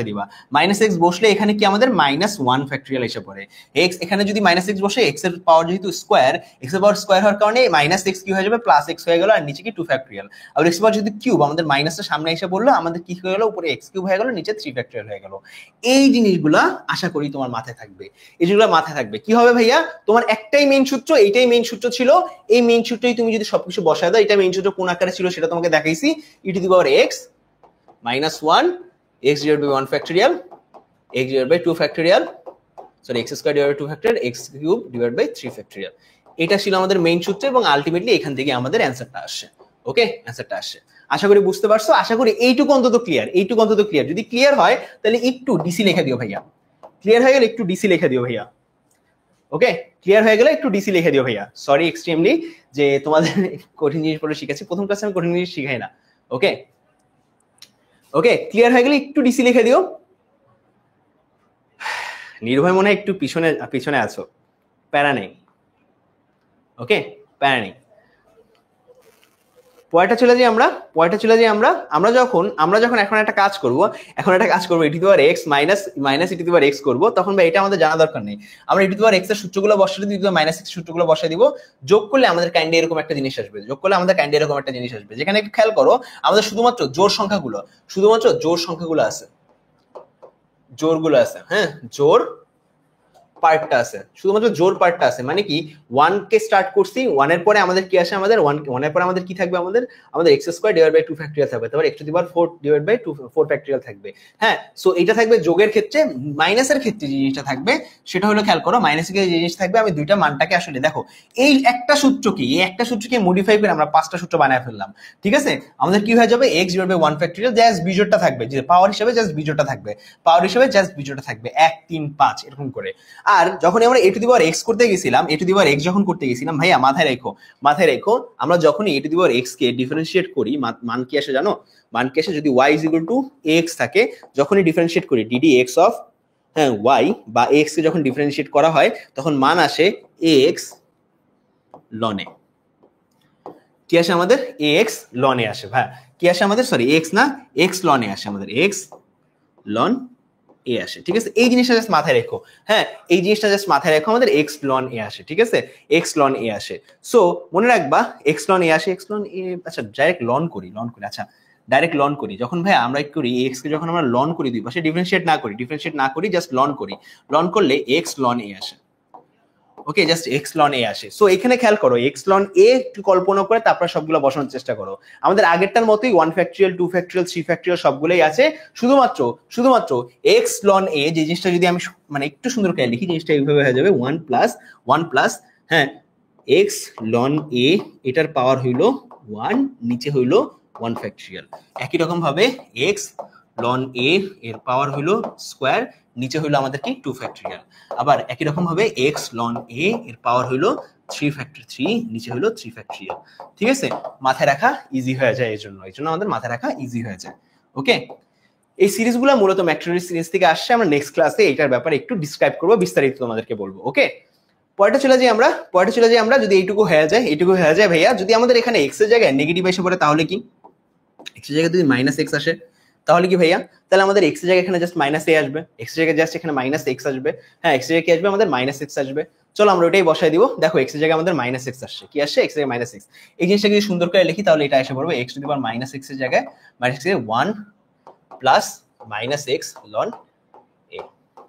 দিবা, মাইনাস এক্স বসলে এখানে কি আমাদের মাইনাস 1 ফ্যাক্টরিয়াল এসে পড়ে। এক্স এখানে যদি মাইনাস এক্স বসে, এক্স এর পাওয়ার যেহেতু স্কোয়ার, এক্স এর পাওয়ার স্কোয়ার হওয়ার কারণে মাইনাস এক্স কি হয়ে যাবে, প্লাস এক্স হয়ে গেল, আর নিচে কি 2 ফ্যাক্টরিয়াল। আর এক্স পাওয়ার যদি কিউব, আমাদের মাইনাসটা সামনে এসে পড়লো, আমাদের কি হয়ে গেল, উপরে এক্স কিউব হয়ে গেল, নিচে 3 ফ্যাক্টরিয়াল হয়ে গেল। এই জিনিসগুলা আশা করি তোমার মাথায় থাকবে, এই জিনিসগুলো মাথায় থাকবে। কি হবে ভাইয়া, তোমার একটাই মেইন সূত্র, এইটাই মেইন সূত্র ছিল, এই মেইন সূত্রই তুমি যদি সবকিছু বসায় দাও, এটা মেইন সূত্র কোন আকারে ছিল সেটা তোমাকে দেখাইছি, E to the power x minus 1 x divided by 1 factorial x divide by 2 factorial, sorry x square divide by 2 factorial x cube divide by 3 factorial. এটা ছিল আমাদের মেইন সূত্র এবং আলটিমেটলি এখান থেকে আমাদের অ্যানসারটা আসে। ওকে, অ্যানসারটা আসে। আশা করি বুঝতে পারছো, আশা করি এইটুকু অন্তত ক্লিয়ার, এইটুকু অন্তত ক্লিয়ার। যদি ক্লিয়ার হয় তাহলে একটু ডিসি লিখে দিও ভাইয়া, ক্লিয়ার হয়ে গেলে একটু ডিসি লিখে দিও ভাইয়া। ওকে, ক্লিয়ার হয়ে গেলে একটু ডিসি লিখে দিও ভাইয়া। সরি এক্সট্রিমলি যে তোমাদের কঠিন জিনিস পড়ে শিখাচ্ছি, প্রথম ক্লাসে আমি কঠিন জিনিস শিখাই না। ওকে ওকে, ক্লিয়ার হয়ে গেলে একটু ডিসি লিখে দিও। নির্ভয় মনে হয় একটু পিছনে পিছনে আছো, প্যারা নেই। ওকে, প্যারা নেই। পয়েন্টটা চলে যাই আমরা, পয়েন্টটা চলে যাই আমরা যখন এখন একটা কাজ করব, e two the power x minus e two the power x করব, তখন ভাই এটা আমাদের জানা দরকার নেই। আমরা e two the power x এর সূত্রগুলো বসাই দিব, e two the power minus x এর সূত্রগুলো বসাই দিব। যোগ করলে আমাদের কাইন্ডলি এরকম একটা জিনিস আসবে, যেখানে একটু খেয়াল করো আমাদের শুধুমাত্র জোড় সংখ্যাগুলো আছে, জোড়গুলো আছে। হ্যাঁ, জোড় পার্টটা আছে, শুধুমাত্র জোড় পার্টটা আছে। মানে কি 1 কে স্টার্ট করছি, 1 এর পরে আমাদের কি আসে, আমাদের 1 এর পরে আমাদের কি থাকবে, আমাদের x square divide by 2 factorial থাকবে, তারপর x to the power 4 divide by 4 factorial থাকবে। হ্যাঁ, সো এটা থাকবে যোগের ক্ষেত্রে। মাইনাসের ক্ষেত্রে যে জিনিসটা থাকবে সেটা হলো, খেয়াল করো মাইনাসের ক্ষেত্রে যে জিনিস থাকবে, আমি দুইটা মানটাকে আসলে দেখো, এই একটা সূত্রকে মডিফাই করে আমরা 5টা সূত্র বানায় ফেললাম। ঠিক আছে, আমাদের কি হয়ে যাবে, x divide by 1 factorial just বিজোড়টা থাকবে, যে পাওয়ার হিসেবে জাস্ট বিজোড়টা থাকবে, 1 3 5 এরকম করে। আর যখন আমরা a to the power x করতে গেছিলাম, যখন করতে গেছিলাম ভাইয়া, মাথায় রেখো আমরা যখন a to the power x K differentiate করি, মান কি আসে জানো, মান কি আসে, যদি y is equal two x থাকে, যখনই ডিফারেন্সিয়েট করি dd x অফ y বা x কে যখন ডিফারেন্সিয়েট করা হয়, তখন মান আসে x ln a। কি আসে আমাদের, x ln a আসে। ভাই কি আসে আমাদের, সরি x না, x ln a আসে আমাদের, x ln a আসে। ঠিক আছে, এই জিনিসটা জাস্ট মাথায় রেখো। হ্যাঁ, এই জিনিসটা জাস্ট মাথায় রেখো, আমাদের x ln a আসে। ঠিক আছে, x ln a আসে। সো মনে রাখবা x ln a আসে, x ln a। আচ্ছা, ডাইরেক্ট লন করি। আচ্ছা, ডাইরেক্ট লন করি। যখন ভাই আমরা কি করি, x কে যখন আমরা লন করি, দুই পাশে ডিফারেন্সিয়েট না করি, জাস্ট লন করি। লন করলে x ln a আসে। ওকে, জাস্ট x ln a আসে। সো এখানে খেয়াল করো, x ln a একটু কল্পনা করে তারপর সবগুলো বসানোর চেষ্টা করো। আমাদের আগেরটার মতোই 1 ফ্যাক্টরিয়াল 2 ফ্যাক্টরিয়াল 3 ফ্যাক্টরিয়াল সবগুলোই আছে, শুধুমাত্র x ln a যে জিনিসটা যদি আমি মানে একটু সুন্দর করে লিখি, জিনিসটা এইভাবে হয়ে যাবে 1 প্লাস হ্যাঁ x ln a, এটার পাওয়ার হইলো 1, নিচে হইলো 1 ফ্যাক্টরিয়াল। একই রকম ভাবে x ln a এর পাওয়ার হইলো স্কয়ার, নিচে হইলো আমাদের কি 2 ফ্যাক্টরিয়াল। আবার একই রকম ভাবে x ln a এর পাওয়ার হইলো 3, নিচে হইলো 3 ফ্যাক্টরিয়াল। ঠিক আছে, মাথায় রাখা ইজি হয়ে যায়, এই জন্য আমাদের মাথায় রাখা ইজি হয়ে যায়। ওকে, এই সিরিজগুলো মূলত ম্যাট্রিক্স সিরিজ থেকে আসছে। আমরা নেক্সট ক্লাসে এটার ব্যাপারে একটু ডিসক্রাইব করব, বিস্তারিত তোমাদেরকে বলবো। ওকে, পয়েন্টে চলে যাই আমরা। যদি এইটুকু হয়ে যায় ভাইয়া, যদি আমাদের এখানে x এর জায়গায় নেগেটিভ এসে পড়ে, তাহলে কি, x এর জায়গায় যদি -x আসে, তাহলে কি ভাইয়া, তাহলে আমাদের x এর জায়গায় এখানে জাস্ট -a আসবে, x এর জায়গায় জাস্ট এখানে -x আসবে। হ্যাঁ, x এর জায়গায় কি আসবে, আমাদের -x আসবে। চলো আমরা ওটাই বসাই দিব। দেখো x এর জায়গায় আমাদের -x আসছে, কি আসছে, x এর জায়গায় -x। এই জিনিসটা যদি সুন্দর করে লিখি, তাহলে এটা এসে পড়বে x to the power -x এর জায়গায় 1 plus -x ln a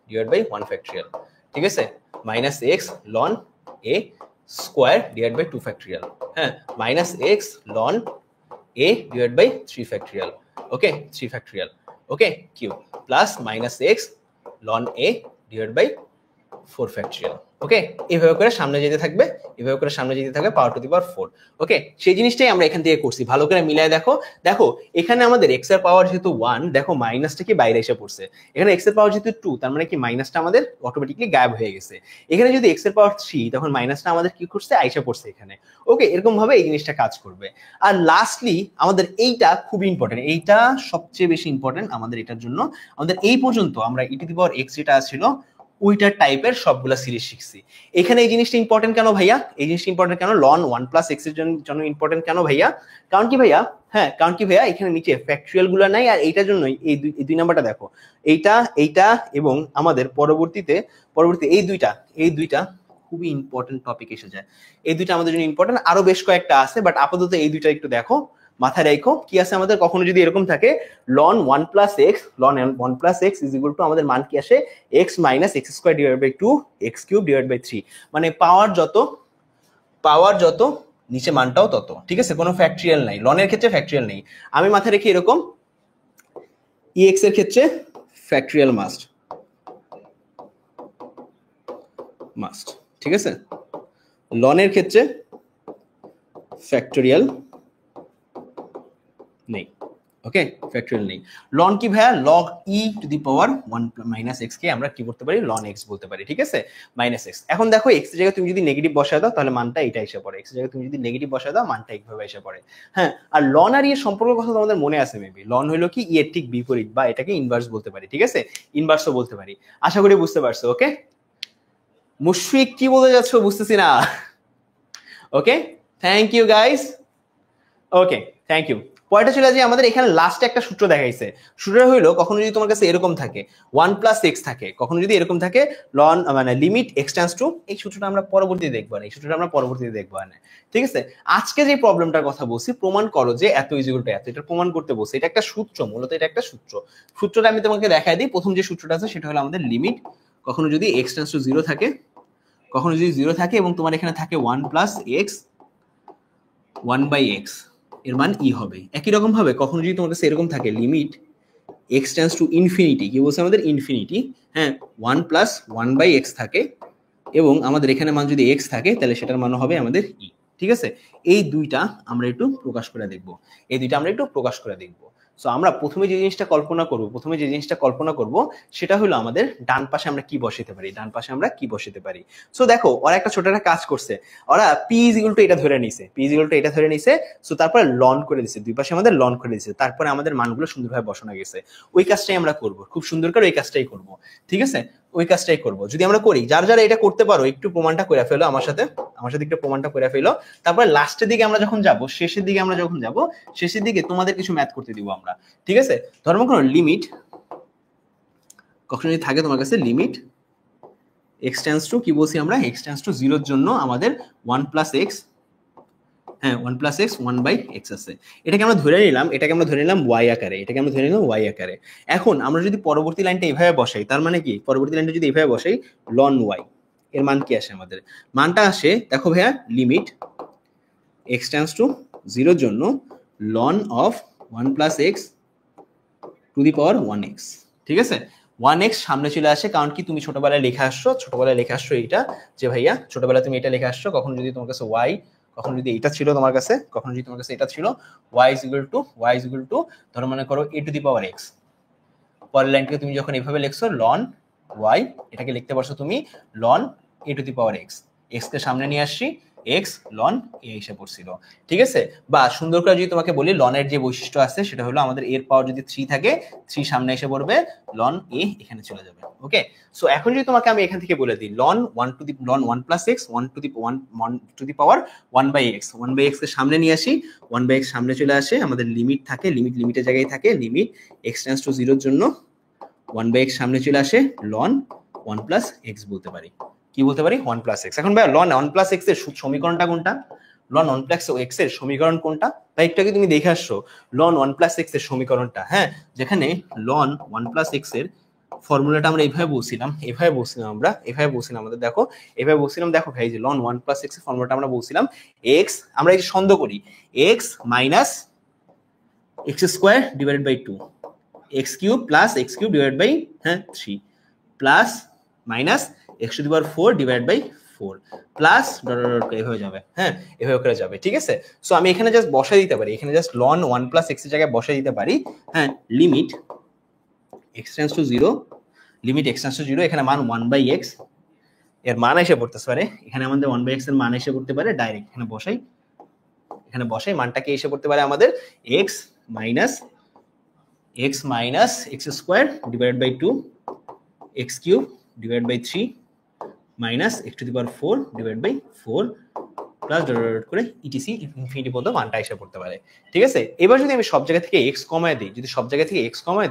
divide by 1 factorial. ঠিক আছে, -x ln a square divide by 2 factorial. হ্যাঁ, -x ln a divide by 3 factorial. Okay, 3 factorial. Okay, cube plus -x ln a divide by 4 factorial. Okay, এইভাবে করে সামনে যেতে থাকবে, পাওয়ার two the power 4। ওকে, সেই জিনিসটাই আমরা এখান থেকে করছি। ভালো করে মিলায় দেখো এখানে আমাদের x এর পাওয়ার যেহেতু 1, দেখো মাইনাসটা কি বাইরে এসে পড়ছে। এখানে x এর পাওয়ার যেহেতু 2, তার মানে কি মাইনাসটা আমাদের অটোমেটিক্যালি গায়েব হয়ে গেছে। এখানে যদি x এর পাওয়ার 3, তখন মাইনাসটা আমাদের কি করছে, আইসা পড়ছে এখানে। ওকে, এরকম ভাবে এই জিনিসটা কাজ করবে। আর লাস্টলি আমাদের এইটা খুবই ইম্পর্টেন্ট, এইটা সবচেয়ে বেশি ইম্পর্টেন্ট আমাদের এটার জন্য। আমাদের এই পর্যন্ত আমরা e two the power x যেটা ছিল ওইটার টাইপের সবগুলা সিরিজ শিখছি। এখানে এই জিনিসটা ইম্পর্টেন্ট কেন ভাইয়া, ln 1 প্লাস x এর জন্য ইম্পর্টেন্ট কেন ভাইয়া, কারণ কি ভাইয়া, এখানে নিচে ফ্যাক্টরিয়াল গুলা নাই। আর এইটার জন্যই এই দুই নাম্বারটা দেখো, এইটা এবং আমাদের পরবর্তী এই দুইটা খুবই ইম্পর্টেন্ট টপিক এসে যায়। এই দুইটা আমাদের জন্য ইম্পর্টেন্ট, আরো বেশ কয়েকটা আছে, বাট আপাতত এই দুইটা একটু দেখো, মাথায় রাখো। কি আছে আমাদের, কখনো যদি এরকম থাকে ln 1 plus x is equal to আমাদের মান কি আসে, x minus x square divide by 2 x cube divide by 3। মানে পাওয়ার যত নিচে মানটাও তত। ঠিক আছে, কোনো ফ্যাক্টরিয়াল নাই, ln এর ক্ষেত্রে ফ্যাক্টরিয়াল নেই। আমি মাথায় রেখে এরকম ex এর ক্ষেত্রে ফ্যাক্টরিয়াল মাস্ট, মাস্ট, ঠিক আছে। লনের ক্ষেত্রে ফ্যাক্টোরিয়াল নেই, ওকে, ফ্যাক্টোরিয়াল নেই। লন কি ভাইয়া? Log E to the power 1 minus X কে আমরা কি করতে পারি? লন এক্স বলতে পারি, ঠিক আছে, মাইনাস এক্স। এখন দেখো এক্স এর জায়গায় তুমি যদি নেগেটিভ বসায় দাও তাহলে মানটা এটা এসে পড়ে, এক্স এর জায়গায় তুমি যদি নেগেটিভ বসায় দাও মানটা এইভাবে এসে পড়ে। হ্যাঁ, আর লন আর ই এর সম্পর্কের কথা তোমাদের মনে আছে মেবি। লন হলো কি ই এর ঠিক বিপরীত, বা এটাকে ইনভার্স বলতে পারি, ঠিক আছে, ইনভার্সও বলতে পারি। আশা করি বুঝতে পারছো, ওকে। মুশফিক কি বলতে যাচ্ছ বুঝতেছি না। Okay, thank you guys. Okay, thank you. পরেরটা চলে আসি, আমাদের এখানে লাস্টে একটা সূত্র দেখাইছে। সূত্রটা হইলো কখনো যদি তোমার কাছে এরকম থাকে 1 প্লাস এক্স থাকে, কখনো যদি এরকম থাকে লন মানে লিমিট এক্স টেন্ডস টু, এই সূত্রটা আমরা পরবর্তীতে দেখবো না, এই সূত্রটা আমরা পরবর্তীতে দেখবো না, ঠিক আছে। আজকে যে প্রবলেমটার কথা বলছি, প্রমাণ করো যে এত ইজিক্যাল টু এত, এটা প্রমাণ করতে বলছি। এটা একটা সূত্র, মূলত এটা একটা সূত্র। সূত্রটা আমি তোমাকে দেখাই দিই। প্রথম যে সূত্রটা আছে সেটা হলো আমাদের লিমিট কখনো যদি এক্স টেন্ডস টু 0 থাকে, কখনো যদি 0 থাকে এবং তোমার এখানে থাকে 1 প্লাস এক্স 1/x, এর মান ই হবে। একই রকম ভাবে কখনো যদি তোমার কাছে এরকম থাকে limit X tends to infinity, কি বলছে আমাদের? ইনফিনিটি, হ্যাঁ, 1 প্লাস 1/x থাকে এবং আমাদের এখানে মান যদি x থাকে তাহলে সেটার মান হবে আমাদের ই, ঠিক আছে। এই দুইটা আমরা একটু প্রকাশ করে দেখব, এই দুইটা আমরা একটু প্রকাশ করে দেখব। সো আমরা প্রথমে যে জিনিসটা কল্পনা করব সেটা হলো আমাদের ডান পাশে আমরা কি বসাতে পারি, ডান পাশে আমরা কি বসাতে পারি। সো দেখো ওরা একটা ছোট একটা কাজ করছে, ওরা পি ইজ ইকুয়াল টু এটা ধরে নিছে, পি ইজ ইকুয়াল টু এটা ধরে নিছে। সো তারপরে লন করে দিছে, দুই পাশে আমাদের লন করে দিছে, তারপরে আমাদের মানগুলো সুন্দরভাবে বসানো গেছে। ওই কাজটাই আমরা করব, খুব সুন্দর করে ওই কাজটাই করব, ঠিক আছে, ওই কাজটাই করব। যদি আমরা করি, যারা যারা এটা করতে পারো একটু প্রমাণটা করে ফেলো আমার সাথে একটু প্রমাণটা করে ফেলো। তারপরে লাস্টের দিকে আমরা যখন যাব, শেষের দিকে তোমাদের কিছু ম্যাথ করতে দিব আমরা, ঠিক আছে। ধর্ম কোনো লিমিট কখনো যদি থাকে তোমার কাছে লিমিট এক্স টেন্ডস টু, কি বলছি আমরা? এক্স টেন্ডস টু 0 এর জন্য আমাদের 1 প্লাস এক্স, হ্যাঁ 1 প্লাস এক্স 1/x আছে। এটাকে আমরা ধরে নিলাম y আকারে, এখন আমরা যদি পরবর্তী লাইনটা এইভাবে বসাই, তার মানে কি পরবর্তী লাইনটা যদি এইভাবে বসাই লন y, এর মান কি আসে? আমাদের মানটা আসে, দেখো ভাইয়া, লিমিট এক্স টেন্ডস টু 0 এর জন্য ln of 1 plus X to the power 1x, ঠিক আছে। 1x সামনে চলে আসে, কারণ কি তুমি ছোটবেলায় লেখা আসছো এইটা, যে ভাইয়া ছোটবেলায় তুমি এটা লেখা আসছো, কখনো যদি তোমার কাছে y, কখনো যদি এটা ছিল তোমার কাছে, এটা ছিল y is equal to ধরো মনে করো a to the power x। পরের লাইনকে তুমি যখন এইভাবে লিখছো লন y, এটাকে লিখতে পারছো তুমি ln a to the power x, x কে সামনে নিয়ে আসছি, x লন a এসে পড়ছিল, ঠিক আছে। বা সুন্দর করে যদি তোমাকে বলি লনের যে বৈশিষ্ট্য আছে সেটা হলো আমাদের এর পাওয়ার যদি 3 থাকে, 3 সামনে এসে পড়বে, লন a এখানে চলে যাবে, ওকে। সো এখন যদি তোমাকে আমি এখান থেকে বলে দিই ln 1 plus x 1 to the power 1/x, 1/x কে সামনে নিয়ে আসি, 1/x সামনে চলে আসে, আমাদের লিমিট থাকে, লিমিটের জায়গায় থাকে, লিমিট x টেন্ডস টু 0 এর জন্য 1/x সামনে চলে আসে, লন 1 প্লাস x বলতে পারি, কি বলতে পারি? 1 প্লাস এক্স। এখন ভাই লন 1 প্লাস এক্স এর সমীকরণটা কোনটা? লন 1 প্লাস এক্স এর সমীকরণ কোনটা? তাই একটু আগে তুমি দেখে আসছো লন 1 প্লাস এক্স এর সমীকরণটা, হ্যাঁ, যেখানে লন 1 প্লাস এক্স এর ফর্মুলাটা আমরা এইভাবে বলছিলাম আমাদের দেখো এইভাবে বলছিলাম, দেখো ভাই যে লন 1 প্লাস এক্স এর ফর্মুলাটা আমরা বলছিলাম এক্স, আমরা এই যে ছন্দ করি X minus X square divided by 2, X cube plus X cube divided by 3 plus minus x to the power 4 divide by 4 plus dot dot dot এভাবে যাবে, হ্যাঁ এভাবে করে যাবে, ঠিক আছে। সো আমি এখানে জাস্ট বসাই দিতে পারি, এখানে জাস্ট লন 1 প্লাস x এর জায়গায় বসাই দিতে পারি, হ্যাঁ, limit x tends two 0, limit x tends two 0, এখানে মান 1/x এর মান এসে পড়তে পারে, এখানে আমাদের 1/x এর মান এসে পড়তে পারে, ডাইরেক্ট এখানে বসাই মানটা কি এসে পড়তে পারে আমাদের x minus x square divided by 2, x cube divide by 3 minus x to the power 4 divide by 4 plus dot dot করে ইটিসি ইনফিনিটি পর্যন্ত মানটা এসে পড়তে পারে, ঠিক আছে। এবার যদি আমি সব জায়গা থেকে x কমায়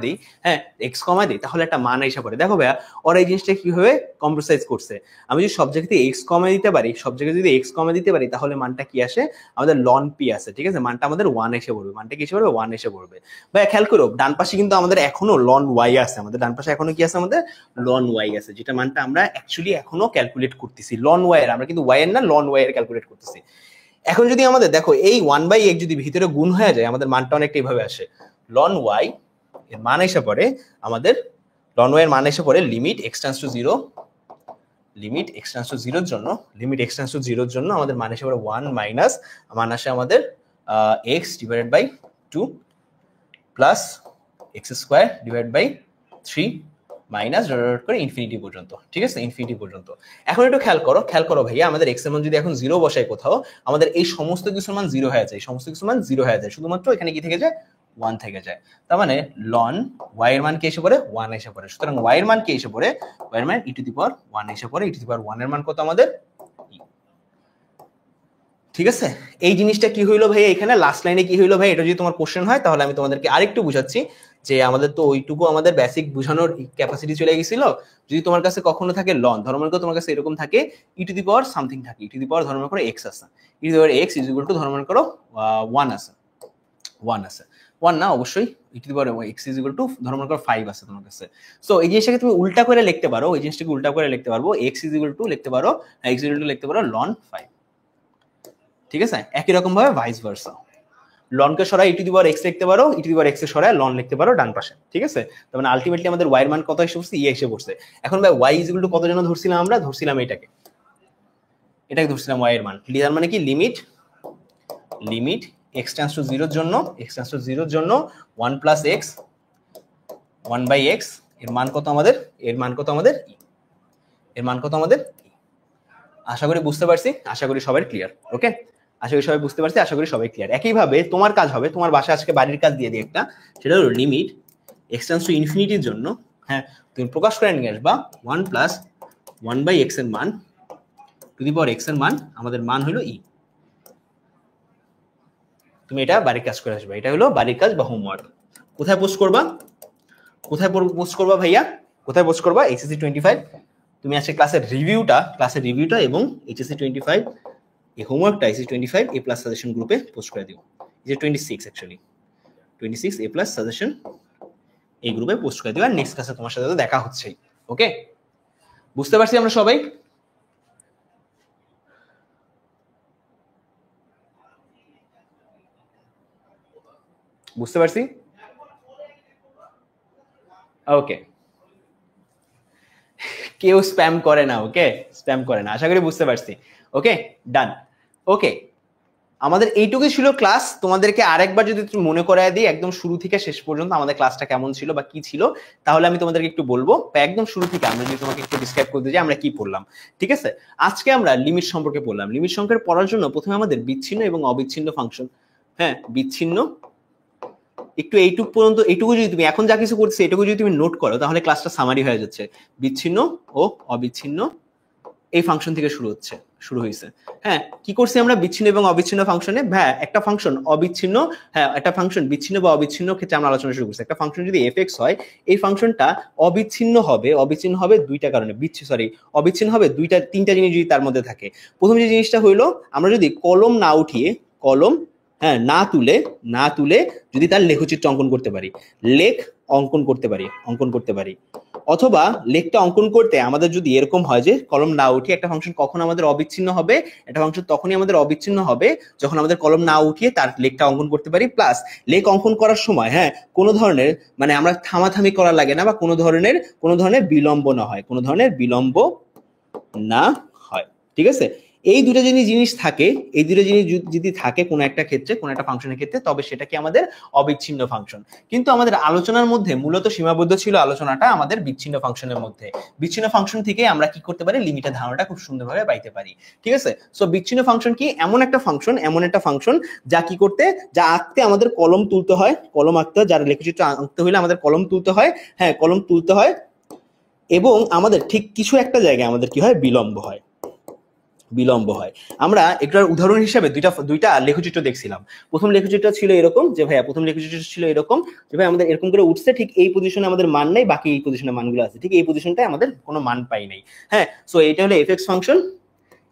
দিই, হ্যাঁ x কমায় দিই, তাহলে একটা মান এসে পড়ে। দেখো ভাইয়া ওরা এই জিনিসটা কিভাবে কম্প্রোমাইজ করছে, আমি যদি সব জায়গাতে x কমায় দিতে পারি, তাহলে মানটা কি আসে? আমাদের লন p আছে, ঠিক আছে, মানটা আমাদের 1 এসে পড়বে, ভাইয়া খেয়াল করো ডান পাশে কিন্তু আমাদের এখনো লন y আছে, লন y আছে, যেটা মানটা আমরা অ্যাকচুয়ালি এখনো ক্যালকুলেট করতেছি, লন y এর, আমরা কিন্তু y এর না লন y এর ক্যালকুলেট করতেছি। এখন যদি আমাদের দেখো এই 1/x যদি ভিতরে গুণ হয়ে যায়, আমাদের মানটা অনেকটা এইভাবে আসে, লন y এর মান এসে পড়ে আমাদের limit x tends two 0 limit X tends two 0 এর জন্য, লিমিট এক্স টেন্ডস টু 0 এর জন্য আমাদের মান এসে পড়ে 1 মাইনাস মান আসে আমাদের x divided by 2 plus x square divide by 3 minus dot করে ইনফিনিটি পর্যন্ত। ঠিক আছে, ইনফিনিটি পর্যন্ত। এখন একটু খেয়াল করো ভাইয়া, আমাদের x এর মান যদি এখন 0 বসাই কোথাও, আমাদের এই সমস্ত কিছুর মান 0 হয়ে যায়, সমস্ত কিছুর মান 0 হয়ে যায়, শুধুমাত্র এখানে কি থেকে যায় 1 থেকে যায়। তার মানে ln y এর মান কি এসে পড়ে 1 এসে পড়ে। সুতরাং y এর মান কি এসে পড়ে, y এর মান e টু দি পাওয়ার 1 এসে পড়ে। e টু দি পাওয়ার 1 এর মান কত আমাদের? ঠিক আছে, এই জিনিসটা কি হইলো ভাই, এখানে লাস্ট লাইনে কি হইলো ভাই, এটা যদি তোমার কোশ্চেন হয় তাহলে আমি তোমাদেরকে আরেকটু বুঝাচ্ছি যে আমাদের তো ওইটুকু আমাদের বেসিক বুঝানোর ক্যাপাসিটি চলে গেছিল। যদি তোমার কাছে কখনো থাকে লন, ধর্ম করে তোমার কাছে এরকম থাকে ই টু দি পাওয়ার সামথিং থাকে, ই টু দি পাওয়ার ধর্ম করে এক্স আছে, E to the power X is equal to ধর্ম করো 1 আছে, 1 না অবশ্যই E to the power X is equal to ধর্ম করো 5 আছে তোমার কাছে। সো এই জিনিসটাকে তুমি উল্টা করে লিখতে পারো, এই জিনিসটাকে উল্টা করে লিখতে পারবো, এক্স ইজ ইকুয়াল টু লিখতে পারো, এক্স ইজ ইকুয়াল টু লিখতে পারো লন 5। ঠিক আছে, একই রকম ভাবে ভাইস ভার্সা, লন কে সরাই ই টু দি পাওয়ার এক্স লিখতে পারো, ই টু দি পাওয়ার এক্স এর সরাই লন লিখতে পারো ডান পাশে। ঠিক আছে, তার মানে আলটিমেটলি আমাদের y এর মান কত এসে পড়ছে, ই এসে পড়ছে। এখন ভাই y ইজ ইকুয়াল টু কত যেন ধরছিলাম আমরা, ধরছিলাম এটাকে ধরছিলাম y এর মান। তার মানে কি লিমিট x টেন্ডস টু 0 এর জন্য, x টেন্ডস টু 0 এর জন্য 1 প্লাস x 1/x এর মান কত আমাদের, এর মান কত আমাদের e, এর মান কত আমাদের e। আশা করি বুঝতে পারছি, আশা করি সবাই ক্লিয়ার। ওকে, আশা করি সবাই বুঝতে পারছি, আশা করি সবাই ক্লিয়ার। একইভাবে তোমার কাজ হবে, তোমার বাসায় আজকে বাড়ির কাজ দিয়ে দিই একটা, সেটা হলো লিমিট এক্স টেন্ডস টু ইনফিনিটির জন্য, হ্যাঁ তুমি প্রকাশ করে নিয়ে আসবা 1 প্লাস 1/x এর মান টু দি পাওয়ার x এর মান, আমাদের মান হলো e। তুমি এটা বাড়ির কাজ করে আসবে, এটা হলো বাড়ির কাজ বা হোমওয়ার্ক। কোথায় পোস্ট করবা, কোথায় পোস্ট করবা ভাইয়া, কোথায় পোস্ট করবা? এইচএসসি 25 তুমি আজকে ক্লাসের রিভিউটা এবং এইচএসসি 25 এই হোমওয়ার্কটা এইচএসসি 25 এ প্লাস সাজেশন গ্রুপে পোস্ট করে দিও। এই যে 26 অ্যাকচুয়ালি 26 এ প্লাস সাজেশন এই গ্রুপে পোস্ট করে দিও, আর নেক্সট ক্লাসে তোমার সাথে দেখা হচ্ছে। ওকে, বুঝতে পারছি আমরা সবাই? বুঝতে পারছি? ওকে, কেউ স্প্যাম করে না, ওকে স্প্যাম করে না, আশা করি বুঝতে পারছি। ওকে ডান। ওকে, আমাদের এইটুকুই ছিল ক্লাস। তোমাদেরকে আরেকবার যদি তুমি মনে করায় দিই একদম শুরু থেকে শেষ পর্যন্ত আমাদের ক্লাসটা কেমন ছিল বা কি ছিল, তাহলে আমি তোমাদেরকে একটু বলবো, বা একদম শুরু থেকে আমরা যদি তোমাকে একটু ডিসক্রাইব করতে যাই আমরা কি পড়লাম। ঠিক আছে, আজকে আমরা লিমিট সম্পর্কে পড়লাম। লিমিট সম্পর্কে পড়ার জন্য প্রথমে আমাদের বিচ্ছিন্ন এবং অবিচ্ছিন্ন ফাংশন, হ্যাঁ বিচ্ছিন্ন, একটু এইটুকু পর্যন্ত, এইটুকু যদি তুমি এখন যা কিছু করছো এটুকু যদি তুমি নোট করো তাহলে ক্লাসটা সামারি হয়ে যাচ্ছে। বিচ্ছিন্ন ও অবিচ্ছিন্ন এই ফাংশন থেকে শুরু হয়েছে। হ্যাঁ কি করছি আমরা বিচ্ছিন্ন এবং অবিচ্ছিন্ন ফাংশনে, হ্যাঁ একটা ফাংশন অবিচ্ছিন্ন, হ্যাঁ একটা ফাংশন বিচ্ছিন্ন বা অবিচ্ছিন্ন ক্ষেত্রে আমরা আলোচনা শুরু করছি। একটা ফাংশন যদি f(x) হয়, এই ফাংশনটা অবিচ্ছিন্ন হবে দুইটা কারণে, অবিচ্ছিন্ন হবে তিনটা জিনিস যদি তার মধ্যে থাকে। প্রথম যে জিনিসটা হইলো, আমরা যদি কলম না উঠিয়ে, কলম হ্যাঁ না তুলে যদি তার লেখচিত্র অঙ্কন করতে পারি, অঙ্কন করতে পারি, অথবা লেখটা অঙ্কন করতে আমাদের যদি এরকম হয় যে কলম না উঠিয়ে একটা ফাংশন কখন আমাদের অবিচ্ছিন্ন হবে, একটা ফাংশন তখনই আমাদের অবিচ্ছিন্ন হবে যখন আমাদের কলম না উঠিয়ে তার লেখটা অঙ্কন করতে পারি। প্লাস লেখ অঙ্কন করার সময় হ্যাঁ কোনো ধরনের মানে আমরা থামাথামি করা লাগে না, বা কোনো ধরনের বিলম্ব না হয়, ঠিক আছে। এই দুটো জিনিস থাকে, এই দুটো জিনিস যদি থাকে কোনো একটা ক্ষেত্রে, কোনো একটা ফাংশনের ক্ষেত্রে, তবে সেটা কি আমাদের অবিচ্ছিন্ন ফাংশন। কিন্তু আমাদের আলোচনার মধ্যে মূলত সীমাবদ্ধ ছিল আলোচনাটা আমাদের বিচ্ছিন্ন ফাংশনের মধ্যে। বিচ্ছিন্ন ফাংশন থেকে আমরা কি করতে পারি, লিমিটের ধারণাটা খুব সুন্দরভাবে পাইতে পারি। ঠিক আছে, সো বিচ্ছিন্ন ফাংশন কি, এমন একটা ফাংশন যা কি করতে, যা আঁকতে আমাদের কলম তুলতে হয়, কলম আঁকতে হয়, যার লেখচিত্র আঁকতে হলে আমাদের কলম তুলতে হয়, হ্যাঁ কলম তুলতে হয়, এবং আমাদের ঠিক কিছু একটা জায়গায় আমাদের কি হয়, বিলম্ব হয়। আমরা একটার উদাহরণ হিসেবে দুইটা লেখচিত্র দেখছিলাম। প্রথম লেখচিত্র ছিল এরকম যে ভাইয়া, যে ভাই আমাদের এরকম করে উঠছে, ঠিক এই পজিশনে আমাদের মান নাই, বাকি এই পজিশনে মানগুলো আছে, ঠিক এই পজিশনটায় আমাদের কোনো মান পাই নাই। হ্যাঁ সো এটা হলো f(x) ফাংশন,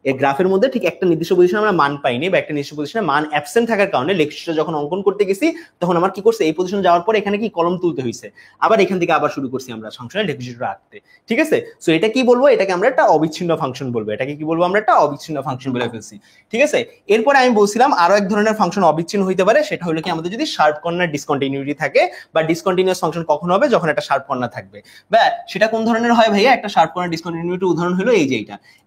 এই গ্রাফের মধ্যে ঠিক একটা নির্দিষ্ট পজিশনে আমরা মান পাইনি বা একটা নির্দিষ্ট পজিশনে মান অ্যাবসেন্ট থাকার কারণে লেখচিত্র যখন অঙ্কন করতে গেছি তখন আমার কি করছে এই পজিশনে যাওয়ার পর এখানে কি কলম তুলতে হয়েছে, আবার এখান থেকে আবার শুরু করছি আমরা ফাংশনের লেখচিত্র আঁকতে। ঠিক আছে, সো এটা কি বলবো, এটাকে আমরা একটা অবিচ্ছিন্ন ফাংশন বলবো, এটাকে কি বলবো আমরা একটা অবিচ্ছিন্ন ফাংশন বলে ফেলছি। ঠিক আছে, এরপরে আমি বলছিলাম আরো এক ধরনের ফাংশন অবিচ্ছিন্ন হইতে পারে, সেটা হলো কি আমাদের যদি শার্প কর্নার ডিসকন্টিনিউটি থাকে বা ডিসকন্টিনিউয়াস ফাংশন কখন হবে যখন একটা শার্প কর্নার থাকবে। বা সেটা কোন ধরনের হয় ভাইয়া, একটা শার্প কর্নার ডিসকন্টিনিউটি উদাহরণ হলো এই যে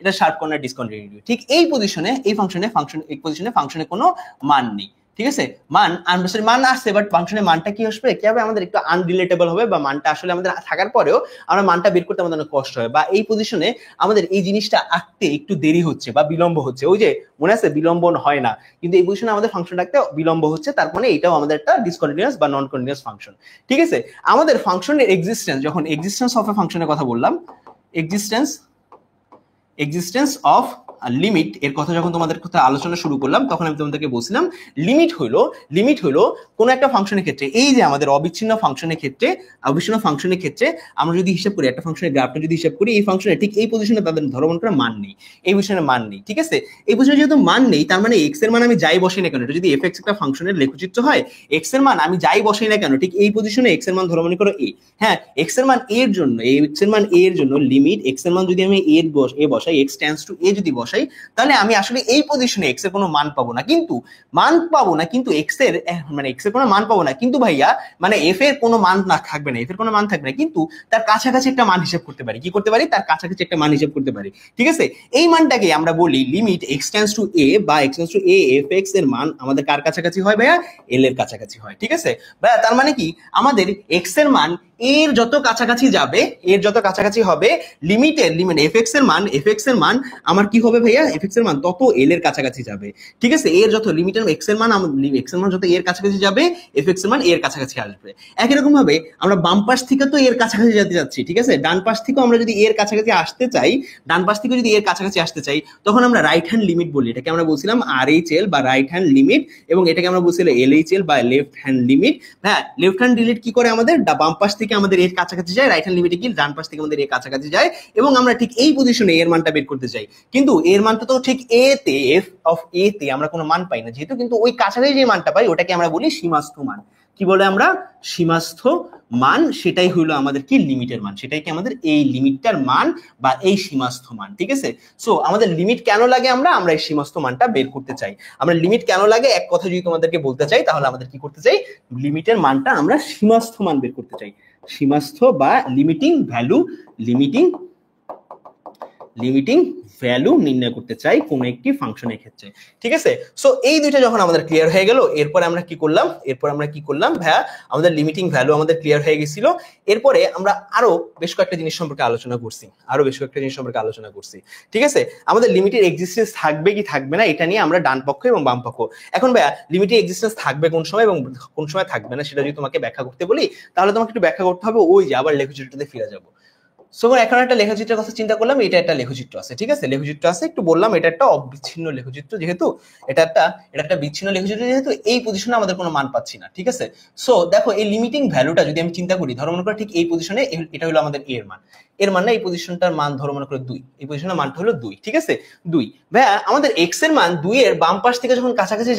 এটা শার্প কর্নার ডিসকন্টিনিউটি। ঠিক এই পজিশনে এই পজিশনে ফাংশনে কোনো মান নেই। ঠিক আছে, মান আসছে বাট ফাংশনের মানটা কি আসবে, কি হবে আমাদের একটু আনরিলেটেবল হবে বা মানটা আসলে আমাদের থাকার পরেও আমরা মানটা বের করতে আমাদের অনেক কষ্ট হয়, বা এই পজিশনে আমাদের এই জিনিসটা আঁকতে একটু দেরি হচ্ছে বা বিলম্ব হচ্ছে। ওই যে মনে আছে বিলম্ব হয় না, কিন্তু এই পজিশনে আমাদের ফাংশন রাখতে বিলম্ব হচ্ছে, তার মানে এটাও আমাদের একটা ডিসকন্টিনিউয়াস বা নন কন্টিনিউয়াস ফাংশন। ঠিক আছে, আমাদের ফাংশনের এক্সিস্টেন্স, যখন এক্সিস্টেন্স অফ এ ফাংশনের কথা বললাম, এক্সিস্টেন্স অফ লিমিট এর কথা যখন তোমাদের কথা আলোচনা শুরু করলাম তখন আমি তোমাদেরকে বলছিলাম লিমিট হইলো কোন একটা ফাংশনের ক্ষেত্রে, এই যে আমাদের অবিচ্ছিন্ন ফাংশনের ক্ষেত্রে আমরা যদি হিসাব করি একটা ফাংশনের গ্রাফটা যদি হিসাব করি, এই ফাংশনের ঠিক এই পজিশনে তাদের ধরো মনে করে মান নেই, এই পজিশনে মান নেই। ঠিক আছে, এই পজিশনে যেহেতু মান নেই তার মানে এক্স এর মান আমি যাই বসাই না কেন, এটা যদি এফ এক্স একটা ফাংশনের লেখচিত্র হয়, এক্স এর মান আমি যাই বসাই না কেন ঠিক এই পজিশনে এক্স এর মান ধরো মনে করো এ, হ্যাঁ এক্স এর মান এর জন্য লিমিট এক্স এর মান যদি আমি এ বসাই, এক্স টেন্ডস টু এ যদি বসাই, তাহলে আমি আসলে এই পজিশনে এক্স এর কোনো মান পাবো না, কিন্তু এক্স এর কোনো মান পাবো না, কিন্তু ভাইয়া মানে এফ এর কোনো মান থাকবে না, কিন্তু তার কাছাকাছি একটা মান হিসাব করতে পারি, কি করতে পারি, তার কাছাকাছি একটা মান হিসাব করতে পারি। ঠিক আছে, এই মানটাকে আমরা বলি লিমিট এক্স টেন্ডস টু এ বা x tends two A F x এর মান আমাদের কার কাছাকাছি হয় ভাইয়া, এল এর কাছাকাছি হয়। ঠিক আছে ভাইয়া, তার মানে কি আমাদের এক্স এর মান এর যত কাছাকাছি যাবে, এর যত কাছাকাছি হবে লিমিটের এফ এক্স এর মান আমার কি হবে ভাইয়া, এফ এক্স এর মান তত এল এর কাছাকাছি যাবে। ঠিক আছে, এর যত লিমিটের এক্স এর মান যত এর কাছাকাছি যাবে, এফ এক্স এর মান এর কাছাকাছি আসবে। একই রকম ভাবে আমরা বাম পাশ থেকে তো এর কাছাকাছি যেতে যাচ্ছি, ঠিক আছে, ডান পাশ থেকেও আমরা যদি এর কাছাকাছি আসতে চাই, তখন আমরা রাইট হ্যান্ড লিমিট বলি, এটাকে আমরা বলছিলাম আর এইচ এল বা রাইট হ্যান্ড লিমিট, এবং এটাকে আমরা বলছিলাম এল এইচ এল বা লেফট হ্যান্ড লিমিট। হ্যাঁ, লেফট হ্যান্ড লিমিট কি করে, আমাদের বাম পাশ থেকে আমাদের এর কাছাকাছি যায়, রাইট হ্যান্ড লিমিটে কি ডান পাশ থেকে আমাদের এর কাছাকাছি যায়, এবং আমরা ঠিক এই পজিশনে এর মানটা বের করতে চাই, কিন্তু এর মানটা তো ঠিক এ তে, এফ অফ এ তে আমরা কোনো মান পাই না যেহেতু, কিন্তু ওই কাছাকাছি যে মানটা পাই ওটাকে আমরা বলি সীমাস্থ মান। কি বলে আমরা, সীমাস্থ মান, সেটাই হইলো আমাদের কি লিমিটের মান, সেটাই কি আমাদের এই লিমিটটার মান বা এই সীমাস্থ মান। ঠিক আছে, সো আমাদের লিমিট কেন লাগে, আমরা এই সীমাস্থ মানটা বের করতে চাই। আমরা লিমিট কেন লাগে এক কথা যদি তোমাদেরকে বলতে চাই, তাহলে আমাদের কি করতে চাই, লিমিটের মানটা আমরা সীমাস্থ মান বের করতে চাই, সীমাস্থ বা লিমিটিং ভ্যালু নির্ণয় করতে চাই কোন একটি ফাংশনের ক্ষেত্রে। ঠিক আছে, সো এই দুইটা যখন আমাদের ক্লিয়ার হয়ে গেল, এরপরে আমরা কি করলাম ভাইয়া, আমাদের লিমিটিং ভ্যালু আমাদের ক্লিয়ার হয়ে গেছিল। এরপরে আমরা আরো বেশ কয়েকটা জিনিস সম্পর্কে আলোচনা করছি। ঠিক আছে, আমাদের লিমিটের এক্সিস্টেন্স থাকবে কি থাকবে না এটা নিয়ে আমরা ডান পক্ষ এবং বাম পক্ষ। এখন ভাইয়া লিমিটের এক্সিস্টেন্স থাকবে কোন সময় এবং কোন সময় থাকবে না সেটা যদি তোমাকে ব্যাখ্যা করতে বলি, তাহলে তোমাকে একটু ব্যাখ্যা করতে হবে, ওই যে আবার লেখচিত্রটাতে ফিরে যাবো। সো এখন একটা লেখচিত্রের কথা চিন্তা করলাম, এটা একটা লেখচিত্র আছে, ঠিক আছে, একটু বললাম এটা একটা অবিচ্ছিন্ন লেখচিত্র, যেহেতু এটা একটা বিচ্ছিন্ন লেখচিত্র, যেহেতু এই পজিশনে আমাদের কোনো মান পাচ্ছি না। ঠিক আছে, সো দেখো এই লিমিটিং ভ্যালুটা যদি আমি চিন্তা করি, ধরো মনে করো ঠিক এই পজিশনে এটা হলো আমাদের এর মান না, এই পজিশনটার মান ধরো মনে করো 2, এই পজিশনের মানটা হলো 2। ঠিক আছে, 2 ভাইয়া, আমাদের এক্স এর মান 2 এর বাম পাশ থেকে যখন কাছাকাছি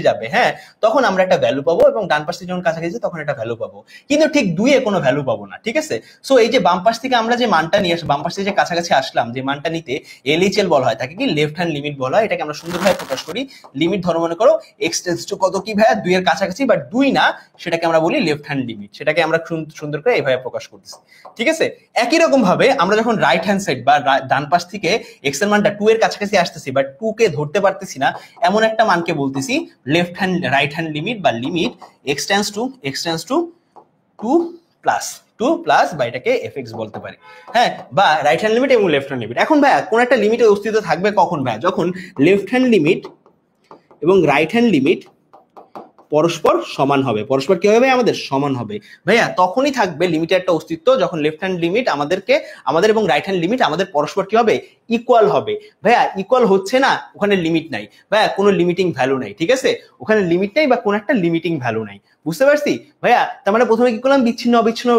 যাবে, হ্যাঁ, তখন আমরা একটা ভ্যালু পাবো, এবং ডান পাশ থেকে যখন কাছাকাছি যাবে তখন একটা ভ্যালু পাবো, কিন্তু ঠিক 2 এ কোনো ভ্যালু পাবো না। ঠিক আছে, সো এই যে বাম পাশ থেকে আমরা যে মানটা নিয়ে বাম পাশ থেকে যে কাছাকাছি আসলাম, যে মানটা নিতে এলএইচএল বলা হয়, তাকে কি লেফট হ্যান্ড লিমিট বলা হয়। এটাকে আমরা সুন্দরভাবে প্রকাশ করি, লিমিট ধরো মনে করো এক্স টেন্ডস টু কত কি ভাইয়া, 2 এর কাছাকাছি, বাট 2 না, সেটাকে আমরা বলি লেফট হ্যান্ড লিমিট, সেটাকে আমরা সুন্দর করে এইভাবে প্রকাশ করতেছি। ঠিক আছে, একই রকম ভাবে আমরা যখন রাইট হ্যান্ড সাইড বা ডান পাশ থেকে এক্স এর মানটা 2 এর কাছাকাছি আসতেছি, বাট 2 কে ধরতে পারতেছি না, এমন একটা মানকে বলতেছি রাইট হ্যান্ড লিমিট বা limit X tends two 2 plus বা এটাকে এফএক্স বলতে পারি, হ্যাঁ, বা রাইট হ্যান্ড লিমিট এবং লেফট হ্যান্ড লিমিট। এখন ভাইয়া কোন একটা লিমিটের অস্তিত্ব থাকবে কখন ভাইয়া, যখন লেফট হ্যান্ড লিমিট এবং রাইট হ্যান্ড লিমিট পরস্পর সমান হবে, পরস্পর কি হবে আমাদের সমান হবে ভাইয়া, তখনই থাকবে লিমিটের একটা অস্তিত্ব, যখন লেফট হ্যান্ড লিমিট আমাদের এবং রাইট হ্যান্ড লিমিট আমাদের পরস্পর কি হবে, ইকুয়াল হবে। ভাইয়া ইকুয়াল হচ্ছে না, ওখানে লিমিট নাই ভাইয়া, কোনো লিমিটিং ভ্যালু নাই। ঠিক আছে, ওখানে লিমিট নাই বা কোনো একটা লিমিটিং ভ্যালু নাই বুঝতে পারছি ভাইয়া? তার মানে প্রথমে কি করলাম, বিচ্ছিন্ন অবিচ্ছিন্ন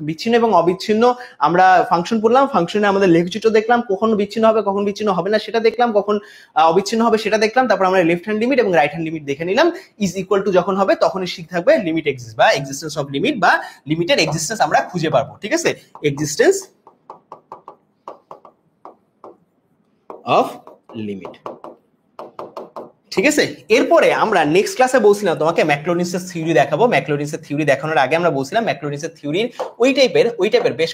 বিচ্ছিন্ন এবং অবিচ্ছিন্ন আমরা ফাংশন পড়লাম, ফাংশনে আমাদের লেখচিত্র দেখলাম, কখন বিচ্ছিন্ন হবে কখন বিচ্ছিন্ন হবে না সেটা দেখলাম, কখন অবিচ্ছিন্ন হবে সেটা দেখলাম, তারপর আমরা লেফট হ্যান্ড লিমিট এবং রাইট হ্যান্ড লিমিট দেখে নিলাম। ইজ ইকুয়াল টু যখন হবে তখনই ঠিক থাকবে লিমিট এক্সিস্ট বা এক্সিস্টেন্স অফ লিমিট বা লিমিটের এক্সিস্টেন্স আমরা খুঁজে পারবো। ঠিক আছে, এক্সিস্টেন্স অফ লিমিট। ঠিক আছে, এরপরে আমরা নেক্সট ক্লাসে বলছিলাম তোমাকে ম্যাকলোরিনসের থিওরি দেখাবো। ম্যাকলোরিনসের থিওরি দেখানোর আগে আমরা বলছিলাম ম্যাকলোরিনসের থিওরির ওই টাইপের বেশ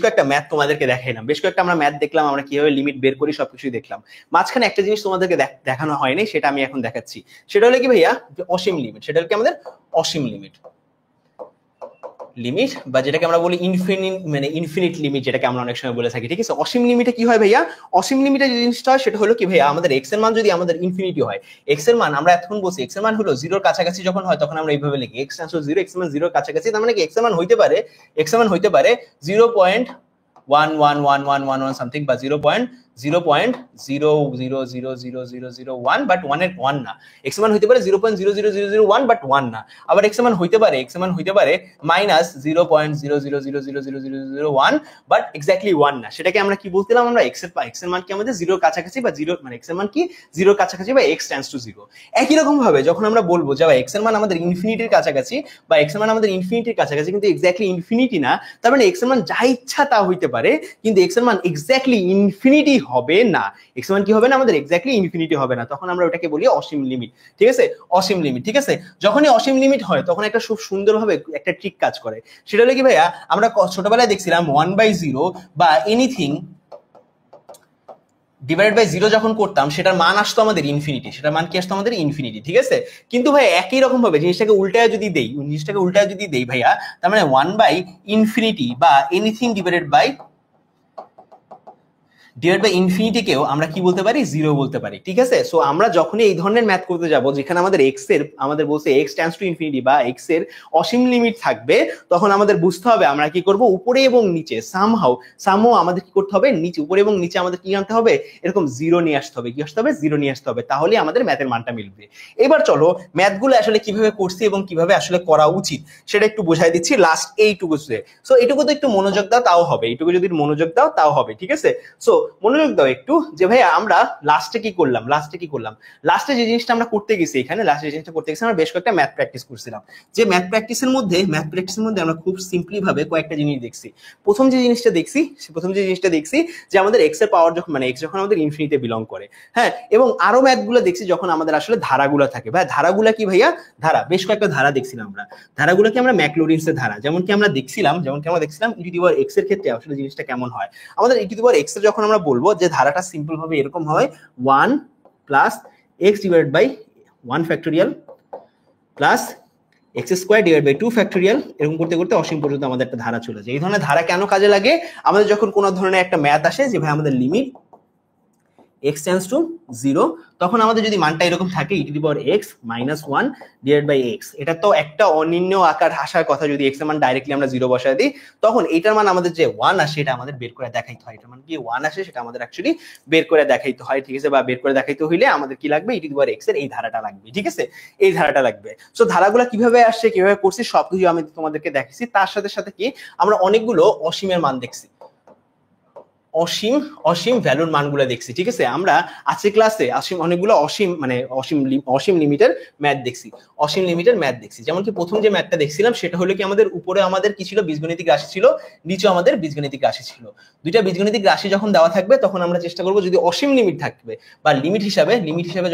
কয়েকটা ম্যাথ তোমাদেরকে দেখাইলাম, বেশ কয়েকটা আমরা ম্যাথ দেখলাম, আমরা কিভাবে লিমিট বের করি সবকিছুই দেখলাম। মাঝখানে একটা জিনিস তোমাদেরকে দেখানো হয়নি, সেটা আমি এখন দেখাচ্ছি। সেটা হলো কি ভাইয়া, অসীম লিমিট। সেটা হলো কি আমাদের অসীম লিমিট বা যেটাকে আমরা বলি ইনফিনিট লিমিট, যেটাকে আমরা অনেক সময় বলে থাকি। ঠিক আছে, অসীম লিমিটে কি হয় ভাইয়া, অসীম লিমিটে যে জিনিসটা হয় সেটা হলো কি ভাইয়া, আমাদের এক্স এর মান যদি আমাদের ইনফিনিটি হয়, এক্স এর মান আমরা এখন বলছি এক্স এর মান হলো 0 এর কাছাকাছি যখন হয় তখন আমরা এইভাবে লিখি x = 0, x এর মান 0 এর কাছাকাছি, তার মানে কি এক্স এর মান হইতে পারে 0.111111 সামথিং বা 0.0000001, বাট 1 এর 1 না। x এর মান হইতে পারে 0.00001 বাট 1 না। আবার x এর মান হইতে পারে -0.0000001 বাট এক্স্যাক্টলি 1 না। সেটাকে আমরা কি বলছিলাম, আমরা x এর মান কি আমাদের 0 এর কাছাকাছি বা 0 মানে x এর মান কি 0 এর কাছাকাছি বা x টেন্ডস টু 0। একই রকম ভাবে যখন আমরা বলবো যে x এর মান আমাদের ইনফিনিটির কাছাকাছি বা x এর মান আমাদের ইনফিনিটির কাছাকাছি কিন্তু এক্স্যাক্টলি ইনফিনিটি না, তার মানে x এর মান যা ইচ্ছা তা হইতে পারে কিন্তু x এর মান এক্স্যাক্টলি ইনফিনিটি হবে না। x এর মান কি হবে না, আমাদের এক্স্যাক্টলি ইনফিনিটি হবে না, তখন আমরা ওটাকে বলি অসীম লিমিট। ঠিক আছে, অসীম লিমিট। ঠিক আছে, যখনই অসীম লিমিট হয় তখন একটা খুব সুন্দরভাবে একটা ট্রিক কাজ করে। সেটা হলো কি ভাইয়া, আমরা ছোটবেলায় দেখছিলাম 1/0 বা এনিথিং ডিভাইডেড বাই 0 যখন করতাম সেটার মান আসতো আমাদের ইনফিনিটি, সেটার মান কি আসতো আমাদের ইনফিনিটি। ঠিক আছে, কিন্তু ভাই একই রকম ভাবে জিনিসটাকে উল্টায় যদি দেই ভাইয়া, তার মানে 1/∞ বা এনিথিং ডিভাইডেড বাই ইনফিনিটি কেও আমরা কি বলতে পারি, 0 বলতে পারি। ঠিক আছে, সো আমরা যখনই এই ধরনের ম্যাথ করতে যাব যেখানে আমাদের আমাদের বলছে x টেন্ডস টু ইনফিনিটি বা x এর অসীম লিমিট থাকবে, তখন আমাদের বুঝতে হবে আমরা কি করব, উপরে এবং নিচে সামহাউ আমাদের কি করতে হবে, উপরে এবং নিচে আমাদের কি আনতে হবে, এরকম 0 নিয়ে আসতে হবে। কি আসতে হবে, 0 নিয়ে আসতে হবে, তাহলে আমাদের ম্যাথের মানটা মিলবে। এবার চলো ম্যাথগুলো আসলে কিভাবে করছি এবং কিভাবে আসলে করা উচিত সেটা একটু বোঝাই দিচ্ছি লাস্ট এইটুকুতে। সো এইটুকু তো একটু মনোযোগ দাও তাও হবে, এইটুকু যদি মনোযোগ দাও তাও হবে। ঠিক আছে, সো মনোযোগ দাও একটু যে ভাইয়া আমরা লাস্টে কি করলাম, লাস্টে যে জিনিসটা আমরা করতে গেছি, এখানে লাস্টে যে জিনিসটা করতে গেছি আমরা বেশ কয়েকটা ম্যাথ প্র্যাকটিস করছিলাম। যে ম্যাথ প্র্যাকটিসের মধ্যে আমরা খুব সিম্পলি ভাবে কয়েকটা জিনিস দেখছি। প্রথম যে জিনিসটা দেখছি যে আমাদের এক্স এর পাওয়ার যখন এক্স যখন আমাদের ইনফিনিটিতে বিলং করে, হ্যাঁ, এবং আরো ম্যাথগুলো দেখছি যখন আমাদের আসলে ধারাগুলো থাকে। ভাই ধারাগুলা কি ভাইয়া, বেশ কয়েকটা ধারা দেখছিলাম আমরা। ধারাগুলো কি আমরা ম্যাকলোরিনসের ধারা, যেমন কি আমরা দেখছিলাম e⁻x এর ক্ষেত্রে আসলে জিনিসটা কেমন হয়। আমাদের e⁻x এর যখন আমরা বলবো যে ধারাটা সিম্পল ভাবে এরকম হয় 1 plus x divided by 1 factorial plus x square divide by 2 factorial, এরকম করতে করতে অসীম পর্যন্ত আমাদের একটা ধারা চলে যায়। এই ধরনের ধারা কেন কাজে লাগে, আমাদের যখন কোনো ধরনের একটা ম্যাথ আসে যে ভাই আমাদের লিমিট x টেন্ডস টু 0, তখন আমাদের যদি মানটা এরকম থাকে e⁻x - 1 ডিভাইড বাই x, এটা তো একটা অনির্ণয় আকার আসার কথা। যদি x এর মান ডাইরেক্টলি আমরা 0 বসায় দিই তখন এটার মান আমাদের যে 1 আসে এটা আমাদের বের করে দেখাইতে হয়। এটার মান কি 1 আসে সেটা আমাদের অ্যাকচুয়ালি বের করে দেখাইতে হয়। ঠিক আছে, বা বের করে দেখাইতে হইলে আমাদের কি লাগবে, e⁻x এর এই ধারাটা লাগবে। ঠিক আছে, এই ধারাটা লাগবে। সো ধারাগুলো কিভাবে আসছে, কিভাবে করছি সবকিছু আমি তোমাদেরকে দেখাইছি। তার সাথে সাথে কি আমরা অনেকগুলো অসীমের মান দেখছি, অসীম ভ্যালুর মানগুলো দেখছি। ঠিক আছে, আমরা আজকে ক্লাসে অনেকগুলো অসীম লিমিটের ম্যাথ দেখছি। যেমন কি প্রথম যে ম্যাথটা দেখছিলাম সেটা হলো কি আমাদের উপরে আমাদের কি ছিল, বীজগণিতিক রাশি ছিল, নিচে আমাদের বীজগণিতিক রাশি ছিল। দুইটা বীজগণিতিক রাশি যখন দেওয়া থাকবে তখন আমরা চেষ্টা করব যদি অসীম লিমিট থাকবে বা লিমিট হিসাবে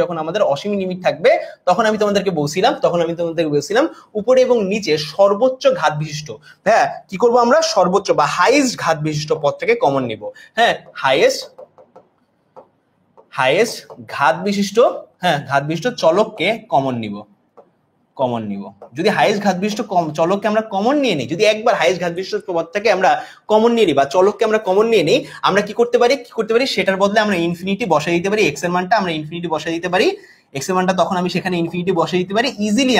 যখন আমাদের অসীম লিমিট থাকবে তখন আমি তোমাদেরকে বলছিলাম উপরে এবং নিচে সর্বোচ্চ ঘাত বিশিষ্ট, হ্যাঁ কি করব আমরা, সর্বোচ্চ বা হাইয়েস্ট ঘাত বিশিষ্ট পদটাকে কমন নিব। হ্যাঁ, হাইয়েস্ট ঘাত বিশিষ্ট চলককে কমন নিব। যদি হাইয়েস্ট ঘাত বিশিষ্ট চলককে আমরা কমন নিয়ে নিই, যদি একবার হাইয়েস্ট ঘাত বিশিষ্ট পদটাকে আমরা কমন নিয়ে নিই বা চলককে আমরা কমন নিয়ে নিই, আমরা কি করতে পারি সেটার বদলে আমরা ইনফিনিটি বসাই দিতে পারি। x এর মানটা আমরা ইনফিনিটি বসাই দিতে পারি, x এর মানটা তখন আমি সেখানে ইনফিনিটি বসাই দিতে পারি। ইজিলি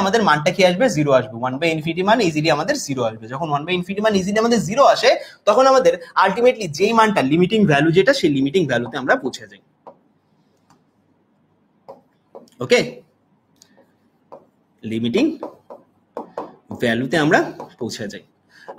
আমাদের মানটা কি আসবে, 0 আসবে। 1/∞ মান ইজিলি আমাদের 0 আসবে। যখন 1/∞ মান ইজিলি আমাদের 0 আসে তখন আমাদের আলটিমেটলি যেই মানটা লিমিটিং ভ্যালু যেটা, সেই লিমিটিং ভ্যালুতে আমরা পৌঁছে যাই। ওকে, লিমিটিং ভ্যালুতে আমরা পৌঁছে যাই।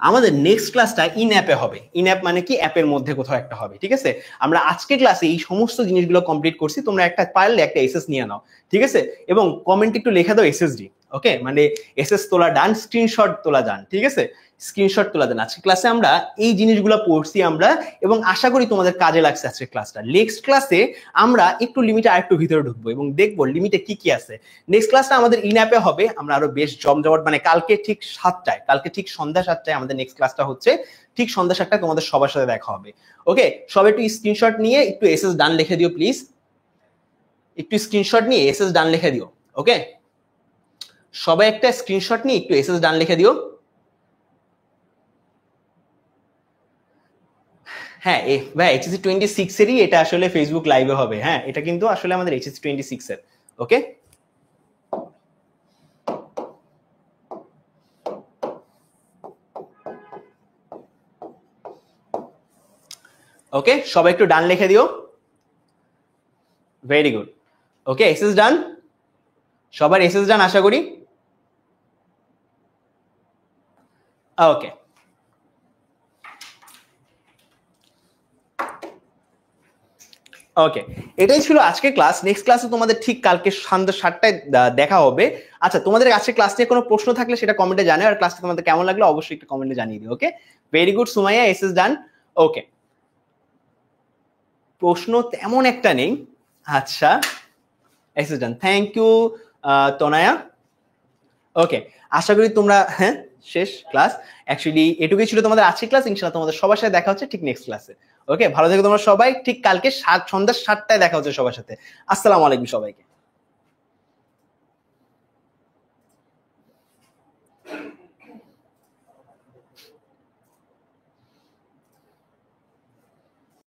আমাদের নেক্সট ক্লাসটা ইন অ্যাপে হবে। ইন অ্যাপ মানে কি, অ্যাপের মধ্যে কোথাও একটা হবে, ঠিক আছে? আমরা আজকে ক্লাসে এই সমস্ত জিনিসগুলো কমপ্লিট করছি, তোমরা একটা পারলে একটা এসএস নিয়ে নাও, ঠিক আছে? এবং কমেন্ট একটু লেখা দাও এসএসডি, ওকে? মানে এসএস তোলা ডান, স্ক্রিনশট তোলা ডান, ঠিক আছে? স্ক্রিনশট তোলা দেন। আজকে ক্লাসে আমরা এই জিনিসগুলো পড়ছি আমরা, এবং আশা করি তোমাদের কাজে লাগছে আজকে ক্লাসটা। নেক্সট ক্লাসে আমরা একটু লিমিটে আরেকটু ভিতরে ঢুকবো এবং দেখবো লিমিটে কি কি আছে। নেক্সট ক্লাসটা আমাদের ইন অ্যাপে হবে। আমরা আরো বেশ জমজমাট, মানে কালকে ঠিক 7টায়, কালকে ঠিক সন্ধ্যা 7টায় আমাদের নেক্সট ক্লাসটা হচ্ছে। ঠিক সন্ধ্যা 7টায় তোমাদের সবার সাথে দেখা হবে, ওকে? সবাই একটু স্ক্রিনশট নিয়ে একটু এসএস ডান লিখে দিও প্লিজ। একটু স্ক্রিনশট নিয়ে এসএস ডান লিখে দিও, ওকে? সবাই একটা স্ক্রিনশট নিয়ে একটু এসএস ডান লিখে দিও। হ্যাঁ ভাই, এইচএসসি 26 এরই এটা আসলে ফেসবুক লাইভে হবে। হ্যাঁ, এটা কিন্তু আসলে আমাদের এইচএসসি 26 এর, ওকে? ওকে, সবাই একটু ডান লিখে দিও। ভেরি গুড, ওকে? এসএস ডান, সবার এসএস ডান আশা করি, ওকে? ওকে, এটাই ছিল আজকে ক্লাস। নেক্সট ক্লাসে তোমাদের ঠিক কালকে সন্ধ্যা 7টায় দেখা হবে। আচ্ছা, তোমাদের আজকে ক্লাস নিয়ে কোনো প্রশ্ন থাকলে সেটা কমেন্টে জানাও, আর ক্লাসটা তোমাদের কেমন লাগলো অবশ্যই একটা কমেন্টে জানিয়ে দিও, ওকে? ভেরি গুড সুমাইয়া, এসএস ডান, ওকে? প্রশ্ন তেমন একটা নেই। আচ্ছা, এসএস ডান, থ্যাংক ইউ তনয়া, ওকে? আশা করি তোমরা, হ্যাঁ, শেষ ক্লাস। অ্যাকচুয়ালি এটুকুই ছিল তোমাদের আজকে ক্লাস। ইনশাআল্লাহ তোমাদের সবার সাথে দেখা হচ্ছে ঠিক নেক্সট ক্লাসে, ওকে? ভালো থেকো তোমরা সবাই। ঠিক কালকে সন্ধ্যা 7টায় দেখা হচ্ছে সবার সাথে। আসসালামু আলাইকুম সবাইকে।